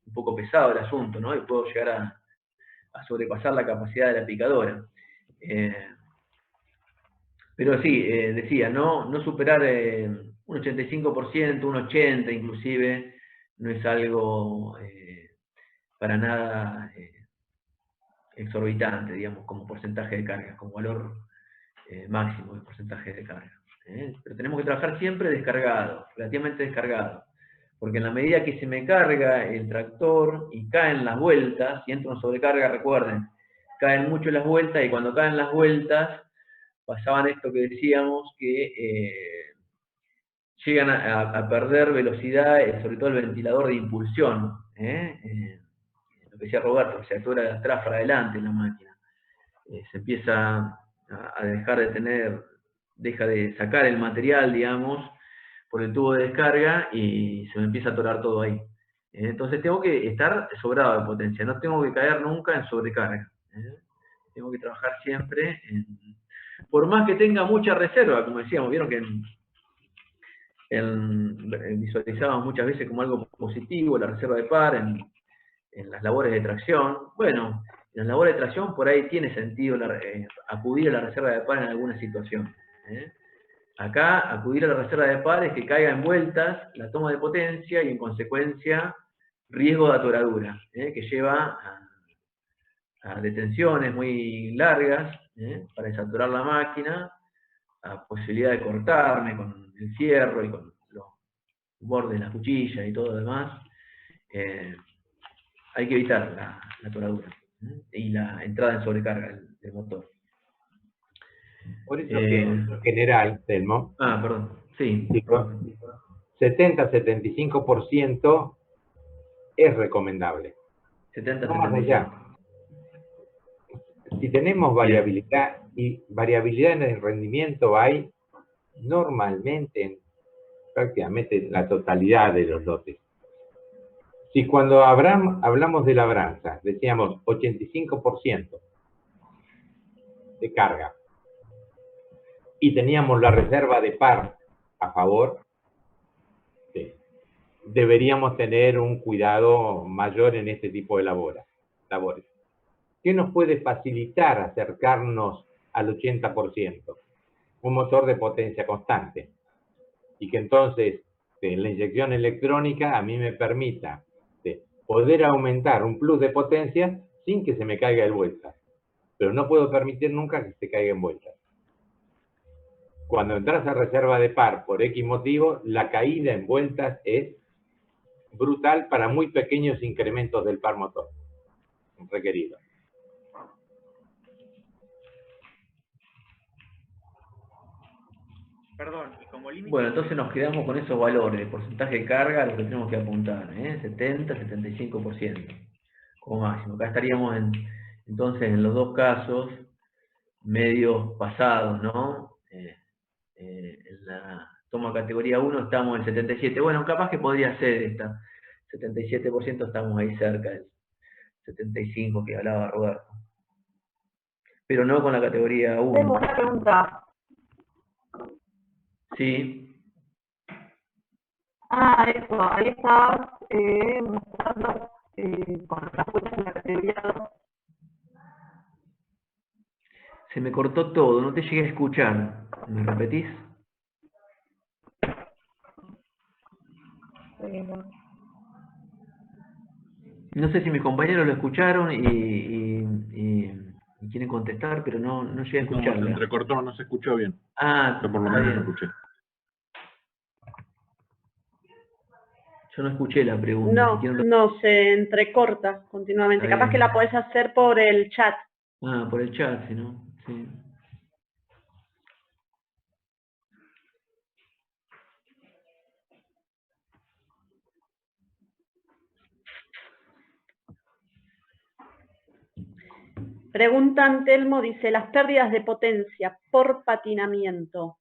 Speaker 1: un poco pesado el asunto, ¿no? Y puedo llegar a sobrepasar la capacidad de la picadora. Pero sí, decía, no superar un 85%, un 80% inclusive, no es algo para nada exorbitante, digamos, como porcentaje de carga, como valor máximo de porcentaje de carga. Pero tenemos que trabajar siempre descargado, relativamente descargado, porque en la medida que se me carga el tractor y caen las vueltas, si entro en sobrecarga, recuerden, caen mucho las vueltas, y cuando caen las vueltas, pasaban esto que decíamos, que llegan a perder velocidad, sobre todo el ventilador de impulsión, lo que decía Roberto, se actúa de atrás para adelante en la máquina. Se empieza a dejar de tener, deja de sacar el material, digamos, por el tubo de descarga y se me empieza a atorar todo ahí. Entonces tengo que estar sobrado de potencia, no tengo que caer nunca en sobrecarga. Tengo que trabajar siempre por más que tenga mucha reserva, como decíamos, vieron que visualizábamos muchas veces como algo positivo la reserva de par en las labores de tracción. Bueno, en las labores de tracción por ahí tiene sentido acudir a la reserva de par en alguna situación. Acá, acudir a la reserva de par es que caiga en vueltas la toma de potencia y en consecuencia riesgo de atoradura, que lleva a detenciones muy largas para desatorar la máquina, a posibilidad de cortarme con el fierro y con los bordes de la cuchilla y todo lo demás. Hay que evitar la atoradura y la entrada en sobrecarga del motor.
Speaker 8: Por eso que en general, Telmo,
Speaker 1: perdón, sí.
Speaker 8: 70-75% es recomendable.
Speaker 1: 70,
Speaker 8: no más allá. Si tenemos variabilidad, y variabilidad en el rendimiento hay normalmente en prácticamente la totalidad de los lotes. Si cuando hablamos de labranza, decíamos 85% de carga, y teníamos la reserva de par a favor, deberíamos tener un cuidado mayor en este tipo de labores. ¿Qué nos puede facilitar acercarnos al 80%? Un motor de potencia constante. Y que entonces la inyección electrónica a mí me permita poder aumentar un plus de potencia sin que se me caiga en vueltas. Pero no puedo permitir nunca que se caiga en vueltas. Cuando entras a reserva de par por X motivo, la caída en vueltas es brutal para muy pequeños incrementos del par motor requerido.
Speaker 14: Perdón, y como límite...
Speaker 1: Bueno, entonces nos quedamos con esos valores, el porcentaje de carga a los que tenemos que apuntar, 70-75% como máximo. Acá estaríamos entonces en los dos casos medios pasados, ¿no? En la toma categoría 1 estamos en 77%. Bueno, capaz que podría ser esta. 77% estamos ahí cerca del 75% que hablaba Roberto. Pero no con la categoría 1.
Speaker 2: Tengo una pregunta.
Speaker 1: Sí.
Speaker 2: Eso, ahí está mostrando con las vueltas en la categoría 2.
Speaker 1: Se me cortó todo, no te llegué a escuchar. ¿Me repetís? No sé si mis compañeros lo escucharon y quieren contestar, pero no llegué a escucharlo.
Speaker 3: Se entrecortó, no se escuchó bien.
Speaker 1: Yo por lo menos lo
Speaker 3: escuché.
Speaker 1: Yo no escuché la pregunta.
Speaker 4: No,
Speaker 1: Si quieren
Speaker 4: no, se entrecorta continuamente.
Speaker 1: Está
Speaker 4: Capaz que
Speaker 1: bien.
Speaker 4: la podés hacer por el chat.
Speaker 1: Ah, por el chat, si no. Sí.
Speaker 4: Pregunta Antelmo, dice, las pérdidas de potencia por patinamiento,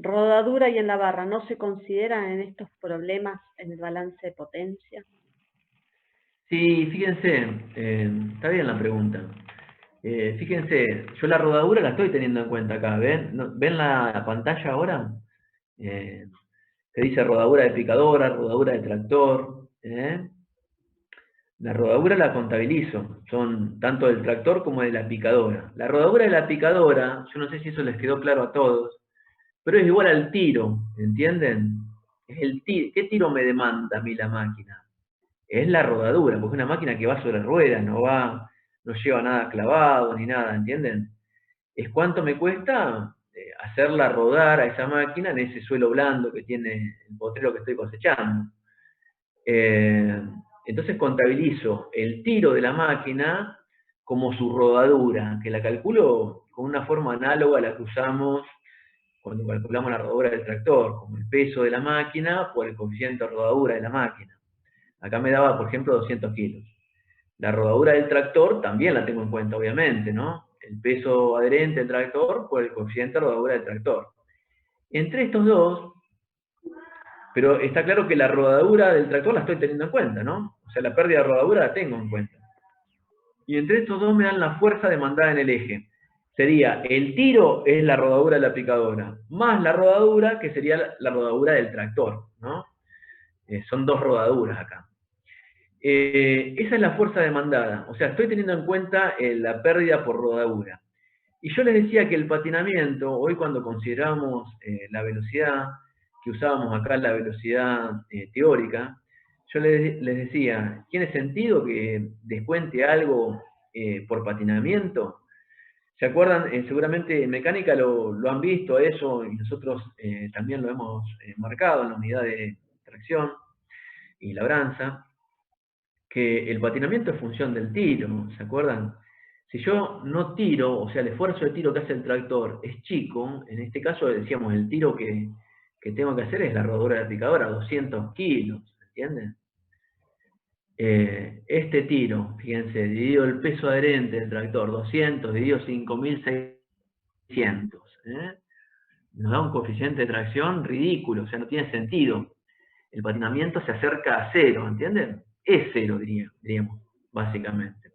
Speaker 4: rodadura y en la barra, ¿no se consideran en estos problemas en el balance de potencia?
Speaker 1: Sí, fíjense, está bien la pregunta. Fíjense, yo la rodadura la estoy teniendo en cuenta acá, ¿ven? ¿Ven la pantalla ahora? Que dice rodadura de picadora, rodadura de tractor. La rodadura la contabilizo, son tanto del tractor como de la picadora. La rodadura de la picadora, yo no sé si eso les quedó claro a todos, pero es igual al tiro, ¿entienden? Es el tiro. ¿Qué tiro me demanda a mí la máquina? Es la rodadura, porque es una máquina que va sobre ruedas, no lleva nada clavado ni nada, ¿entienden? Es cuánto me cuesta hacerla rodar a esa máquina en ese suelo blando que tiene el potrero que estoy cosechando. Entonces contabilizo el tiro de la máquina como su rodadura, que la calculo con una forma análoga a la que usamos cuando calculamos la rodadura del tractor, como el peso de la máquina por el coeficiente de rodadura de la máquina. Acá me daba, por ejemplo, 200 kilos. La rodadura del tractor también la tengo en cuenta, obviamente, ¿no? El peso adherente del tractor por el coeficiente de rodadura del tractor. Entre estos dos, pero está claro que la rodadura del tractor la estoy teniendo en cuenta, ¿no? O sea, la pérdida de rodadura la tengo en cuenta. Y entre estos dos me dan la fuerza demandada en el eje. Sería, el tiro es la rodadura de la picadora, más la rodadura, que sería la rodadura del tractor, ¿no? Son dos rodaduras acá. Esa es la fuerza demandada, o sea, estoy teniendo en cuenta la pérdida por rodadura. Y yo les decía que el patinamiento, hoy cuando consideramos la velocidad, que usábamos acá la velocidad teórica, yo les decía, ¿tiene sentido que descuente algo por patinamiento? ¿Se acuerdan? Seguramente en mecánica lo han visto a eso, y nosotros también lo hemos marcado en la unidad de tracción y labranza, que el patinamiento es función del tiro, ¿se acuerdan? Si yo no tiro, o sea, el esfuerzo de tiro que hace el tractor es chico, en este caso decíamos, el tiro que tengo que hacer es la rodadura de la picadora, 200 kilos, ¿entienden? Este tiro, fíjense, dividido el peso adherente del tractor, 200 dividido 5.600, nos da un coeficiente de tracción ridículo, o sea, no tiene sentido. El patinamiento se acerca a cero, ¿entienden? Es cero, diríamos, básicamente.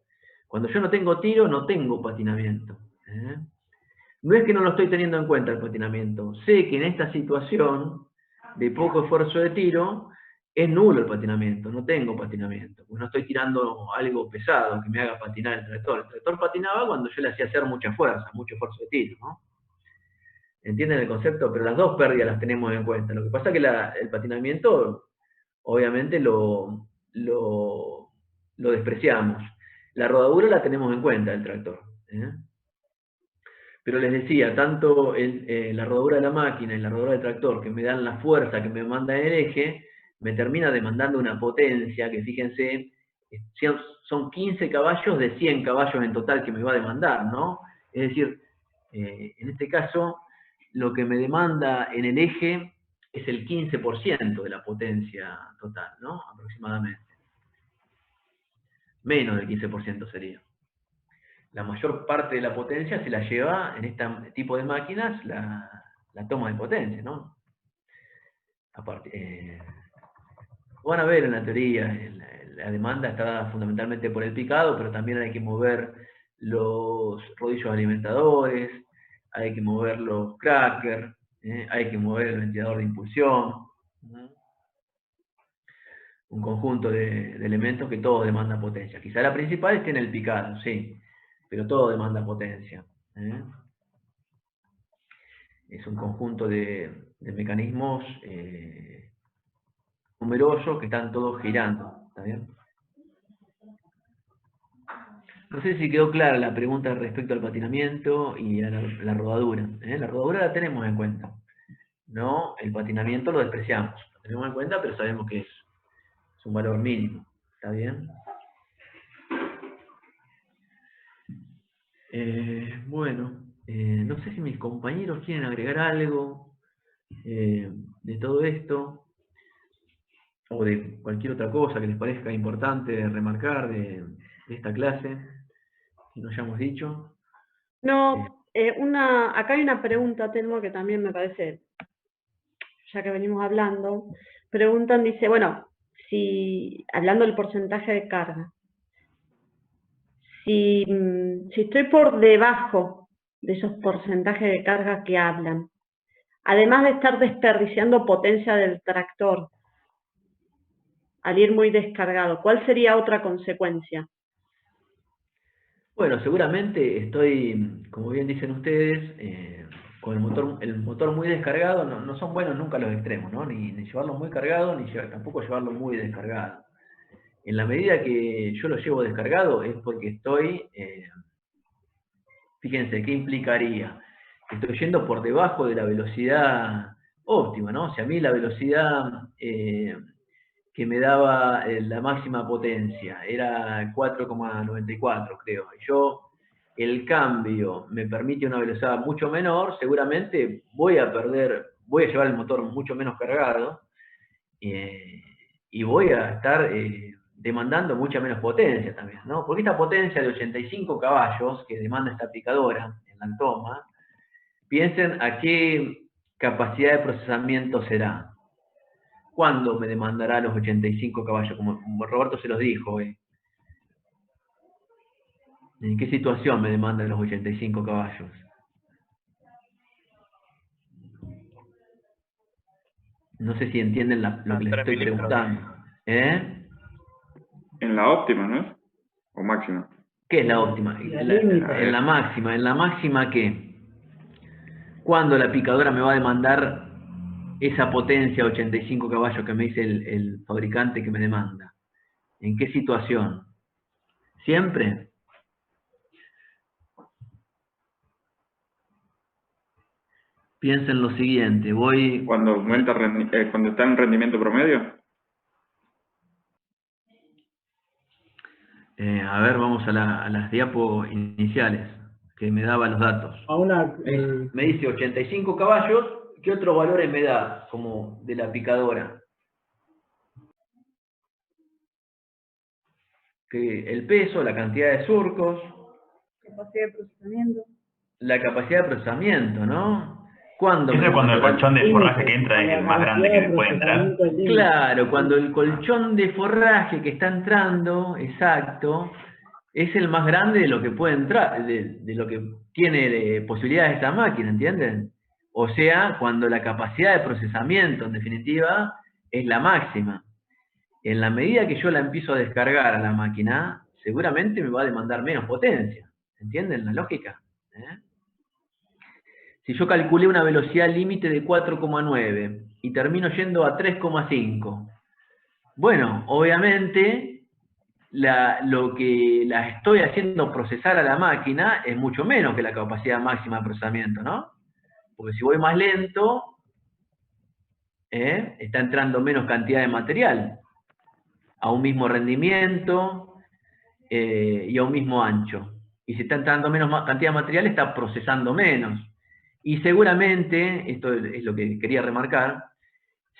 Speaker 1: Cuando yo no tengo tiro, no tengo patinamiento. No es que no lo estoy teniendo en cuenta el patinamiento. Sé que en esta situación de poco esfuerzo de tiro, es nulo el patinamiento, no tengo patinamiento. Pues no estoy tirando algo pesado que me haga patinar el tractor. El tractor patinaba cuando yo le hacía hacer mucha fuerza, mucho esfuerzo de tiro, ¿no? ¿Entienden el concepto? Pero las dos pérdidas las tenemos en cuenta. Lo que pasa es que el patinamiento, obviamente, lo despreciamos. La rodadura la tenemos en cuenta del tractor. Pero les decía, tanto la rodadura de la máquina y la rodadura del tractor, que me dan la fuerza que me manda el eje, me termina demandando una potencia que, fíjense, son 15 caballos de 100 caballos en total que me va a demandar, ¿no? Es decir, en este caso, lo que me demanda en el eje es el 15% de la potencia total, ¿no? Aproximadamente. Menos del 15% sería. La mayor parte de la potencia se la lleva en este tipo de máquinas la toma de potencia, ¿no? Aparte, van a ver en la teoría, la demanda está dada fundamentalmente por el picado, pero también hay que mover los rodillos alimentadores, hay que mover los crackers, hay que mover el ventilador de impulsión. Un conjunto de elementos que todos demandan potencia. Quizá la principal esté en el picado, sí, pero todo demanda potencia. Es un conjunto de mecanismos numerosos que están todos girando. ¿Está bien? No sé si quedó clara la pregunta respecto al patinamiento y a la rodadura. La rodadura la tenemos en cuenta. No, el patinamiento lo despreciamos. Lo tenemos en cuenta, pero sabemos que es Es un valor mínimo. ¿Está bien? Bueno, no sé si mis compañeros quieren agregar algo de todo esto, o de cualquier otra cosa que les parezca importante remarcar de esta clase, que no hayamos dicho.
Speaker 4: No, acá hay una pregunta, Telmo, que también me parece, ya que venimos hablando, preguntan, dice, bueno, hablando del porcentaje de carga, si estoy por debajo de esos porcentajes de carga que hablan, además de estar desperdiciando potencia del tractor, al ir muy descargado, ¿cuál sería otra consecuencia?
Speaker 1: Bueno, seguramente estoy, como bien dicen ustedes, con el motor muy descargado. No son buenos nunca los extremos, ¿no? Ni llevarlo muy cargado, ni tampoco llevarlo muy descargado. En la medida que yo lo llevo descargado es porque estoy, fíjense, ¿qué implicaría? Estoy yendo por debajo de la velocidad óptima, ¿no? O sea, a mí la velocidad que me daba la máxima potencia era 4,94, creo. El cambio me permite una velocidad mucho menor, seguramente voy a llevar el motor mucho menos cargado, y voy a estar demandando mucha menos potencia también, ¿no? Porque esta potencia de 85 caballos que demanda esta picadora en la toma, piensen a qué capacidad de procesamiento será. ¿Cuándo me demandará los 85 caballos? Como Roberto se los dijo hoy. ¿En qué situación me demandan los 85 caballos? No sé si entienden lo que les estoy preguntando. ¿Eh?
Speaker 13: En la óptima, ¿no? O máxima.
Speaker 1: ¿Qué es la óptima? En la máxima. ¿En la máxima qué? ¿Cuándo la picadora me va a demandar esa potencia 85 caballos que me dice el fabricante que me demanda? ¿En qué situación? ¿Siempre? Piensen lo siguiente,
Speaker 13: Cuando aumenta cuando está en rendimiento promedio.
Speaker 1: A ver, vamos a las diapos iniciales, que me daba los datos. Me dice 85 caballos, ¿qué otros valores me da, como de la picadora? Que el peso, la cantidad de surcos,
Speaker 2: Capacidad de procesamiento.
Speaker 1: la capacidad de procesamiento, ¿no? ¿Cuándo
Speaker 11: Eso es cuando el colchón de forraje que entra es el más grande que puede entrar.
Speaker 1: Claro, cuando el colchón de forraje que está entrando, exacto, es el más grande de lo que puede entrar, de lo que tiene posibilidades esta máquina, ¿entienden? O sea, cuando la capacidad de procesamiento, en definitiva, es la máxima. En la medida que yo la empiezo a descargar a la máquina, seguramente me va a demandar menos potencia. ¿Entienden la lógica? Si yo calculé una velocidad límite de 4,9 y termino yendo a 3,5, bueno, obviamente lo que la estoy haciendo procesar a la máquina es mucho menos que la capacidad máxima de procesamiento, ¿no? Porque si voy más lento, está entrando menos cantidad de material a un mismo rendimiento y a un mismo ancho. Y si está entrando menos cantidad de material, está procesando menos. Y seguramente, esto es lo que quería remarcar,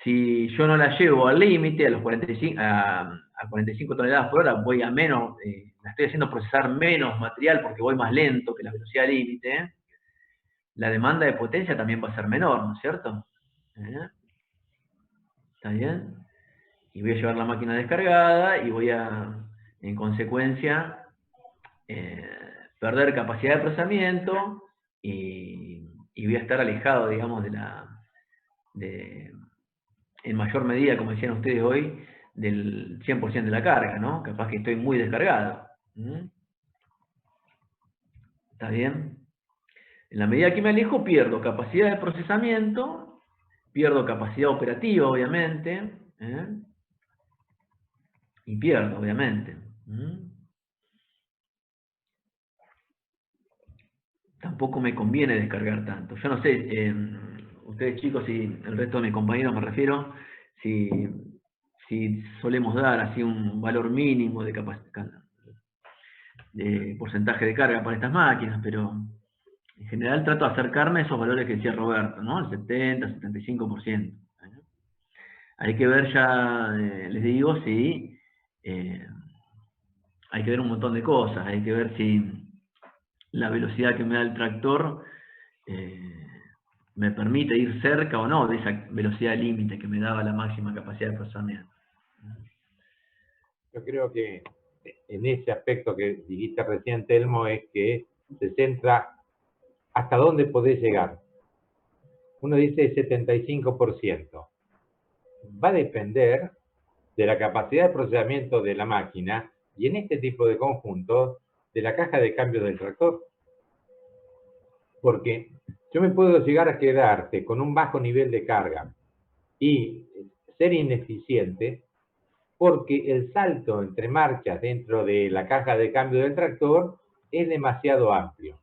Speaker 1: si yo no la llevo al límite, a 45 toneladas por hora, voy a menos, la estoy haciendo procesar menos material porque voy más lento que la velocidad límite, la demanda de potencia también va a ser menor, ¿no es cierto? ¿Está bien? Y voy a llevar la máquina descargada y voy a, en consecuencia, perder capacidad de procesamiento y voy a estar alejado, digamos, en mayor medida, como decían ustedes hoy, del 100% de la carga, ¿no? Capaz que estoy muy descargado. ¿Está bien? En la medida que me alejo, pierdo capacidad de procesamiento, pierdo capacidad operativa, obviamente, y pierdo, obviamente. Tampoco me conviene descargar tanto. Yo no sé, ustedes chicos y el resto de mis compañeros, me refiero, si si solemos dar así un valor mínimo de porcentaje de carga para estas máquinas, pero en general trato de acercarme a esos valores que decía Roberto, ¿no? El 70, 75%. Hay que ver ya, les digo, si hay que ver un montón de cosas, hay que ver si la velocidad que me da el tractor me permite ir cerca o no de esa velocidad límite que me daba la máxima capacidad de procesamiento.
Speaker 8: Yo creo que en ese aspecto que dijiste recién, Telmo, es que se centra hasta dónde podés llegar. Uno dice 75%. Va a depender de la capacidad de procesamiento de la máquina y en este tipo de conjuntos de la caja de cambio del tractor. Porque yo me puedo llegar a quedarte con un bajo nivel de carga y ser ineficiente porque el salto entre marchas dentro de la caja de cambio del tractor es demasiado amplio.